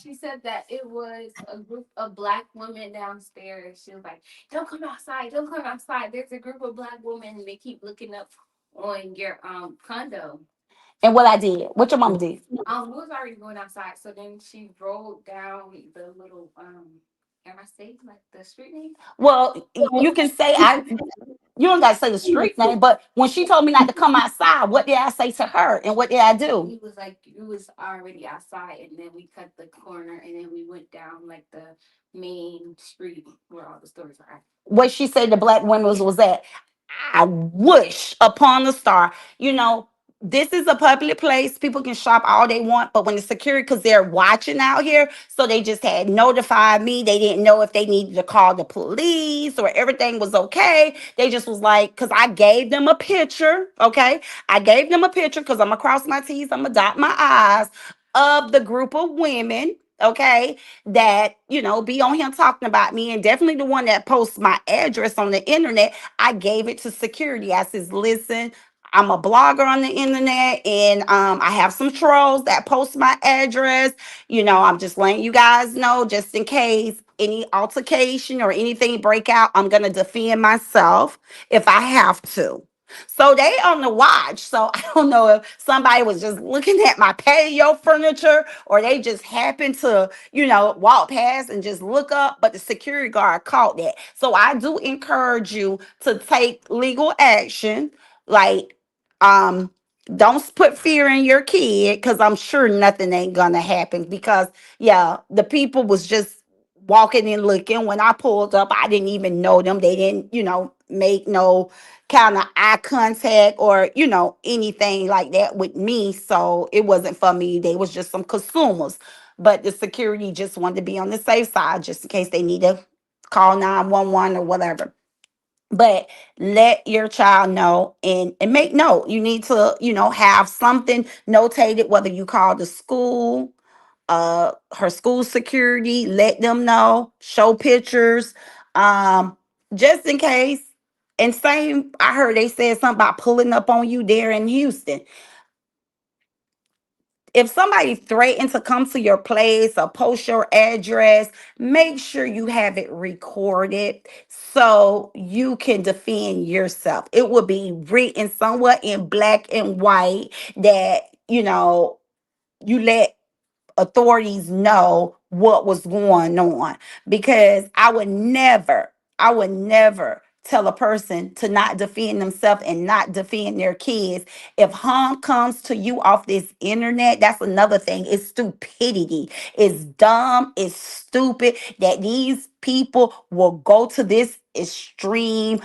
She said that it was a group of black women downstairs. She was like, "Don't come outside! Don't come outside! There's a group of black women, and they keep looking up on your condo." And what I did? What your mama did? We was already going outside, so then she rolled down the little can I say like the street name? Well, you can say I. You don't gotta say the street name, but when she told me not to come outside, what did I say to her, and what did I do? He was like, "You was already outside," and then we cut the corner, and then we went down like the main street where all the stores are at. What she said the black women was that I wish upon the star. This is a public place. People can shop all they want, but when the security, because they're watching out here, so they just had notified me. They didn't know if they needed to call the police or everything was okay. They just was like, because I gave them a picture, okay? I gave them a picture because I'm gonna cross my T's, I'm gonna dot my I's of the group of women, okay, that be on here talking about me, and definitely the one that posts my address on the internet. I gave it to security. I says, listen, I'm a blogger on the internet, and I have some trolls that post my address. I'm just letting you guys know, just in case any altercation or anything break out, I'm gonna defend myself if I have to. So they on the watch. So I don't know if somebody was just looking at my patio furniture, or they just happened to, walk past and just look up. But the security guard caught that. So I do encourage you to take legal action. Like, um, don't put fear in your kid, because I'm sure nothing ain't gonna happen. Because yeah, the people was just walking and looking. When I pulled up, I didn't even know them. They didn't, make no kind of eye contact or anything like that with me. So it wasn't for me. They was just some consumers. But the security just wanted to be on the safe side, just in case they need to call 911 or whatever. But let your child know, and make note. You need to have something notated, whether you call the school, her school security, let them know, show pictures, um just in case. And same, I heard they said something about pulling up on you there in Houston. If somebody threatens to come to your place or post your address, make sure you have it recorded so you can defend yourself. It will be written somewhat in black and white that you let authorities know what was going on. Because I would never tell a person to not defend themselves and not defend their kids. If harm comes to you off this internet, that's another thing. It's stupidity. It's dumb. It's stupid that these people will go to this extreme,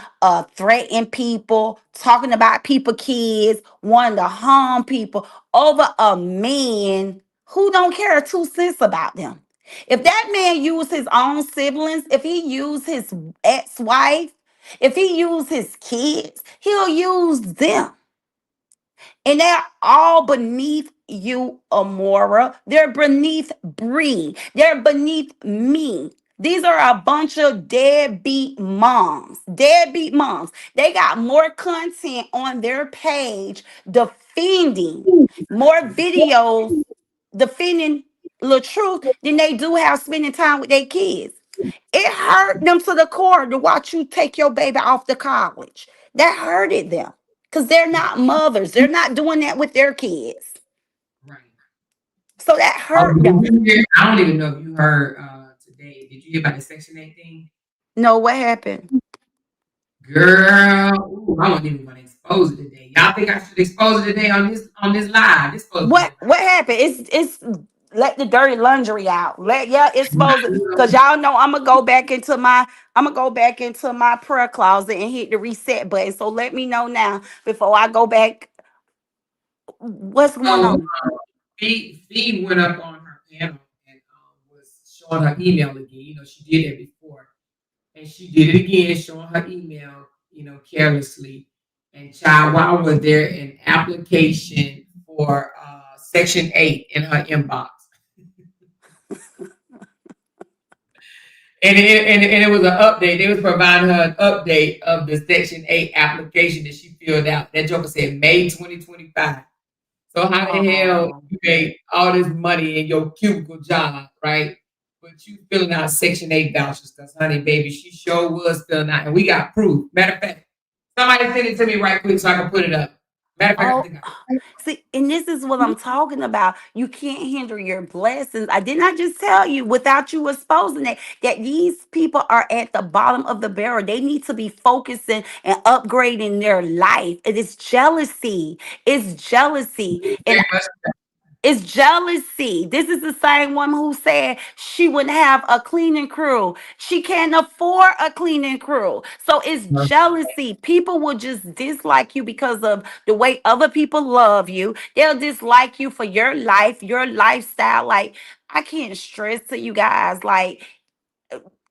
threatening people, talking about people, kids, wanting to harm people over a man who don't care two cents about them. If that man used his own siblings, if he used his ex-wife, if he used his kids, he'll use them. And they're all beneath you, Amora. They're beneath Bree. They're beneath me. These are a bunch of deadbeat moms. Deadbeat moms. They got more content on their page defending, more videos defending the truth than they do have spending time with their kids. It hurt them to the core to watch you take your baby off to college. That hurted them because they're not mothers. They're not doing that with their kids. Right. So that Oh, hurt did them. you hear? I don't even know if you heard today. Did you hear about the Section 8 thing? No, what happened? Girl, ooh, I wasn't even gonna expose it today. Y'all think I should expose it today on this live? This supposed to be What happened? It's let the dirty laundry out. Let yeah, it's supposed to, about because y'all know I'm gonna go back into my prayer closet and hit the reset button. So let me know now before I go back. What's going so on? Fee went up on her panel and was showing her email again. You know, she did that before. And she did it again, showing her email, carelessly. And child, why was there an application for Section 8 in her inbox? And it was an update. They was providing her an update of the Section 8 application that she filled out. That joker said May 2025. So how the hell Oh. you made all this money in your cubicle job, right? But you filling out Section 8 vouchers, because honey, baby, she sure was filling out. And we got proof. Matter of fact, somebody send it to me right quick so I can put it up. Matter of fact, I Oh, think see, and this is what I'm talking about. You can't hinder your blessings. I did not just tell you without you exposing it that these people are at the bottom of the barrel. They need to be focusing and upgrading their life. It is jealousy. It's jealousy. And very much. it's jealousy. This is the same woman who said she wouldn't have a cleaning crew. She can't afford a cleaning crew. So it's jealousy. People will just dislike you because of the way other people love you. They'll dislike you for your life, your lifestyle. Like, I can't stress to you guys, like,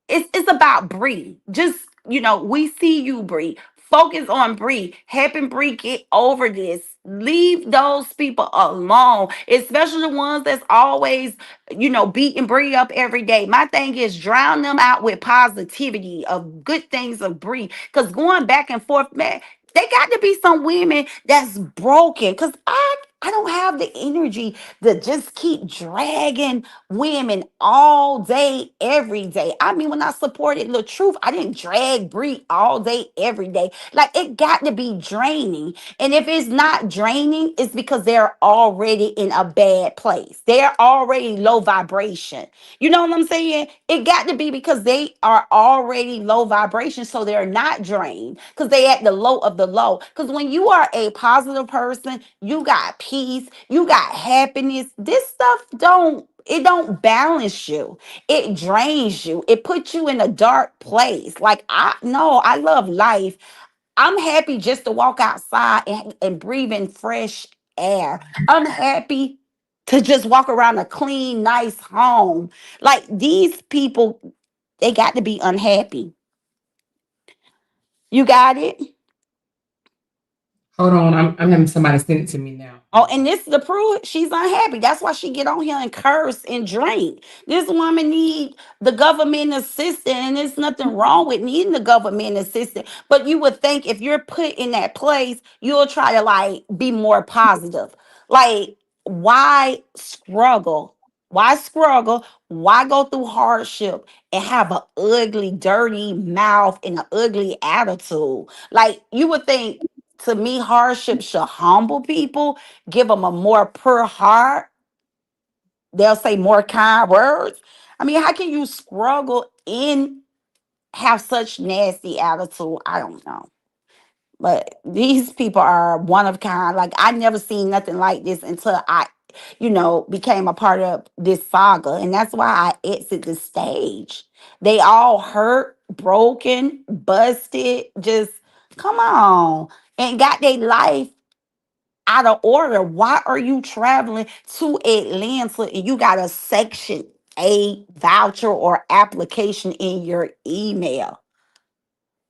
it's about Bree. Just, we see you, Bree. Focus on Bree. Helping Bree get over this. Leave those people alone, especially the ones that's always, beating Bree up every day. My thing is drown them out with positivity of good things of Bree. Because going back and forth, man, they got to be some women that's broken. Because I don't have the energy to just keep dragging women all day, every day. I mean, when I supported the truth, I didn't drag Bree all day, every day. Like, it got to be draining. And if it's not draining, it's because they're already in a bad place. They're already low vibration. You know what I'm saying? It got to be because they are already low vibration, so they're not drained because they at the low of the low. Because when you are a positive person, you got peace, you got happiness. This stuff don't balance you. It drains you. It puts you in a dark place. Like, I love life. I'm happy just to walk outside and breathe in fresh air. I'm happy to just walk around a clean, nice home. Like, these people, they got to be unhappy. You got it? Hold on, I'm having somebody send it to me now. Oh, and this is the proof she's unhappy. That's why she get on here and curse and drink. This woman need the government assistance, and there's nothing wrong with needing the government assistance. But you would think if you're put in that place, you'll try to like be more positive. Like, why struggle? Why struggle? Why go through hardship and have an ugly, dirty mouth and an ugly attitude? Like, you would think, to me, hardship should humble people, give them a more pure heart. They'll say more kind words. I mean, how can you struggle in have such nasty attitude. I don't know. But these people are one of a kind. Like I never seen nothing like this until I, became a part of this saga. And that's why I exit the stage. They all hurt, broken, busted, just come on. And got their life out of order. Why are you traveling to Atlanta and you got a section A voucher or application in your email?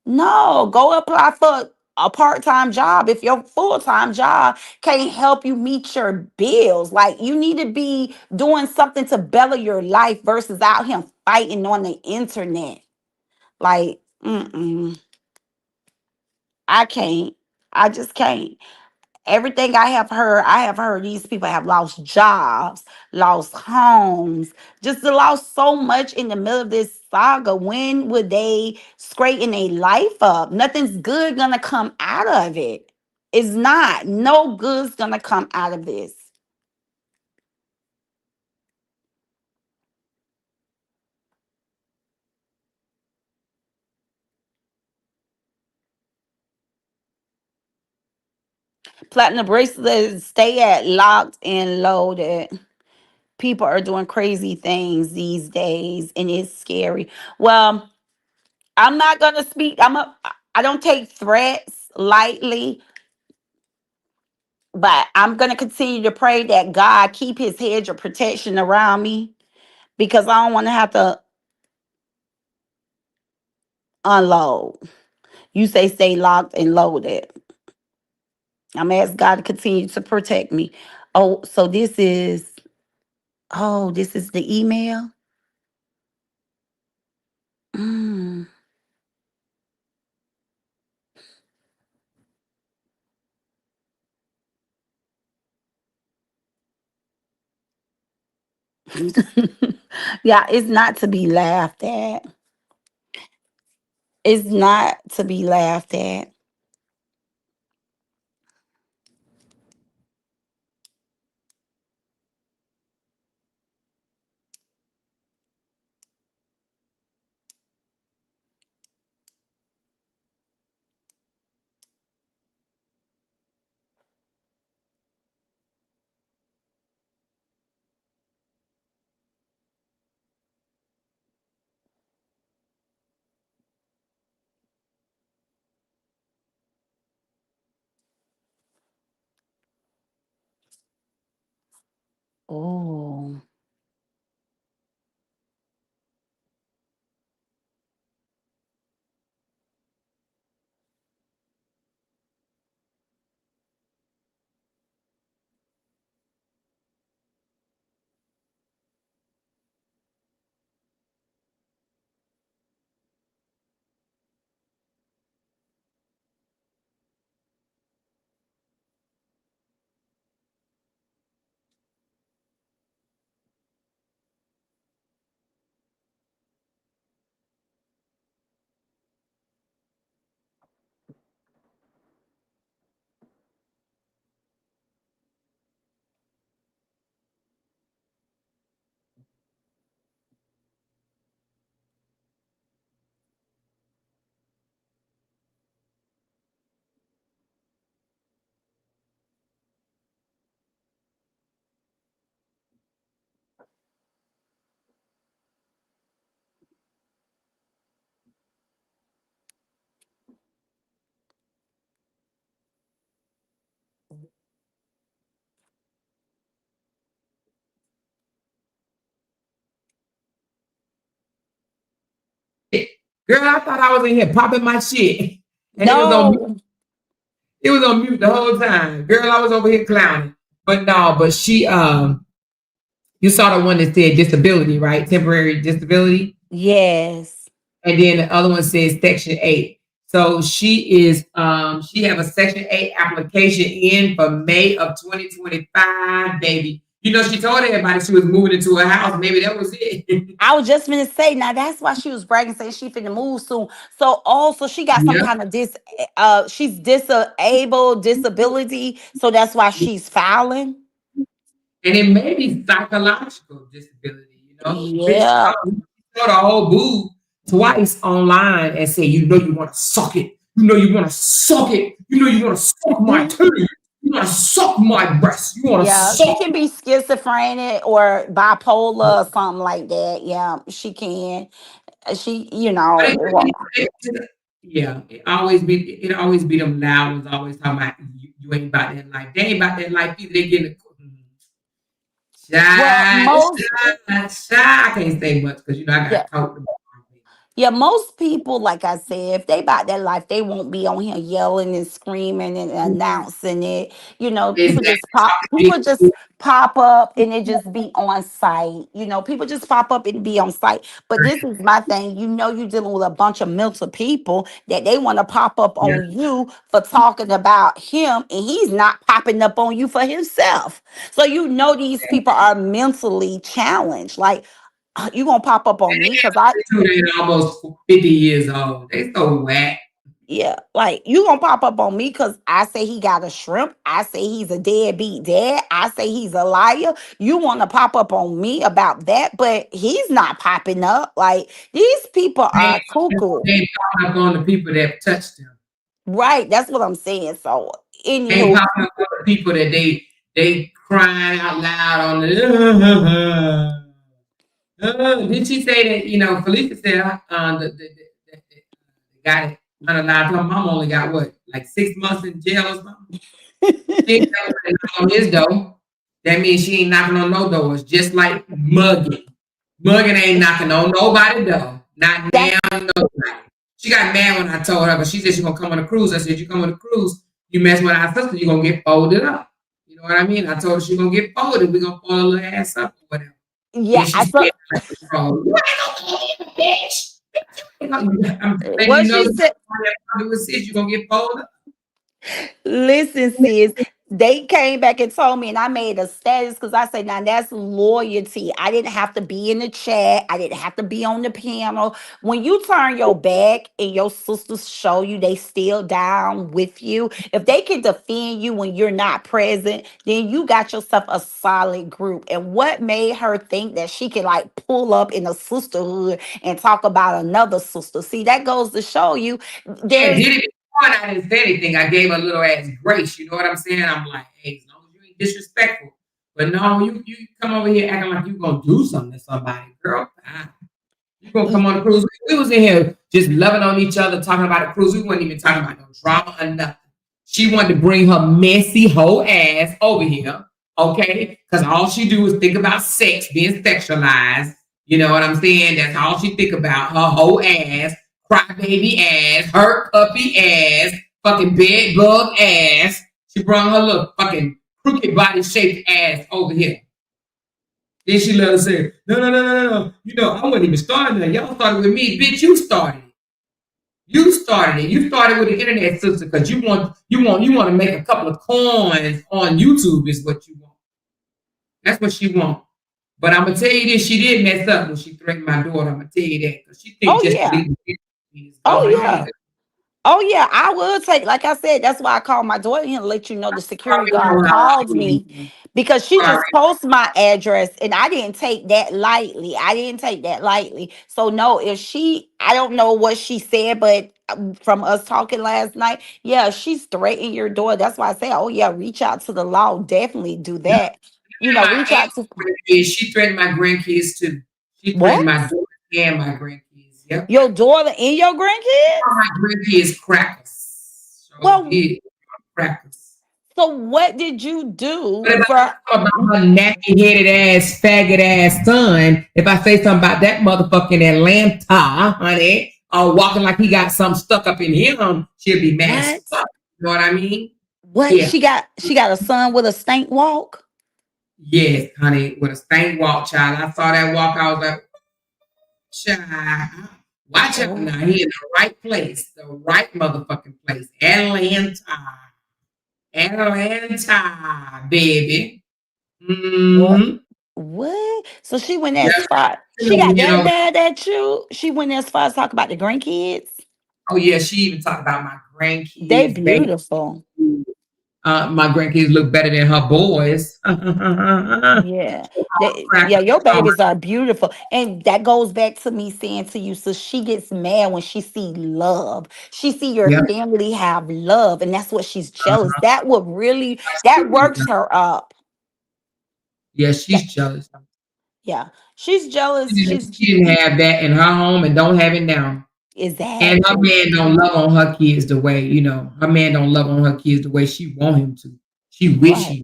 No, go apply for a part-time job if your full-time job can't help you meet your bills. Like you need to be doing something to better your life versus out here fighting on the internet. Like, I can't. I just can't. Everything I have heard these people have lost jobs, lost homes, just lost so much in the middle of this saga. When would they straighten their life up? Nothing's good gonna come out of it. It's not. No good's gonna come out of this. Platinum bracelets stay at locked and loaded. People are doing crazy things these days, and it's scary. Well, I'm not gonna speak. I don't take threats lightly, but I'm gonna continue to pray that God keep his hedge of protection around me because I don't want to have to unload. You say stay locked and loaded. I'm asking God to continue to protect me. Oh, so this is the email. Mm. Yeah, it's not to be laughed at. It's not to be laughed at. Oh. Girl, I thought I was in here popping my shit. And it was on mute. No. It was on mute the whole time. Girl, I was over here clowning. But no, but she you saw the one that said disability, right? Temporary disability. Yes. And then the other one says section 8. So she have a section 8 application in for May of 2025, baby. You know, she told everybody she was moving into a house. Maybe that was it. I was just gonna say now that's why she was bragging saying she finna move soon. So also she got some Yeah. kind of she's disabled disability, so that's why she's filing. And it may be psychological disability, you know. Bitch, Yeah. she saw the whole boob. twice online and say, you know, you want to suck it. You know, you want to suck it. You know, you want to suck my titty. You want to suck my breast. You want to Yeah, she suck. can be schizophrenic or bipolar or something like that. Yeah, she can. She, But yeah, it always be them loud ones always talking about you ain't about that life. They ain't about that life either. They getting well, shy, most shy. I can't say much because you know I yeah, got talked about. yeah, most people, like I said, if they about their life, they won't be on here yelling and screaming and announcing it. Exactly. People just pop up and it just be on site. People just pop up and be on site. But this is my thing. You're dealing with a bunch of mental people that they want to pop up Yeah. on you for talking about him, and he's not popping up on you for himself. So these people are mentally challenged. Like, you gonna pop up on me because They almost 50 years old. They so whack. yeah, like you gonna pop up on me because I say he got a shrimp. I say he's a deadbeat dad. I say he's a liar. You want to pop up on me about that, but he's not popping up. Like these people They are cuckoo, they popping up on the people that touched them. right? That's what I'm saying. So, They ain't anywho, popping up on the people that they crying out loud on the. Did she say that? You know, Felicia said the guy that unalive her mom only got what, like 6 months in jail or something. She ain't never knock on his door. That means she ain't knocking on no doors. Just like Muggin. Muggin ain't knocking on nobody door. Not that's now, nobody. She got mad when I told her, but she said she gonna come on a cruise. I said, you come on a cruise, you mess with our sister, you gonna get folded up. You know what I mean? I told her she gonna get folded. We gonna fold her little ass up or whatever. yeah. Then she I scared saw like a troll. You ain't no bitch. I'm letting you what know she you said. probably with sis, you gonna get folded. Listen, sis, they came back and told me, and I made a status because I said, now that's loyalty. I didn't have to be in the chat, I didn't have to be on the panel. When you turn your back and your sisters show you they still down with you, if they can defend you when you're not present, then you got yourself a solid group. And what made her think that she could like pull up in a sisterhood and talk about another sister? See, that goes to show you Yeah, there's did it before and I didn't say anything. I gave her a little ass grace. You know what I'm saying? I'm like, hey, as long as you ain't disrespectful. But no, you come over here acting like you gonna do something to somebody, girl. You gonna come on the cruise. We was in here just loving on each other, talking about the cruise. We weren't even talking about no drama or nothing. She wanted to bring her messy whole ass over here, okay? Because all she do is think about sex, being sexualized. You know what I'm saying? That's all she think about. Her whole ass, crybaby ass, hurt puppy ass, fucking bed bug ass. She brought her little fucking crooked body shaped ass over here. Then she let us say, no, no, no, no, no. You know, I wasn't even starting that. Y'all started with me. Bitch, you started it. You started it. You started with the internet sister because you want to make a couple of coins on YouTube is what you want. That's what she want. But I'm gonna tell you this, she did mess up when she threatened my daughter. I'm gonna tell you that. Because she thinks oh just to yeah. leave the is Oh going yeah. on. Oh yeah, I will take. Like I said, that's why I called my daughter and let you know the security guard called me because she just posted my address, and I didn't take that lightly. I didn't take that lightly. So no, I don't know what she said, but from us talking last night, yeah, she's threatening your door. That's why I say, oh yeah, reach out to the law. Definitely do that. My Reach aunt, out to she threatened my grandkids too. She threatened what? my daughter and my grandkids. Yep. Your daughter and your grandkids? My grandkids crackers. So Well, did crackers. so what did you But do if I for? talk about her nappy headed ass, faggot ass son, if I say something about that motherfucking Atlanta, honey, or walking like he got something stuck up in him, she'll be mad as What? fuck. You know what I mean? What? Yeah. She got a son with a stank walk? Yes, honey, with a stank walk, child. I saw that walk, I was like, child, watch out Oh, now. He in the right place, the right motherfucking place. Atlanta. Atlanta, baby. what? Mm-hmm. What? So she went Yeah, as far. She got you that know, bad at you. She went as far as talk about the grandkids. oh yeah, she even talked about my They grandkids, baby. beautiful. my grandkids look better than her boys. Yeah. Yeah, your babies are beautiful. And that goes back to me saying to you, so she gets mad when she see love. She see your Yeah, family have love, and that's what she's jealous. That would really that works her up. yeah, That, she's jealous. yeah. She's jealous. She didn't have that in her home and don't have it now. And her Exactly. man don't love on her kids the way, her man don't love on her kids the way she want him to. She wish Right. he.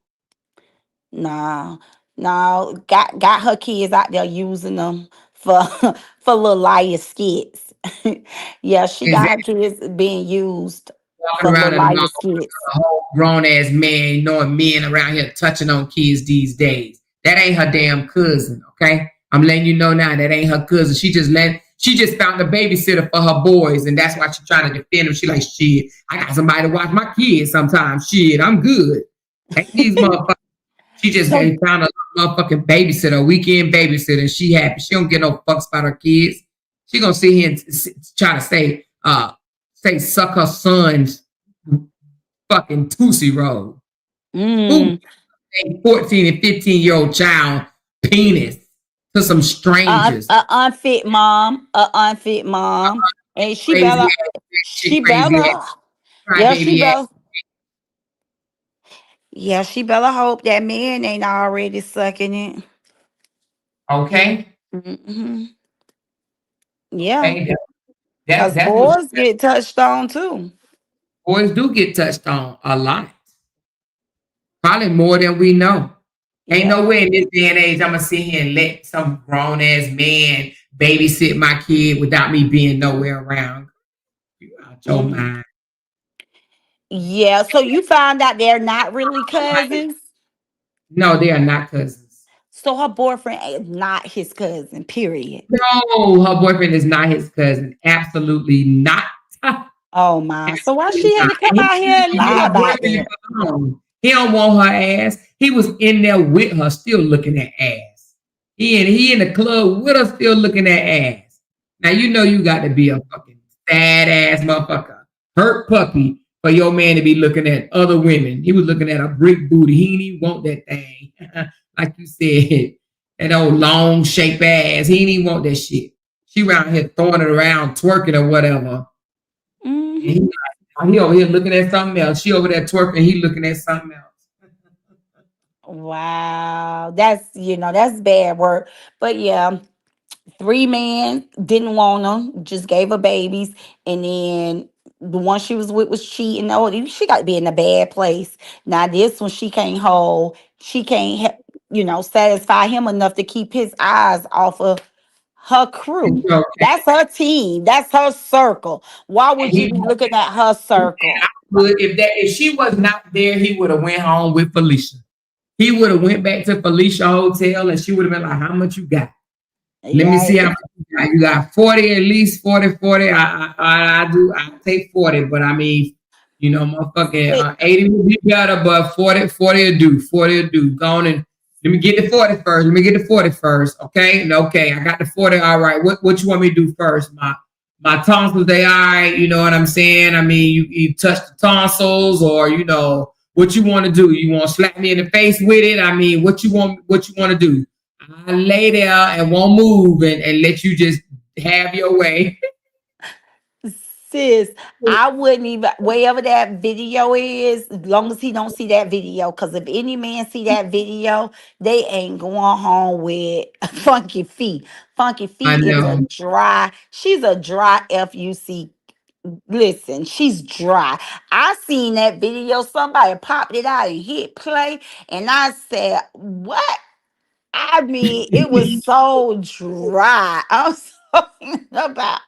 Nah, nah, got her kids out there using them for for little liar skits. Yeah, she Is got that her kids being used walking for little around the liar mall skits. a whole grown ass man knowing men around here touching on kids these days? That ain't her damn cousin, okay? I'm letting you know now that ain't her cousin. She just found a babysitter for her boys, and that's why she trying to defend him. She like, shit, I got somebody to watch my kids sometimes. Shit, I'm good. Ain't these motherfuckers. She just So, found a motherfucking babysitter, a weekend babysitter, and she happy. She don't get no fucks about her kids. She gonna sit here and try to say suck her son's fucking Tootsie Roll. Who mm, a 14 and 15-year-old child penis to some strangers? a unfit mom, a unfit mom, and Crazy ass shit, she crazy ass better, yeah, she crybaby ass. better, yeah, she better hope that man ain't already sucking it. Okay, Hmm. Yeah, okay, cause that's what boys get touched on too. boys do get touched on a lot, probably more than we know. Ain't Yeah. no way in this day and age I'm gonna sit here and let some grown ass man babysit my kid without me being nowhere around. You out your Mm. mind. Yeah, so you found out they're not really cousins. No, they are not cousins. So her boyfriend is not his cousin, period. No, her boyfriend is not his cousin. Absolutely not. Oh my. So why she had Nah, to come and out he here and gonna get lie her about boyfriend that? alone. He don't want her ass. He was in there with her, still looking at ass. He in the club with her, still looking at ass. Now you know you got to be a fucking sad ass motherfucker, hurt puppy for your man to be looking at other women. He was looking at a brick booty. He didn't even want that thing, like you said, that old long shape ass. He didn't even want that shit. She around here throwing it around, twerking or whatever. And Hmm. he over here looking at something else. She over there twerking. He looking at something else. Wow. That's bad work. But yeah, three men didn't want them, just gave her babies, and then the one she was with was cheating. Oh, she got to be in a bad place. Now this one she can't hold. She can't, satisfy him enough to keep his eyes off of her And crew. so, That's her team. That's her circle. Why and would you he be looking at her and I circle? would if she was not there, he would have went home with Felicia. He would have went back to Felicia Hotel, and she would have been like, "How much you got? Let me Yeah. see how much you got. You got 40, at least 40, 40. I do. I take 40, but I mean, motherfucking Sit. 80 would be better, but 40, 40 will do. 40 will do. Go on and let me get the 40 first. Let me get the 40 first. Okay. And okay. I got the 40. All right. What you want me to do first? My tonsils, they all right. You know what I'm saying? I mean, you touch the tonsils, or what you want to do. You want to slap me in the face with it? I mean, what you want to do? I lay there and won't move and let you just have your way. Sis, I wouldn't even wherever that video is, as long as he don't see that video. Cause if any man see that video, they ain't going home with Funky Fee. Funky I Fee is know. she's a dry FUC. Listen, she's dry. I seen that video, somebody popped it out and hit play, and I said, what? I mean, it was so dry. I'm talking about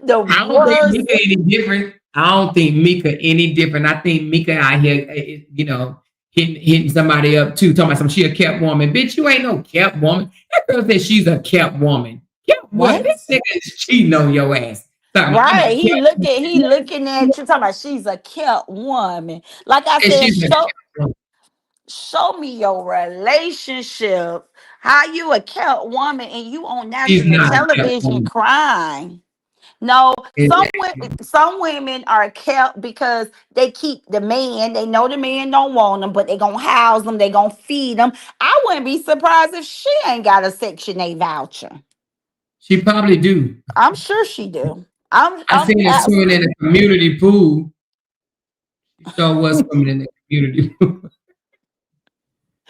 the I don't think worst. Mika any different. I don't think Mika any different. I think Mika out here, hitting somebody up too, talking about some she a kept woman. Bitch, you ain't no kept woman. That girl said she's a kept woman. Kept what? What? This nigga is cheating on your ass. Talking about I'm a Right. kept He looking at you talking about she's a kept woman. Like I and said, she's a kept woman. show me your relationship. How you a kept woman and you on She's national not a kept television woman. crying. No, Exactly. some women are kept because they keep the man. They know the man don't want them, but they gonna house them. They gonna feed them. I wouldn't be surprised if she ain't got a Section 8 voucher. She probably do. I'm sure she do. I'm I I'm seen her abs- swimming in a community pool. She sure was swimming in the community pool.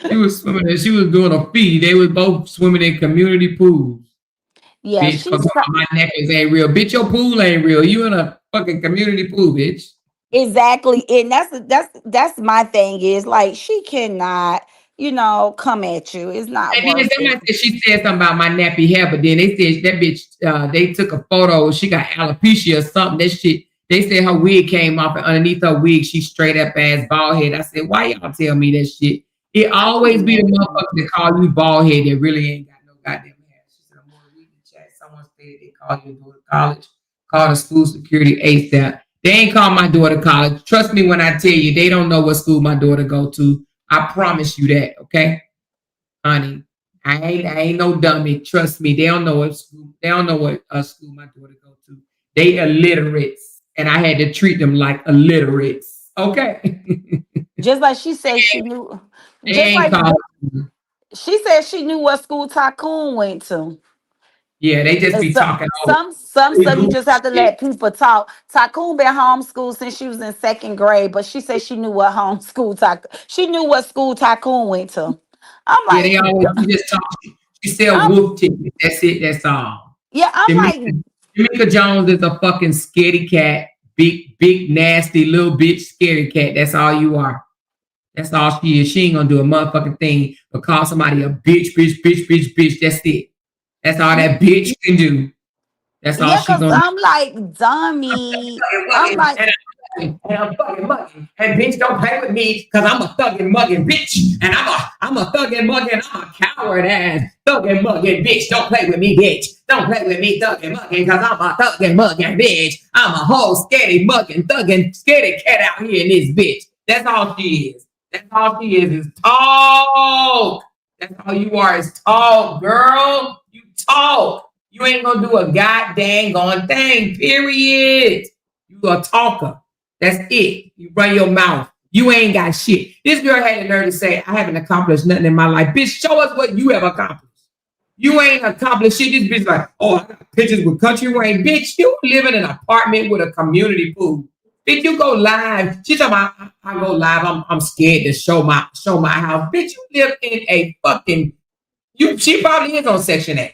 She was swimming and she was doing a feed. They was both swimming in community pools. yeah, Bitch, she's fuck my necklace ain't real. Bitch, your pool ain't real. You in a fucking community pool, bitch. exactly, and that's my thing is like she cannot, come at you. It's not And then worth it. somebody said she said something about my nappy hair, but then they said that bitch, they took a photo. She got alopecia or something. That shit, they said her wig came off and underneath her wig, she straight up ass bald head. I said, why y'all tell me that shit? It I always don't be the know. motherfuckers that call you bald head that really ain't got no goddamn hair. She said, I'm gonna read the chat. Someone said they call you daughter college, call the school security ASAP. They ain't call my daughter college. Trust me when I tell you, they don't know what school my daughter go to. I promise you that, okay? Honey, I ain't no dummy. Trust me, they don't know what school. They don't know what school my daughter go to. They illiterates, and I had to treat them like illiterates. Okay, Just like she said she knew, they just ain't like called. she said she knew what school Tycoon went to. Yeah, they just And be so, talking all some stuff you goofy just have to shit. let people talk. Tycoon been homeschooled since she was in second grade, but she said she knew what homeschool she knew what school Tycoon went to. I'm Yeah, like, they always she just talk. She sell I'm, wolf tickets. That's it. That's all. yeah, I'm like, Jaimeka Jones is a fucking scaredy cat, big nasty little bitch scaredy cat. That's all you are. That's all she is. She ain't gonna do a motherfucking thing but call somebody a bitch. That's it. That's all that bitch can do. That's all yeah, she cause gonna do. I'm like, dummy. I'm like, I'm fucking mugging. And bitch, don't play with me because I'm a thugging mugging bitch. And I'm a thugging mugging, I'm a coward ass thugging mugging bitch. Don't play with me, bitch. Don't play with me thugging mugging because I'm a thugging mugging bitch. I'm a whole scary mugging thugging scaredy cat out here in this bitch. That's all she is. That's all she is talk. That's all you are is talk, girl. You talk. You ain't gonna do a goddamn on thing, period. You a talker. That's it. You run your mouth. You ain't got shit. This girl had the nerve to say, I haven't accomplished nothing in my life. Bitch, show us what you have accomplished. You ain't accomplished shit. This bitch like, oh, I got pictures with country rain. Bitch, you live in an apartment with a community pool. Bitch, you go live. She's talking about, I go live. I'm scared to show my house. Bitch, you live in a fucking she probably is on Section 8.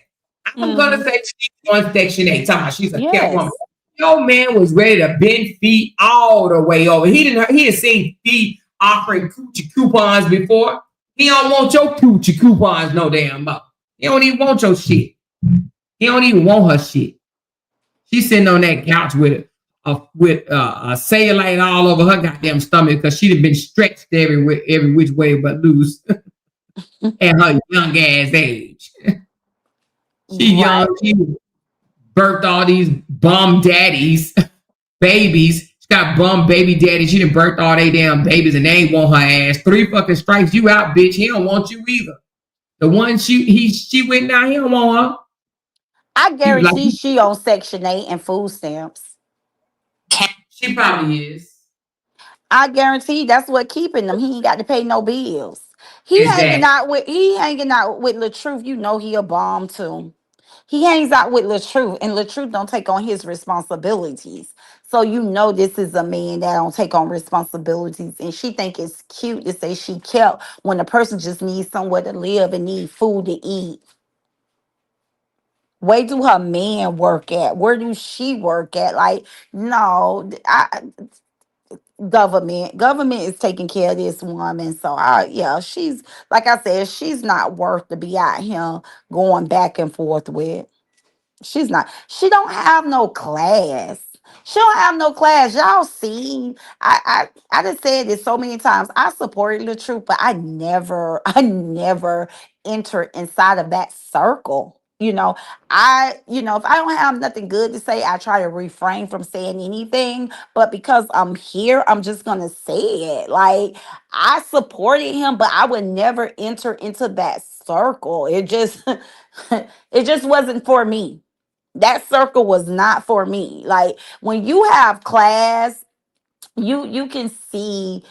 I'm gonna mhm, say she's on Section 8. Talking about she's a kept woman. yes. Your man was ready to bend feet all the way over. He didn't seen feet offering coochie coupons before. He don't want your coochie coupons no damn more. He don't even want your shit. He don't even want her shit. She's sitting on that couch with a cellulite all over her goddamn stomach because she'd have been stretched every which way but loose at her young ass age. She young. Right. She birthed all these bum daddies, babies. She got bum baby daddies. She done birthed all they damn babies and they ain't want her ass. 3 fucking strikes, you out, bitch. He don't want you either. The one she went down, he don't want her. I He was like, guarantee she on Section 8 and food stamps. she probably is. I guarantee that's what keeping them. He ain't got to pay no bills. Exactly. He hanging out with LaTruth. You know he a bomb too. He hangs out with LaTruth, and LaTruth don't take on his responsibilities. So you know this is a man that don't take on responsibilities. And she think it's cute to say she kept when a person just needs somewhere to live and need food to eat. Where do her man work at? Where do she work at? Like, no, government is taking care of this woman, so yeah, she's, like I said, she's not worth to be out here going back and forth with. She's not. She don't have no class. She don't have no class. Y'all see, I just said this so many times. I supported the truth, but I never entered inside of that circle. If I don't have nothing good to say, I try to refrain from saying anything. But because I'm here, I'm just gonna say it. Like, I supported him, but I would never enter into that circle. It just, it just wasn't for me. That circle was not for me. Like when you have class, you can see,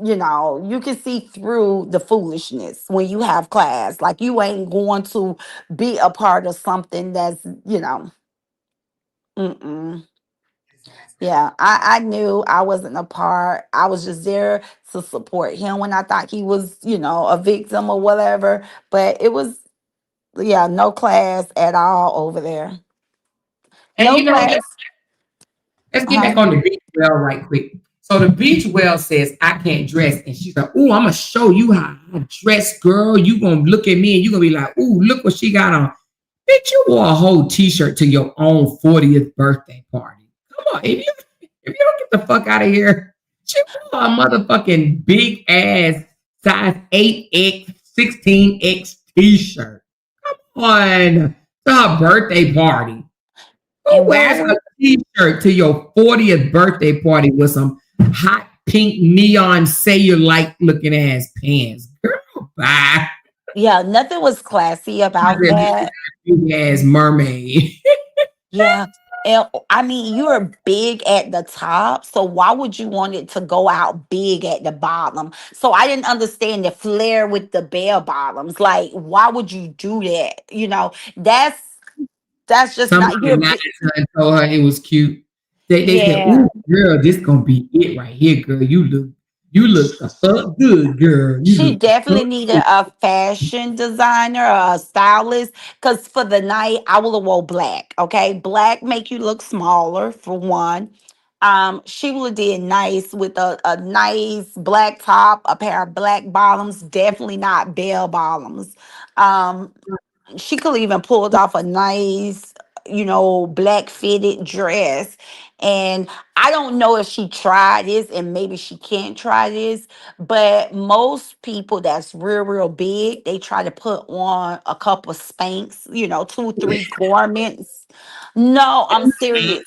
you can see through the foolishness when you have class. Like you ain't going to be a part of something that's, mm-mm. Yeah, I knew I wasn't a part. I was just there to support him when I thought he was, a victim or whatever. But it was, yeah, no class at all over there. And No you know, class. let's get Huh? back on the beach well right quick. So the beach well says, I can't dress. And she's like, ooh, I'm going to show you how I dress, girl. You going to look at me and you going to be like, ooh, look what she got on. Bitch, you wore a whole t-shirt to your own 40th birthday party. Come on. If you don't get the fuck out of here, she wore a motherfucking big ass size 8X, 16X t-shirt. Come on. To her birthday party. Who And why wears a would t-shirt to your 40th birthday party with some hot pink neon cellulite looking ass pants? Girl, bye. Yeah, nothing was classy about that. Big ass mermaid. Yeah. And I mean, you're big at the top, so why would you want it to go out big at the bottom? So I didn't understand the flare with the bare bottoms. Like, why would you do that? That's just not Somebody you're lied big. to her and told her it was cute. They said, Yeah. "Ooh, girl, this gonna be it right here, girl. You look the fuck good, girl. You She look the fuck definitely needed good." a fashion designer or a stylist. Cause for the night I would have wore black. Okay. Black make you look smaller for one. She would have did nice with a nice black top, a pair of black bottoms, definitely not bell bottoms. Um, she could even pulled off a nice, black fitted dress. And I don't know if she tried this and maybe she can't try this, but most people that's real big, they try to put on a couple spanks, two, three garments. No, I'm serious.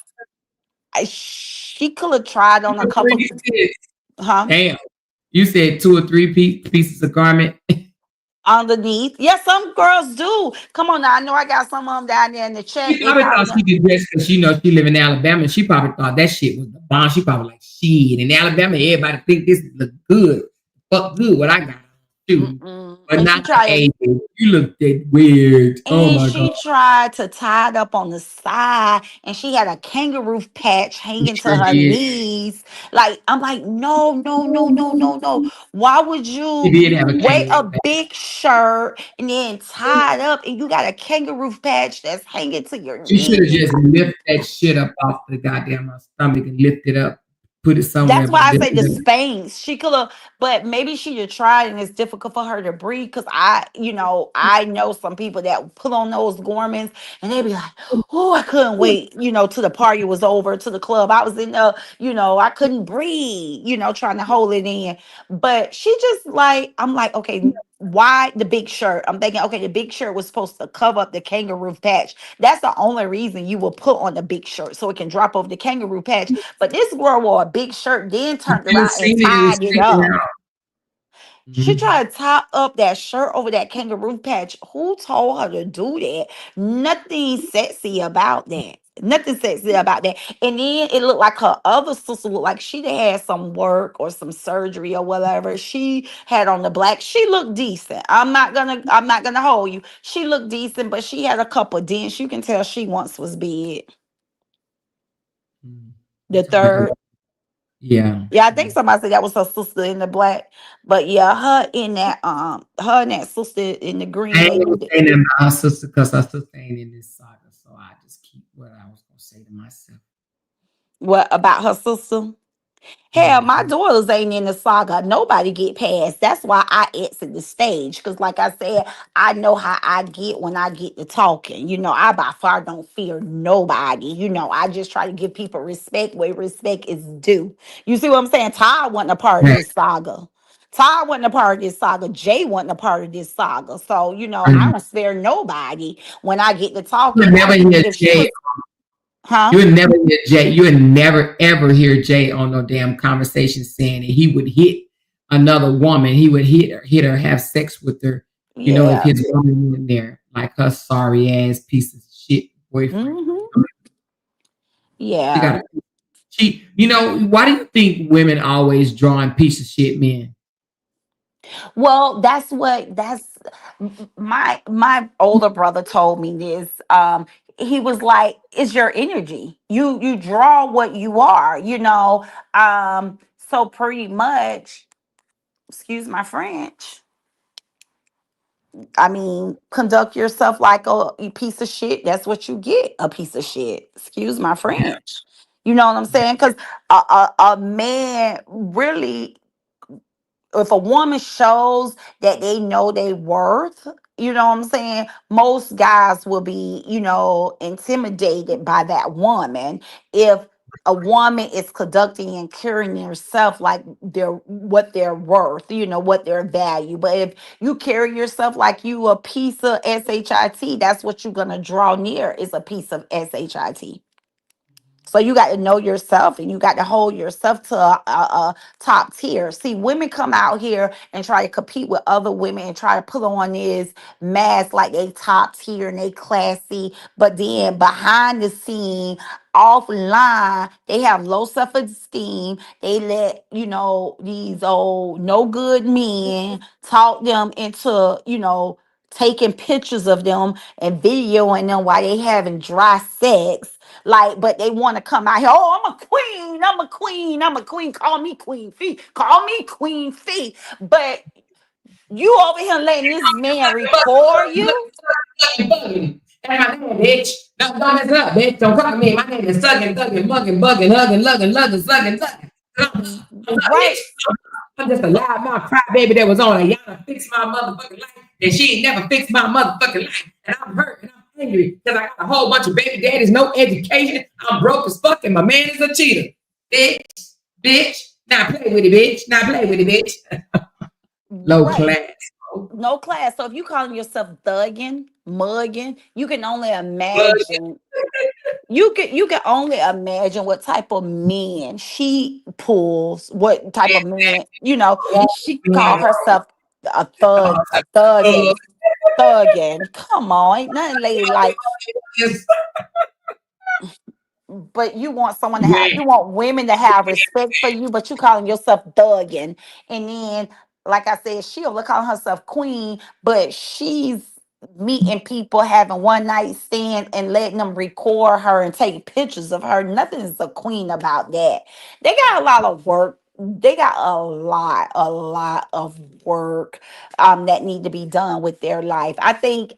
She could have tried on a couple, You said, huh? damn. You said 2 or 3 pieces of garment. Underneath. Yes, some girls do. Come on now. I know I got some of them down there in the chat. She They probably thought probably she could dress because she live in Alabama. She probably thought that shit was the bomb. She probably like, shit. In Alabama, everybody think this look good. Fuck good what I got. Too. mm-mm. But And she not the tried age. You look that weird. Oh and my God. she tried to tie it up on the side, and she had a kangaroo patch You hanging to sure her did. knees. Like, I'm like, no, no, no, no, no, no. Why would She you did have a wear kangaroo a back. big shirt and then tie it up and you got a kangaroo patch that's hanging to your She should have knees? just lifted that shit up off the goddamn stomach and lift it up. Put it somewhere, That's why but I lift say the it up. Spanx. She could have, but maybe she just tried and it's difficult for her to breathe. Cause I know some people that put on those garments and they be like, oh, I couldn't wait, till the party was over, to the club. I was in the, I couldn't breathe, trying to hold it in. But she just like, I'm like, okay, why the big shirt? I'm thinking, okay, the big shirt was supposed to cover up the kangaroo patch. That's the only reason you will put on the big shirt so it can drop over the kangaroo patch. But this girl wore a big shirt, then You turned could have around and seen it. It was tied it sticking up. out. She Mhm. tried to tie up that shirt over that kangaroo patch. Who told her to do that? Nothing sexy about that. Nothing sexy about that. And then it looked like her other sister looked like she done had some work or some surgery or whatever. She had on the black. She looked decent. I'm not gonna hold you. She looked decent, but she had a couple dents. You can tell she once was big. You The talking about third. the, yeah. Yeah, I think somebody said that was her sister in the black. But yeah, her and that sister in the green, I ain't they gonna need it. say nothing about our sister because our sister ain't in this saga. So I just keep what I was gonna say to myself. What about her sister? Hell, my Mhm. daughters ain't in the saga. Nobody get past. That's why I exit the stage. Cause like I said, I know how I get when I get to talking. I by far don't fear nobody. I just try to give people respect where respect is due. You see what I'm saying? Ty wasn't a part of Right. this saga. Ty wasn't a part of this saga. Jay wasn't a part of this saga. So, I And don't spare nobody when I get to you would talking. never hear If she Jay. was, huh? You would never hear Jay. You would never ever hear Jay on no damn conversation saying that he would hit another woman. He would hit her, have sex with her. If Yeah. his woman was in there, like her sorry ass piece of shit boyfriend. Hmm. She got Yeah. a why do you think women always drawing piece of shit men? Well, that's my older brother told me this. He was like, it's your energy. You draw what you are, you know. So pretty much, excuse my French. I mean, conduct yourself like a piece of shit. That's what you get, a piece of shit. Excuse my French. You know what I'm saying? Because a man really, if a woman shows that they know they worth, you know what I'm saying? Most guys will be, intimidated by that woman if a woman is conducting and carrying herself like they're what they're worth, what their value. But if you carry yourself like you a piece of shit, that's what you're gonna draw near is a piece of shit. So you got to know yourself and you got to hold yourself to a top tier. See, women come out here and try to compete with other women and try to put on this mask like they top tier and they classy. But then behind the scene, offline, they have low self-esteem. They let, these old no good men talk them into, taking pictures of them and videoing them while they having dry sex, like, but they want to come out here. Oh, I'm a queen. I'm a queen. I'm a queen. Call me Queen Fee. Call me Queen Fee. But you over here letting this man record you? Bugging. That's my name, bitch. Don't mess it up, bitch. Don't come to me. My name is Sugging, Thugging, Mugging, Bugging, Hugging, Lugging, Lugging, Sugging, Thugging. I'm not Right. bitch. I'm just a loud mouth cry baby that was on a Iyanla fix my motherfucking life. And she ain't never fixed my motherfucking life. And I'm hurt and I'm angry because I got a whole bunch of baby daddies, no education. I'm broke as fuck and my man is a cheater. Bitch, bitch. Now play with it, bitch. Now play with it, bitch. Low Right. class. No class. So if you calling yourself thugging, mugging, you can only Plug imagine. You can only imagine what type of men she pulls, what type of men, she call in. herself a thug, thugging, thugging. Come on, ain't nothing lady like. But you want someone to have, Man, you want women to have respect for you, but you calling yourself thugging. And then, like I said, she'll calling herself queen, but she's meeting people, having one night stand and letting them record her and take pictures of her. Nothing is a queen about that. They got a lot of work. They got a lot of work that need to be done with their life. I think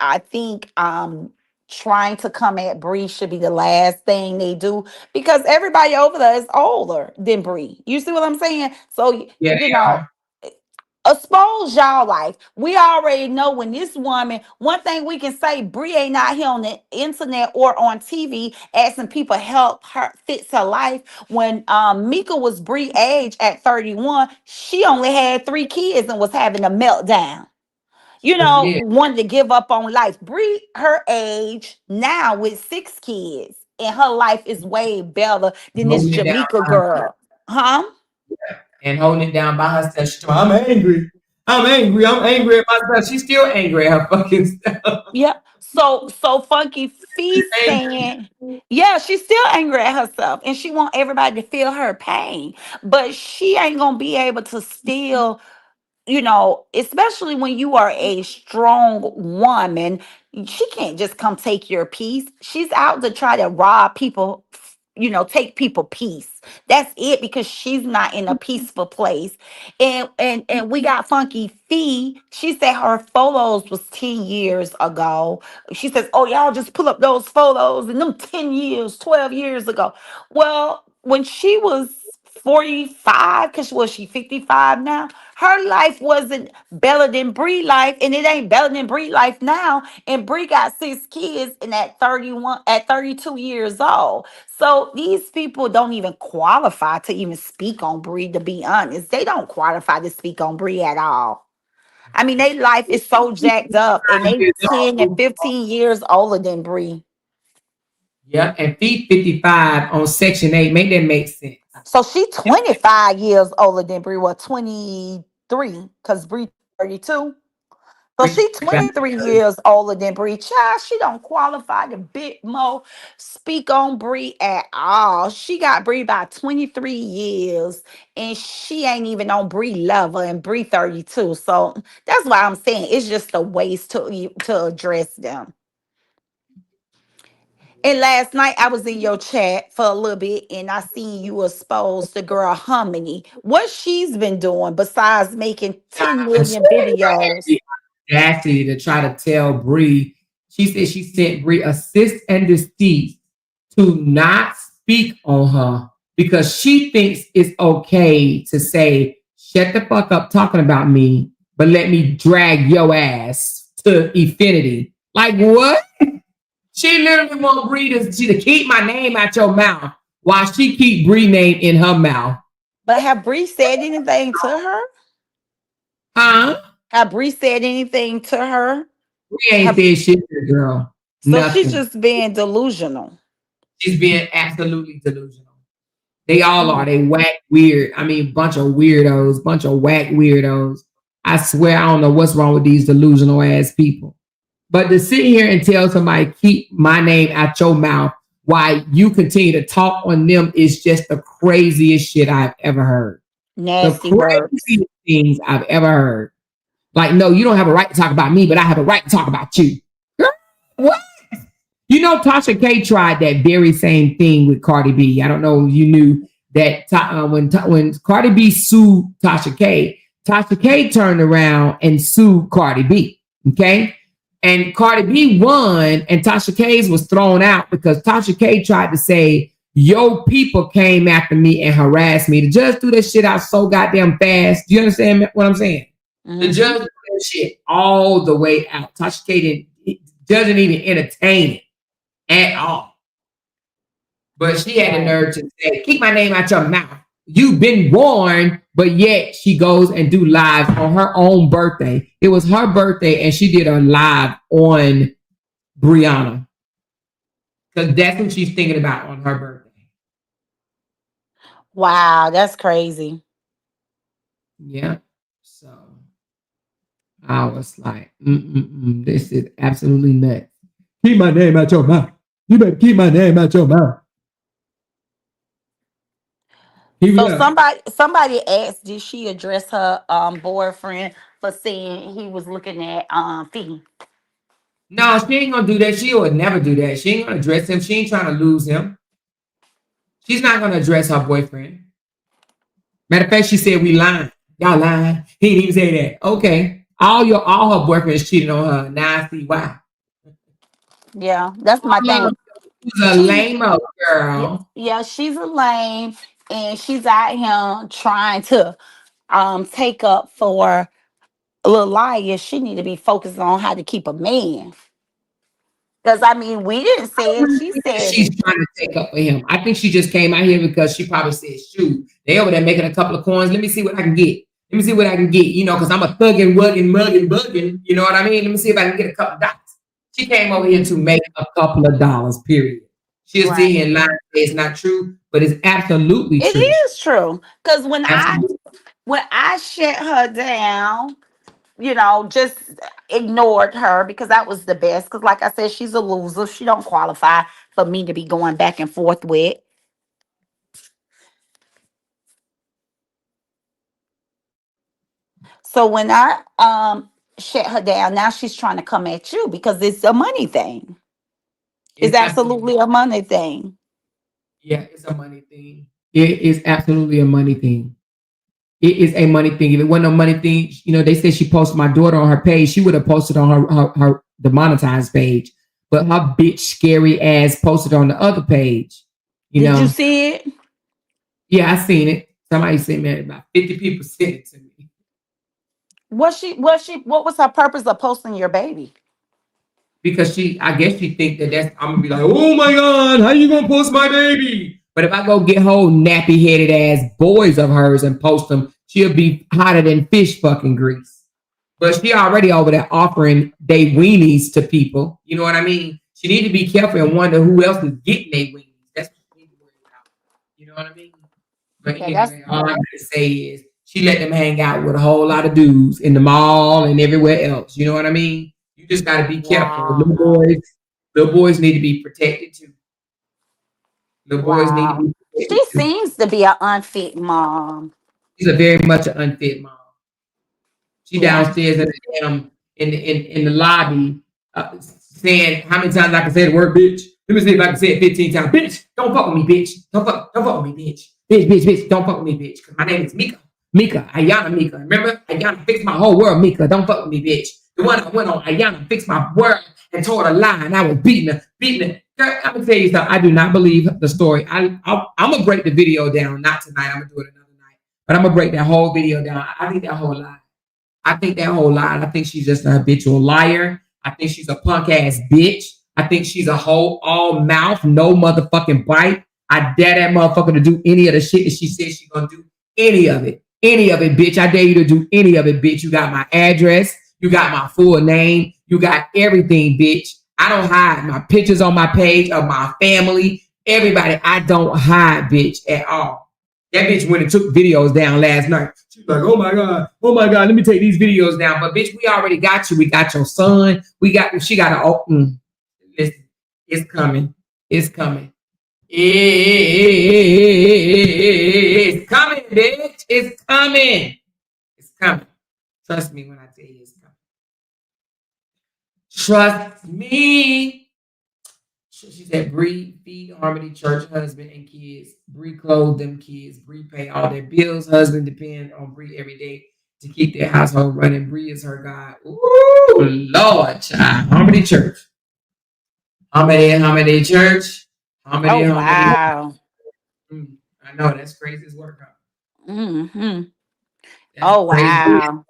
trying to come at Bree should be the last thing they do because everybody over there is older than Bree. You see what I'm saying? So yeah, you they know, are. expose y'all life. We already know when this woman. One thing we can say, Bree ain't out here on the internet or on TV asking people help her fix her life. When Mika was Bree age at 31, she only had 3 kids and was having a meltdown, Yes, she did. wanted to give up on life. Bree, her age now with 6 kids, and her life is way better than this Holding it down Jamaica by herself. girl. Huh? And holding it down by herself. She's talking, I'm angry. I'm angry. I'm angry at myself. She's still angry at her fucking stuff. Yeah. So Funky Feast Angry. saying, yeah, she's still angry at herself and she want everybody to feel her pain. But she ain't gonna be able to still, especially when you are a strong woman, she can't just come take your peace. She's out to try to rob people, take people peace. That's it because she's not in a peaceful place. And we got Funky Fee. She said her photos was 10 years ago. She says, "Oh, y'all just pull up those photos and them 10 years, 12 years ago." Well, when she was 45, because was she 55 now? Her life wasn't better than Bree life, and it ain't better than Bree life now. And Bree got 6 kids, and at 32 years old. So these people don't even qualify to even speak on Bree. To be honest, they don't qualify to speak on Bree at all. I mean, their life is so jacked up, and they 10 and 15 years older than Bree. Yeah, and feet 55 on Section 8. Make that make sense. So she 25 years older than Bree. Well, 23, because Bree 32. So she 23 years older than Bree. Child, she don't qualify to bit more speak on Bree at all. She got Bree by 23 years and she ain't even on Bree level and Bree 32. So that's why I'm saying it's just a waste to address them. And last night I was in your chat for a little bit and I seen you exposed the girl Harmony. What she's been doing besides making 10 million videos. Audacity to try to tell Bree. She said she sent Bree assist and deceit to not speak on her because she thinks it's okay to say, shut the fuck up talking about me, but let me drag your ass to infinity. Like what? She literally want Bree to keep my name out your mouth while she keep Bree name in her mouth. But have Bree said anything to her? Huh? Have Bree said anything to her? Bree ain't said shit to the girl. So she's Nothing. just being delusional. She's being absolutely delusional. They all are. They whack weird. I mean, bunch of weirdos, bunch of whack weirdos. I swear, I don't know what's wrong with these delusional ass people. But to sit here and tell somebody, keep my name out your mouth while you continue to talk on them is just the craziest shit I've ever heard. Nasty The words. craziest things I've ever heard. Like, no, you don't have a right to talk about me, but I have a right to talk about you. Girl, what? You know, Tasha K tried that very same thing with Cardi B. I don't know if you knew that when Cardi B sued Tasha K turned around and sued Cardi B. Okay. And Cardi B won, and Tasha K's was thrown out because Tasha K tried to say, yo, people came after me and harassed me. The judge threw that shit out so goddamn fast. Do you understand what I'm saying? Mm-hmm. The judge threw that shit all the way out. Tasha K doesn't even entertain it at all. But she had the nerve to say, keep my name out your mouth. You've been warned, but yet she goes and do live on her own birthday. It was her birthday and she did a live on Brianna. Because that's what she's thinking about on her birthday. Wow, that's crazy. Yeah. So I was like, this is absolutely nuts. Keep my name out your mouth. You better keep my name out your mouth. So somebody asked, did she address her boyfriend for saying he was looking at Fee? No, she ain't gonna do that. She would never do that. She ain't gonna address him. She ain't trying to lose him. She's not gonna address her boyfriend. Matter of fact, she said we lying. Y'all lying. He didn't even say that. Okay. All her boyfriends cheated on her. Now I see why. Yeah, that's my thing. She's a lame old girl. Yeah, she's a lame, and she's out here trying to take up for Lil Liar. She need to be focused on how to keep a man. Because I mean, we didn't say it. She said she's trying to take up for him. I think she just came out here because she probably said, shoot, they over there making a couple of coins. Let me see what I can get. Let me see what I can get, because I'm a thugging, wugging, mugging, bugging. You know what I mean? Let me see if I can get a couple of dollars. She came over here to make a couple of dollars, period. She'll sit here and lie and say it's not true, but it's absolutely true. It is true. Because when I shut her down, just ignored her because that was the best. Because like I said, she's a loser. She don't qualify for me to be going back and forth with. So when I shut her down, now she's trying to come at you because it's a money thing. It's absolutely a money thing. Yeah, it's a money thing. It is absolutely a money thing. It is a money thing. If it wasn't a money thing, they said she posted my daughter on her page. She would have posted on her the monetized page. But her bitch scary ass posted on the other page. Did you see it? Yeah, I seen it. Somebody sent me about 50 people sent it to me. What was her purpose of posting your baby? Because I guess she think that's I'm gonna be like, oh my God, how you gonna post my baby? But if I go get whole nappy headed ass boys of hers and post them, she'll be hotter than fish fucking grease. But she already over there offering they weenies to people. You know what I mean? She need to be careful and wonder who else is getting they weenies. That's what she need to worry about. You know what I mean? But anyway, all I'm gonna say is She let them hang out with a whole lot of dudes in the mall and everywhere else. You know what I mean? You just got to be careful. Wow. Little boys need to be protected too. Little boys need to Wow. be protected She too. seems to be an unfit mom. She's a very much an unfit mom. She Yeah. downstairs in the damn in the lobby saying how many times I can say the word bitch. Let me see if I can say it 15 times. Bitch, don't fuck with me, bitch. Don't fuck with me, bitch. Bitch, don't fuck with me, bitch. Cause my name is Mika. Iyanla Mika. Remember? Iyanla fixed my whole world, Mika. Don't fuck with me, bitch. The one that went on Iyanla fixed my world and told a lie and I was beating her. Girl, I'm gonna tell you something. I do not believe the story. I'm gonna break the video down. Not tonight. I'm gonna do it another night. But I'm gonna break that whole video down. I think that whole lie. I think that whole lie. I think she's just a habitual liar. I think she's a punk ass bitch. I think she's a whole all mouth, no motherfucking bite. I dare that motherfucker to do any of the shit that she says she's gonna do. Any of it. Any of it, bitch. I dare you to do any of it, bitch. You got my address. You got my full name. You got everything, bitch. I don't hide my pictures on my page of my family. Everybody, I don't hide, bitch, at all. That bitch went and took videos down last night. She's like, oh my God, let me take these videos down. But bitch, we already got you. We got your son. She got to listen, it's coming. It's coming. It's coming, bitch. It's coming. It's coming. Trust me when I tell you it's coming. Trust me. She said, Bree feed Harmony Church husband and kids. Bree clothe them kids. Bree pay all their bills. Husband depend on Bree every day to keep their household running. Bree is her God. Ooh, Lord, child. Harmony Church. Harmony Church. Oh Harmony. wow. I know that's crazy as work. Mm-hmm. That's Oh crazy. wow.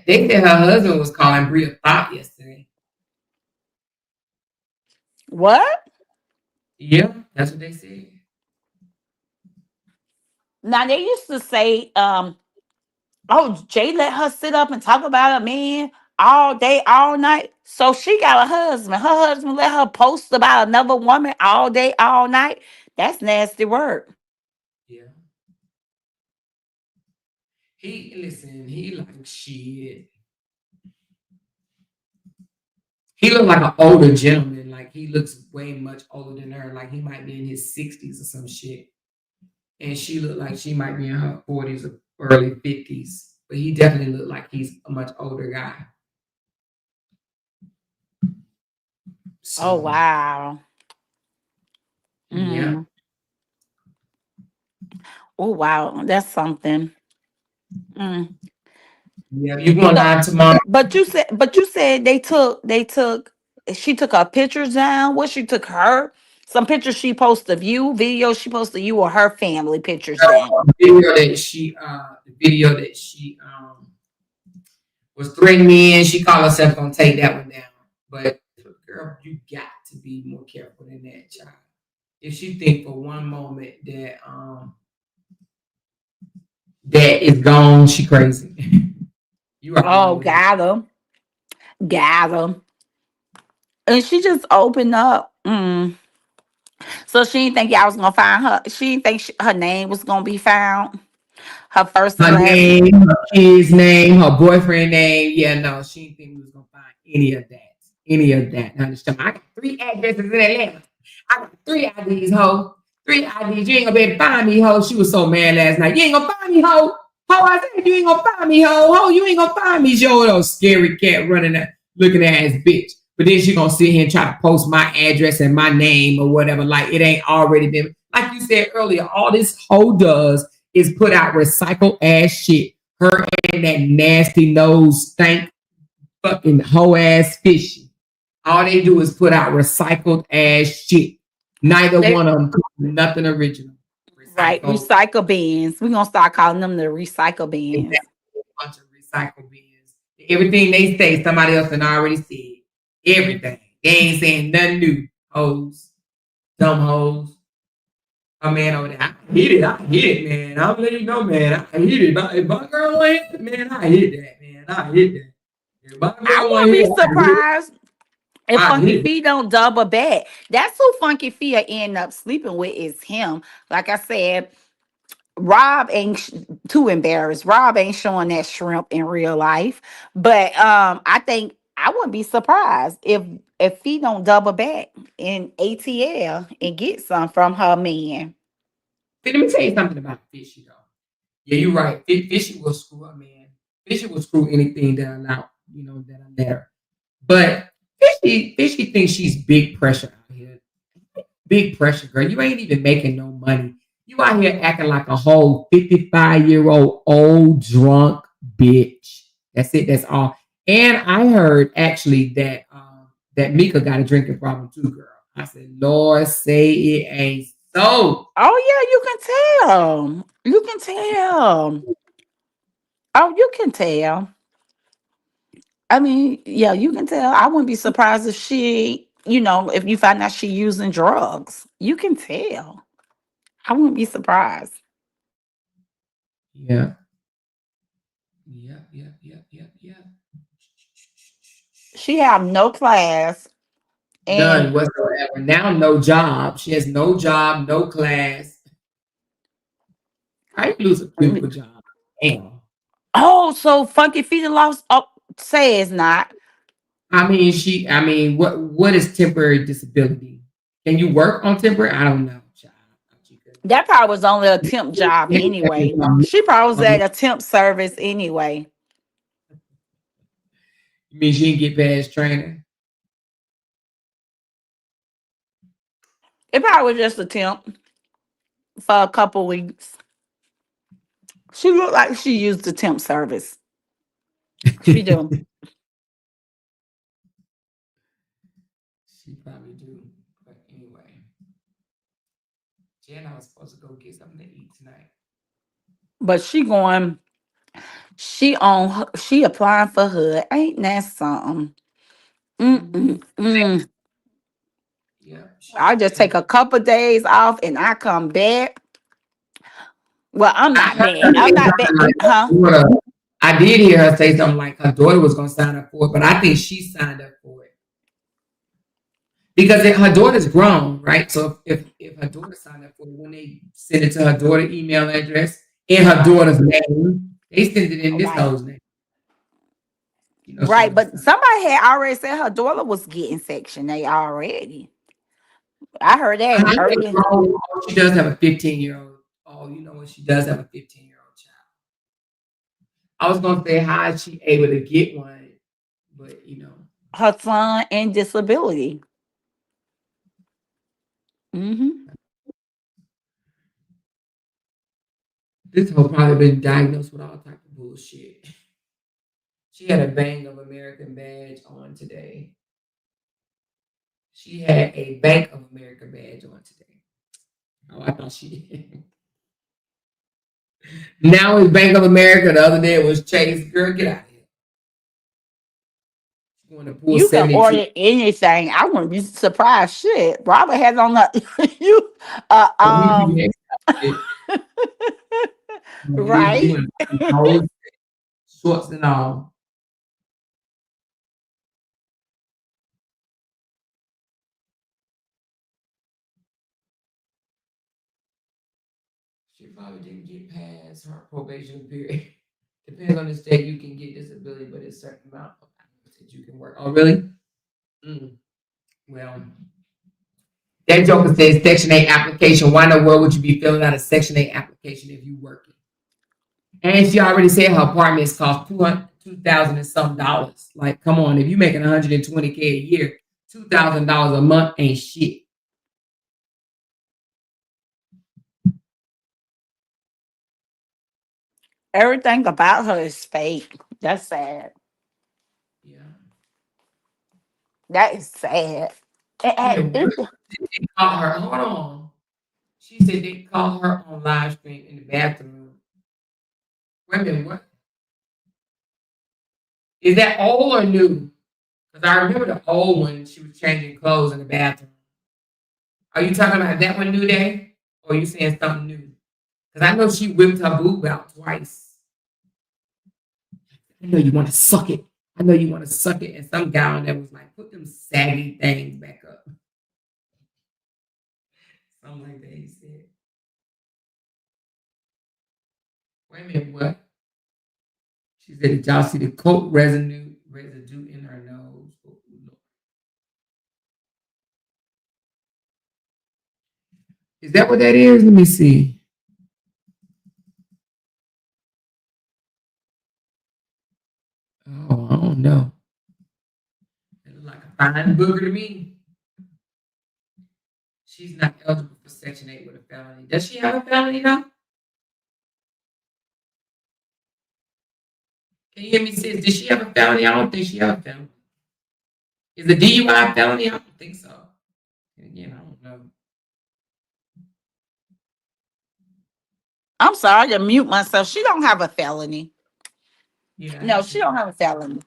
They said her husband was calling Bree a thought yesterday. What? Yeah, that's what they said. Now they used to say, oh, Jay let her sit up and talk about a man all day, all night. So she got a husband. Her husband let her post about another woman all day, all night. That's nasty work. Yeah. He like shit. He looked like an older gentleman. Like he looks way much older than her. Like he might be in his 60s or some shit. And she looked like she might be in her 40s or early 50s. But he definitely looked like he's a much older guy. Oh So wow. yeah. Mm. Oh wow. That's something. Mm. Yeah, you going So, live tomorrow? but you said they took she took her pictures down. What she took her some pictures she posted of you, video she posted you or her family pictures down. The video that she was threatening me and she called herself gonna take that one down. But girl, you got to be more careful than that, child. If she think for one moment that is gone, she crazy. You already know Oh, what it is. got her. And she just opened up. So she didn't think y'all was gonna find her. She didn't think her name was gonna be found. Her first and Her last. name, her kid's name, her boyfriend name. Yeah, no, she didn't think we was gonna find any of that. Any of that. Now, I got 3 addresses in Atlanta. I got 3 IDs, ho. 3 IDs. You ain't gonna be able to find me, ho. She was so mad last night. You ain't gonna find me, ho. Ho, I said you ain't gonna find me, ho. Ho, you ain't gonna find me. Yo, those scary cat running that looking ass bitch. But then she gonna sit here and try to post my address and my name or whatever. Like it ain't already been. Like you said earlier, all this hoe does is put out recycled ass shit. Her and that nasty nose stank fucking hoe ass fishy. All they do is put out recycled ass shit. Neither They one of them nothing original. right, Recycled. recycle bins. We're gonna start calling them the recycle bins. Exactly. A bunch of recycled bins. Everything they say, somebody else had already said. Everything. They ain't saying nothing new. Hoes. Dumb hoes. Oh man over there. I hit it, man. I'm letting you know, man. I hit it. If my girl want hit it, man, I hit that, man. I hit that. If my I girl want wouldn't hit be it, I hit it. surprised if I Funky hit it. Fee don't double back. That's who Funky Fee end up sleeping with is him. Like I said, Rob ain't too embarrassed. Rob ain't showing that shrimp in real life. But I think I wouldn't be surprised if he don't double back in ATL and get some from her man. See, let me tell you something about Fishy though. Yeah, you're right. Fishy will screw up, man. Fishy will screw anything that allow, that I let her. But Fishy thinks she's big pressure out here. Big pressure, girl. You ain't even making no money. You out here acting like a whole 55-year-old old drunk bitch. That's it. That's all. And I heard actually that Mika got a drinking problem too, girl. I said, Lord, say it ain't so. Oh yeah, you can tell. You can tell. Oh, you can tell. I mean, yeah, you can tell. I wouldn't be surprised if if you find out she using drugs. You can tell. I wouldn't be surprised. Yeah. Yeah. She have no class and None whatsoever. Now, no job. She has no job, no class. How you lose a beautiful job? Damn. oh, so Funky Feet lost. Oh, say it's not. What is temporary disability? Can you work on temporary? I don't know, child. That probably was only a temp job anyway. She probably was at a temp service anyway. You mean she didn't get past training? It probably was just a temp for a couple weeks. She looked like she used the temp service. She do. She probably do. But anyway, Jen, I was supposed to go get something to eat tonight. But she applying for HUD. Ain't that something? Mm-mm-mm. Yeah, I just take a couple days off and I come back. Well, I'm I not heard bad. her I'm say not bad. something like Huh? I did hear her say something like her daughter was going to sign up for it, but I think she signed up for it because her daughter's grown, right? So if her daughter signed up for it, when they send it to her daughter email address and her Right. daughter's name, they send it in this Right. hoe's name. She Right. must But sign. somebody had already said her daughter was getting Section 8 already. I heard that I think early. she does have a 15-year-old. Oh, you know what? She does have a 15-year-old child. I was going to say, how is she able to get one? But, Her son and disability. Hmm. this hoe probably been diagnosed with all type of bullshit. She had a Bank of America badge on today. She had a Bank of America badge on today. Oh, I thought she did. Now it's Bank of America. The other day it was Chase. Girl, get out of here. She's going to pull You can 72. order anything. I wouldn't be surprised. Shit, Robert has on the you You right. and those shorts and all. She probably didn't get past her probation period. Depends on the state you can get disability, but it's a certain amount of hours that you can work. Oh, really? Mm. Well, that joker says Section 8 application. Why in the world would you be filling out a Section 8 application if you working? And she already said her apartments cost 2,000 and some dollars. Like, come on, if you making 120K a year, $2,000 a month ain't shit. Everything about her is fake. That's sad. Yeah. That is sad. Yeah. What they call her? Hold on. She said they called her on live stream in the bathroom. Wait a minute, what? Is that old or new? Because I remember the old one, she was changing clothes in the bathroom. Are you talking about that one, New Day? Or are you saying something new? Because I know she whipped her boob out twice. I know you want to suck it. I know you want to suck it. And some guy on there was like, put them saggy things back up. Something like that, he said. Wait a minute, what? She said, did y'all see the coke residue in her nose? Oh, Lord. Is that what that is? Let me see. Oh, I don't know. It look like a fine booger to me. She's not eligible for Section 8 with a felony. Does she have a felony now? Can you hear me, sis? Does she have a felony? I don't think she has a felony. Is a DUI a felony? I don't think so. And again, I don't know. I'm sorry to mute myself. She don't have a felony. Yeah, I No, ain't she sure. don't have a felony.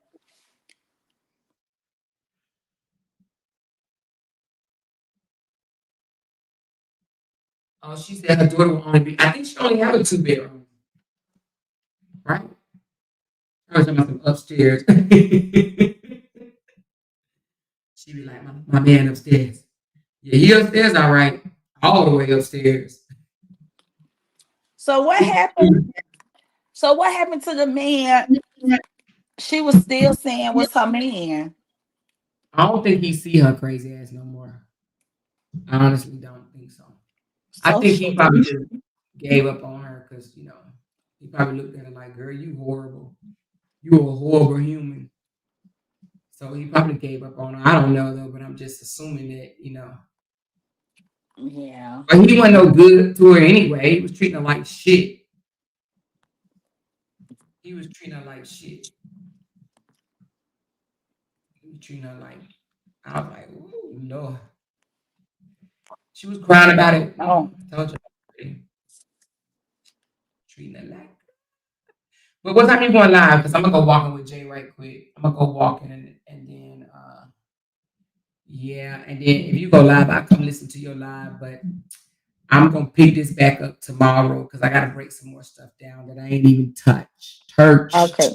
Oh, she said her daughter will only be. I think she only have a 2 bedroom, right? I was talking about some upstairs. She be like, my man upstairs. Yeah, he upstairs, all right, all the way upstairs. So what happened? So what happened to the man? She was still saying was her man. I don't think he see her crazy ass no more. I honestly don't think so. I So think she, he probably just gave up on her because he probably looked at her like, "Girl, you horrible. You a horrible human." So he probably gave up on her. I don't know though, but I'm just assuming that. yeah. But he wasn't no good to her anyway. He was treating her like shit. He was treating her like shit. He was treating her like I was like, "Ooh, Lord." She was crying about it. Oh, I told you, treating her like. But what time you going live? Because I'm gonna go walking with Jay right quick. I'm gonna go walking and then yeah, and then if you go live, I'll come listen to your live. But I'm gonna pick this back up tomorrow because I gotta break some more stuff down that I ain't even touched. okay.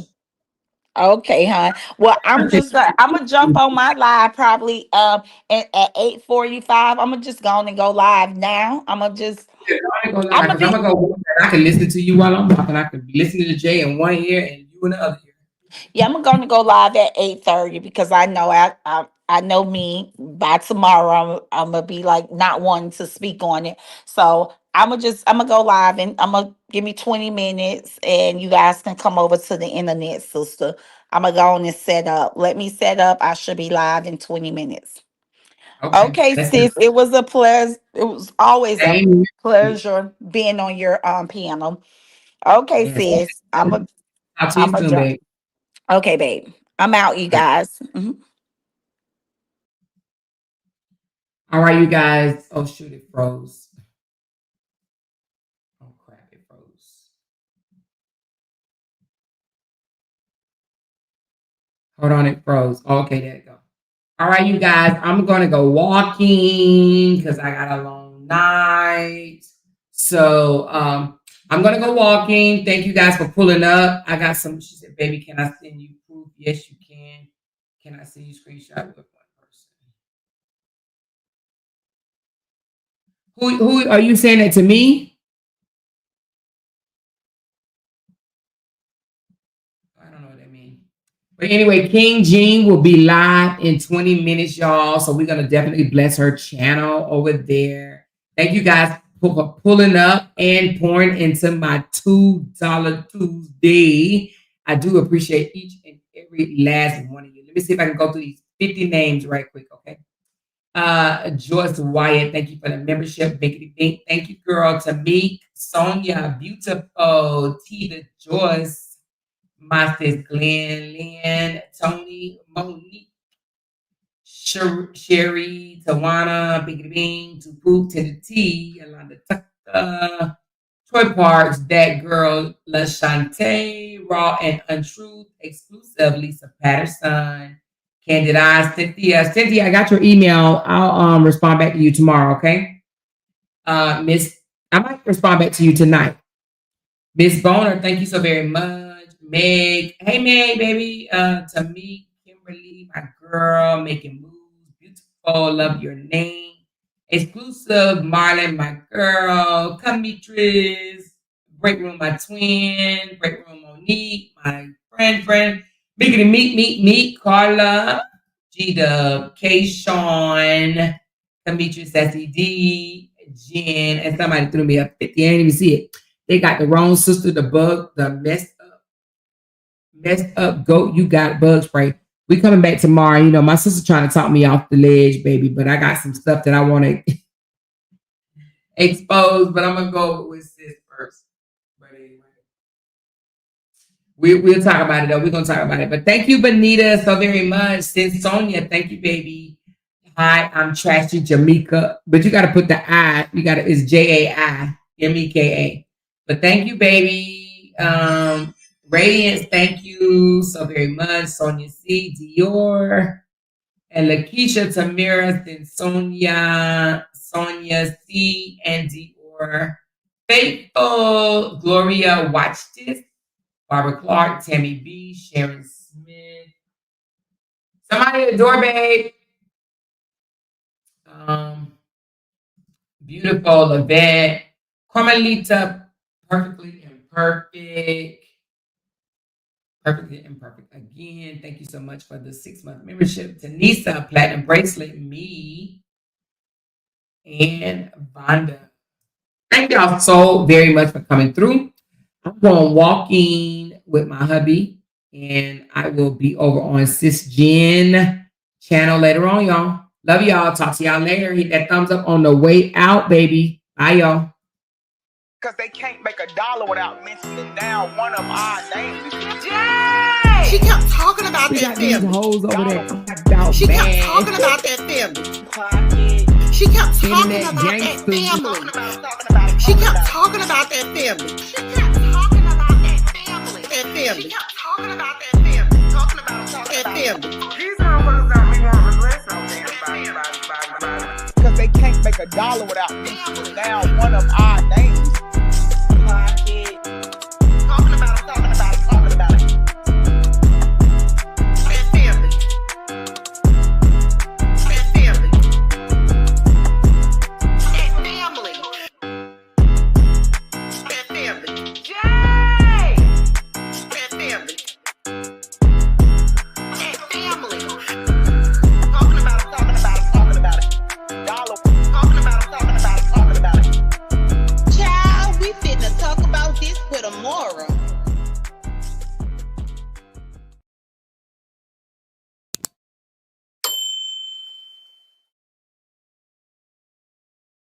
Okay, hon. Well, I'm gonna jump on my live probably at 8:45. I'm gonna just go on and go live now. Yeah, I ain't gonna lie, I'm gonna because I'm be gonna go walk and I can listen to you while I'm walking. I can be listening to Jay in one ear and you in the other ear. yeah, I'm gonna go live at 8:30 because I know I know me by tomorrow I'm gonna be like not wanting to speak on it. So I'm gonna go live and I'm gonna give me 20 minutes and you guys can come over to the internet, sister. I'm gonna go on and set up. Let me set up. I should be live in 20 minutes. Okay, Okay, that's it. sis. It was a pleasure. It was always a Same here. pleasure being on your panel. Okay, Yes. sis. Talk to you I'm a soon, jump. babe. Okay, babe. I'm out, you guys. Mhm. All right, you guys. Oh shoot, it froze. Oh crap, it froze. Hold on, it froze. Okay, there it go. All right, you guys. I'm gonna go walking because I got a long night. So I'm gonna go walking. Thank you guys for pulling up. I got some. She said, "Baby, can I send you proof?" Yes, you can. Can I send you screenshot with one person? Who are you saying that to me? I don't know what that means. But anyway, King Jean will be live in 20 minutes, y'all. So we're gonna definitely bless her channel over there. Thank you guys for pulling up and pouring into my $2 Tuesday. I do appreciate each and every last one of you. Let me see if I can go through these 50 names right quick, okay? Joyce Wyatt, thank you for the membership. Biggity Bink, thank you, girl. Tamik, Sonia, beautiful. Tina, Joyce, my sis Glenn, Lynn, Tony, Monique, Sherry, Tawana, Biggity Bing, Tupu, to the T, Yolanda Tucker, Troy Parks, That Girl, LaShante, Raw and Untruth, Exclusive, Lisa Patterson, Candid Eyes, Cynthia. Cynthia, I got your email. I'll respond back to you tomorrow, okay? Miss, I might respond back to you tonight. Miss Boner, thank you so very much. Meg, hey Meg, baby. To me, Kimberly, my girl, making moves, beautiful, love your name. Exclusive, Marlon, my girl. Demetrius, Great room, my twin. Great room, Monique. My friend. Biggity meet. Carla. G-Dub. K-Sean. Demetrius S.E.D. Jen. And somebody threw me a 50. I didn't even see it. They got the wrong sister, the bug, the messed up goat. You got bug spray. We coming back tomorrow. You know, my sister trying to talk me off the ledge, baby, but I got some stuff that I want to expose, but I'm going to go with sis first. But anyway, we'll talk about it, though. We're going to talk about it. But thank you, Benita, so very much. Sis Sonia, thank you, baby. Hi, I'm Trashy Jaimeka. But you got to put the I. It's Jaimeka. But thank you, baby. Radiance, thank you so very much. Sonia C, Dior, and Lakeisha, Tamira, then Sonia C, and Dior. Faithful, Gloria, watch this. Barbara Clark, Tammy B, Sharon Smith. Somebody at the door, babe. Beautiful, Lavette, Carmelita, perfectly imperfect. Perfectly imperfect again. Thank you so much for the 6-month membership. Tanisa, platinum bracelet, me, and Vonda. Thank y'all so very much for coming through. I'm going walking with my hubby, and I will be over on Sis Jen channel later on, y'all. Love y'all. Talk to y'all later. Hit that thumbs up on the way out, baby. Bye, y'all. Because they can't make $1 without mentioning down one of our names. Jay! She kept talking about We that got these family. hoes over there. About She kept bad. talking about that family. She kept talking Internet about that gangsters. family. She kept talking about that family. She kept talking about that family. That family. She kept talking about that family. Talking about that family. These motherfuckers got me want to listen on them. Because they can't make $1 without mentioning down one of our names. Talking about it. That family. That family. That family. That family. Jay! That family. That family. Talking about it. $1. Talking about it. Child, we finna talk about this with Amora.